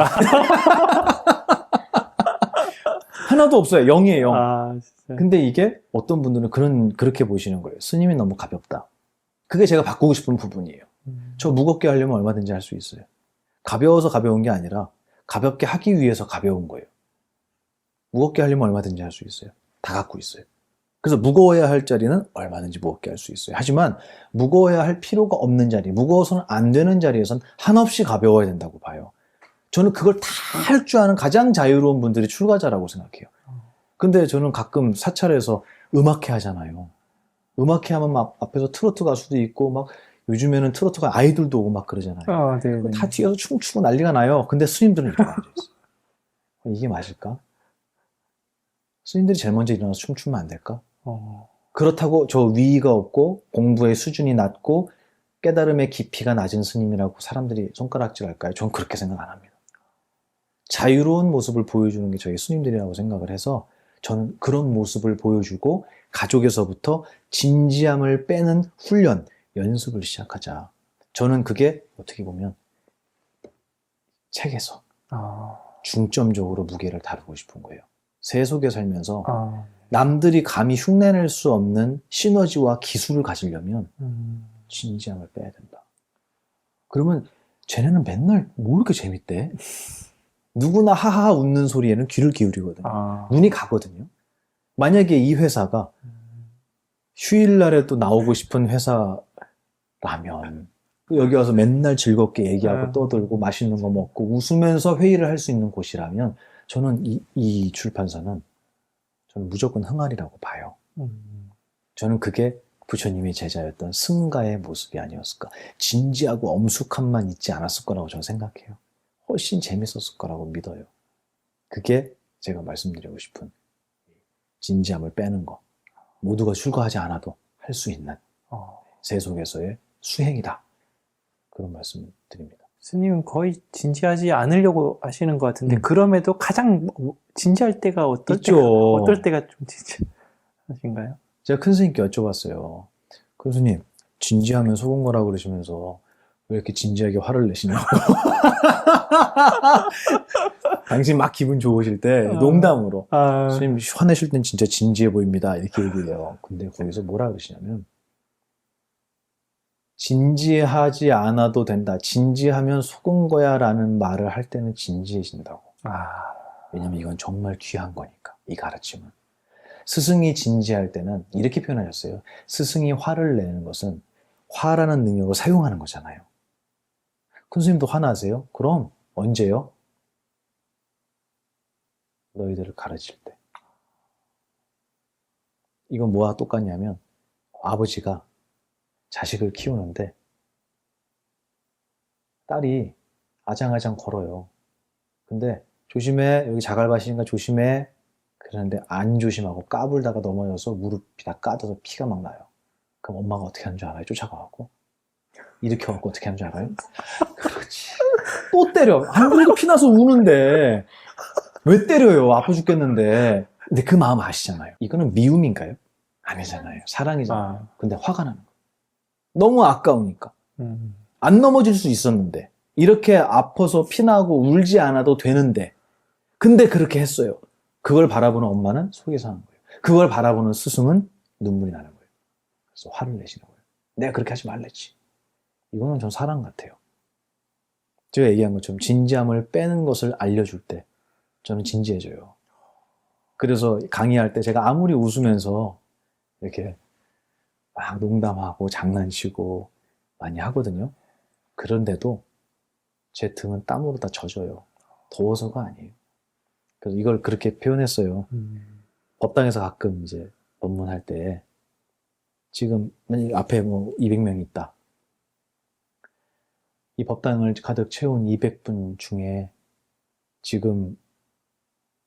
하나도 없어요. 0이에요 0. 아, 진짜. 근데 이게 어떤 분들은 그렇게 보시는 거예요. 스님이 너무 가볍다. 그게 제가 바꾸고 싶은 부분이에요. 저 무겁게 하려면 얼마든지 할 수 있어요. 가벼워서 가벼운 게 아니라 가볍게 하기 위해서 가벼운 거예요. 무겁게 하려면 얼마든지 할 수 있어요. 다 갖고 있어요. 그래서 무거워야 할 자리는 얼마든지 무겁게 할 수 있어요. 하지만 무거워야 할 필요가 없는 자리, 무거워서는 안 되는 자리에선 한없이 가벼워야 된다고 봐요. 저는 그걸 다 할 줄 아는 가장 자유로운 분들이 출가자라고 생각해요. 근데 저는 가끔 사찰에서 음악회 하잖아요. 음악회 하면 막 앞에서 트로트 가수도 있고 막 요즘에는 트로트가 아이돌도 오고 막 그러잖아요. 네. 다 뒤에서 춤추고 난리가 나요. 근데 스님들은 이렇게 앉아있어요. 이게 맞을까? 스님들이 제일 먼저 일어나서 춤추면 안 될까? 그렇다고 저 위의가 없고 공부의 수준이 낮고 깨달음의 깊이가 낮은 스님이라고 사람들이 손가락질할까요? 전 그렇게 생각 안 합니다. 자유로운 모습을 보여주는 게 저희 스님들이라고 생각을 해서 저는 그런 모습을 보여주고 가족에서부터 진지함을 빼는 훈련, 연습을 시작하자. 저는 그게 어떻게 보면 책에서 중점적으로 무게를 다루고 싶은 거예요. 세속에 살면서 남들이 감히 흉내낼 수 없는 시너지와 기술을 가지려면 진지함을 빼야 된다. 그러면 쟤네는 맨날 뭐 이렇게 재밌대? 누구나 하하 웃는 소리에는 귀를 기울이거든요. 눈이 가거든요. 만약에 이 회사가 휴일날에도 나오고 싶은 회사라면 여기 와서 맨날 즐겁게 얘기하고 떠들고 맛있는 거 먹고 웃으면서 회의를 할 수 있는 곳이라면 저는 이 출판사는 저는 무조건 흥할이라고 봐요. 저는 그게 부처님의 제자였던 승가의 모습이 아니었을까. 진지하고 엄숙함만 있지 않았을 거라고 저는 생각해요. 훨씬 재밌었을 거라고 믿어요. 그게 제가 말씀드리고 싶은 진지함을 빼는 거. 모두가 출가하지 않아도 할 수 있는 세속에서의 수행이다. 그런 말씀 드립니다. 스님은 거의 진지하지 않으려고 하시는 것 같은데 그럼에도 가장 진지할 때가 어떨 때가 좀 진지하신가요? 제가 큰 스님께 여쭤봤어요. 큰 스님, 진지하면 속은 거라고 그러시면서 왜 이렇게 진지하게 화를 내시냐고. 당신 막 기분 좋으실 때 농담으로 스님 화내실 땐 진짜 진지해 보입니다. 이렇게 얘기해요. 근데 거기서 뭐라 그러시냐면 진지하지 않아도 된다. 진지하면 속은 거야 라는 말을 할 때는 진지해진다고. 왜냐면 이건 정말 귀한 거니까. 이 가르침은. 스승이 진지할 때는 이렇게 표현하셨어요. 스승이 화를 내는 것은 화라는 능력을 사용하는 거잖아요. 큰 스님도 화나세요? 그럼 언제요? 너희들을 가르칠 때. 이건 뭐와 똑같냐면 아버지가 자식을 키우는데 딸이 아장아장 걸어요. 근데 조심해, 여기 자갈밭이니까 조심해. 그러는데 안 조심하고 까불다가 넘어져서 무릎이 다 까져서 피가 막 나요. 그럼 엄마가 어떻게 하는 줄 알아요? 쫓아가고 이렇게 갖고 어떻게 하는 줄 알아요? 그렇지. 또 때려. 안 그래도 피나서 우는데 왜 때려요? 아파 죽겠는데. 근데 그 마음 아시잖아요. 이거는 미움인가요? 아니잖아요. 사랑이잖아요. 근데 화가 나는 거예요. 너무 아까우니까. 안 넘어질 수 있었는데, 이렇게 아파서 피나고 울지 않아도 되는데, 근데 그렇게 했어요. 그걸 바라보는 엄마는 속이 상한 거예요. 그걸 바라보는 스승은 눈물이 나는 거예요. 그래서 화를 내시는 거예요. 내가 그렇게 하지 말랬지. 이거는 전 사랑 같아요. 제가 얘기한 것처럼 진지함을 빼는 것을 알려줄 때 저는 진지해져요. 그래서 강의할 때 제가 아무리 웃으면서 이렇게 막 농담하고 장난치고 많이 하거든요. 그런데도 제 등은 땀으로 다 젖어요. 더워서가 아니에요. 그래서 이걸 그렇게 표현했어요. 법당에서 가끔 이제 법문할 때 지금 앞에 뭐 200명이 있다. 이 법당을 가득 채운 200분 중에 지금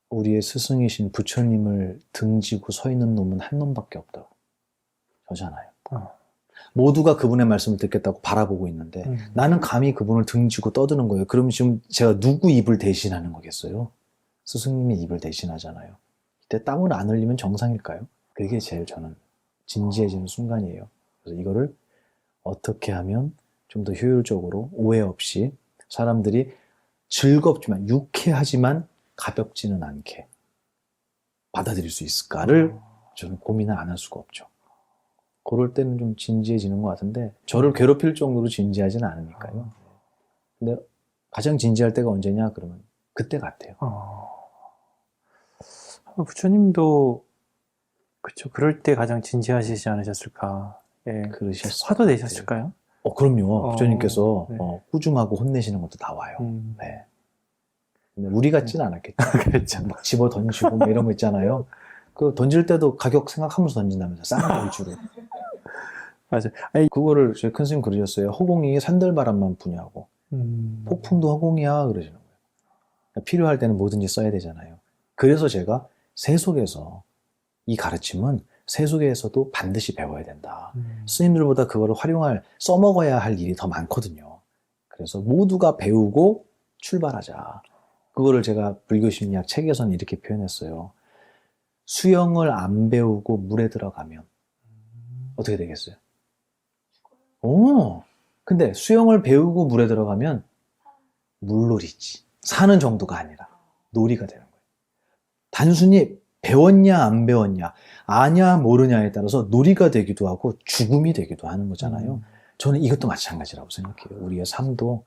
우리의 스승이신 부처님을 등지고 서 있는 놈은 한 놈밖에 없다고. 저잖아요. 모두가 그분의 말씀을 듣겠다고 바라보고 있는데 나는 감히 그분을 등지고 떠드는 거예요. 그러면 지금 제가 누구 입을 대신하는 거겠어요? 스승님의 입을 대신하잖아요. 이때 땀을 안 흘리면 정상일까요? 그게 제일 저는 진지해지는 순간이에요. 그래서 이거를 어떻게 하면 좀 더 효율적으로 오해 없이 사람들이 즐겁지만 유쾌하지만 가볍지는 않게 받아들일 수 있을까를 저는 고민을 안 할 수가 없죠. 그럴 때는 좀 진지해지는 것 같은데 저를 괴롭힐 정도로 진지하지는 않으니까요. 근데 가장 진지할 때가 언제냐 그러면 그때 같아요. 부처님도 그쵸. 그럴 때 가장 진지하시지 않으셨을까. 예. 그러셨어요. 화도 내셨을까요? 그럼요. 부처님께서 네. 꾸중하고 혼내시는 것도 다 와요. 네. 근데 우리 같지는 않았겠죠. 그렇죠. 막 집어 던지고 뭐 이런 거 있잖아요. 그 던질 때도 가격 생각하면서 던진다면서 싼 위주로. 맞아요. 그거를 저희 큰 스님 그러셨어요. 허공이 산들바람만 부냐고. 폭풍도 허공이야 그러시는 거예요. 그러니까 필요할 때는 뭐든지 써야 되잖아요. 그래서 제가 세속에서 이 가르침은 세속에서도 반드시 배워야 된다. 스님들보다 그거를 써먹어야 할 일이 더 많거든요. 그래서 모두가 배우고 출발하자. 그거를 제가 불교심리학 책에서는 이렇게 표현했어요. 수영을 안 배우고 물에 들어가면 어떻게 되겠어요? 근데 수영을 배우고 물에 들어가면 물놀이지. 사는 정도가 아니라 놀이가 되는 거예요. 단순히 배웠냐 안 배웠냐 아냐 모르냐에 따라서 놀이가 되기도 하고 죽음이 되기도 하는 거잖아요. 저는 이것도 마찬가지라고 생각해요. 우리의 삶도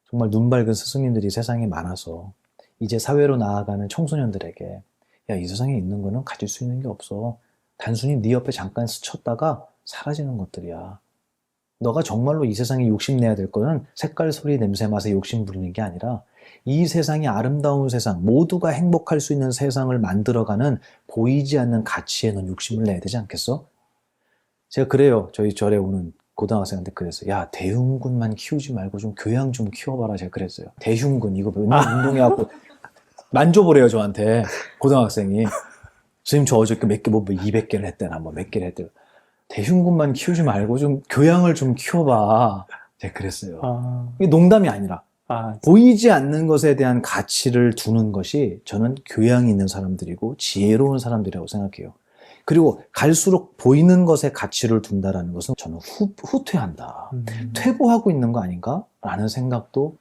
정말 눈 밝은 스승님들이 세상에 많아서 이제 사회로 나아가는 청소년들에게 야, 이 세상에 있는 거는 가질 수 있는 게 없어. 단순히 네 옆에 잠깐 스쳤다가 사라지는 것들이야. 너가 정말로 이 세상에 욕심내야 될 거는 색깔, 소리, 냄새, 맛에 욕심 부리는 게 아니라 이 세상이 아름다운 세상, 모두가 행복할 수 있는 세상을 만들어가는 보이지 않는 가치에 넌 욕심을 내야 되지 않겠어? 제가 그래요. 저희 절에 오는 고등학생한테 그랬어요. 야, 대흉군만 키우지 말고 좀 교양 좀 키워봐라. 제가 그랬어요. 대흉군 이거 맨날 운동해갖고 만져보래요 저한테 고등학생이. 선생님 저 어저께 몇 개 뭐 200개를 했대나 뭐 몇 개를 했대요. 대흉군만 키우지 말고 좀 교양을 좀 키워봐. 제가 그랬어요. 이게 농담이 아니라 보이지 않는 것에 대한 가치를 두는 것이 저는 교양이 있는 사람들이고 지혜로운 사람들이라고 생각해요. 그리고 갈수록 보이는 것에 가치를 둔다라는 것은 저는 후퇴한다. 퇴보하고 있는 거 아닌가? 라는 생각도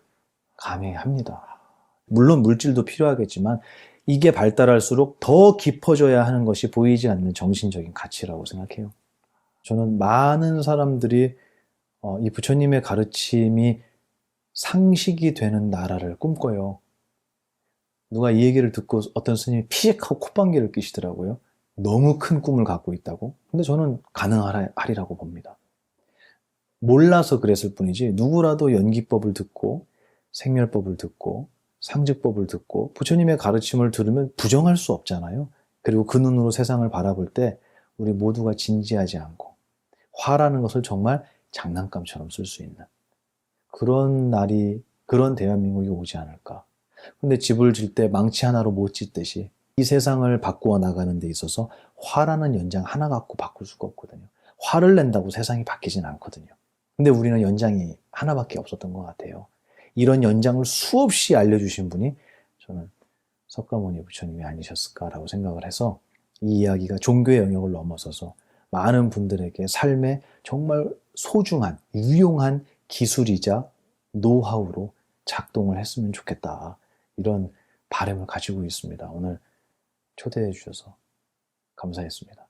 감히 합니다. 물론 물질도 필요하겠지만 이게 발달할수록 더 깊어져야 하는 것이 보이지 않는 정신적인 가치라고 생각해요. 저는 많은 사람들이 이 부처님의 가르침이 상식이 되는 나라를 꿈꿔요. 누가 이 얘기를 듣고 어떤 스님이 피식하고 콧방귀를 끼시더라고요. 너무 큰 꿈을 갖고 있다고. 근데 저는 가능하리라고 봅니다. 몰라서 그랬을 뿐이지 누구라도 연기법을 듣고 생멸법을 듣고 상직법을 듣고 부처님의 가르침을 들으면 부정할 수 없잖아요. 그리고 그 눈으로 세상을 바라볼 때 우리 모두가 진지하지 않고 화라는 것을 정말 장난감처럼 쓸 수 있는 그런 날이, 그런 대한민국이 오지 않을까. 근데 집을 질 때 망치 하나로 못 짓듯이 이 세상을 바꾸어 나가는 데 있어서 화라는 연장 하나 갖고 바꿀 수가 없거든요. 화를 낸다고 세상이 바뀌진 않거든요. 근데 우리는 연장이 하나밖에 없었던 것 같아요. 이런 연장을 수없이 알려주신 분이 저는 석가모니 부처님이 아니셨을까라고 생각을 해서 이 이야기가 종교의 영역을 넘어서서 많은 분들에게 삶에 정말 소중한, 유용한 기술이자 노하우로 작동을 했으면 좋겠다. 이런 바람을 가지고 있습니다. 오늘 초대해 주셔서 감사했습니다.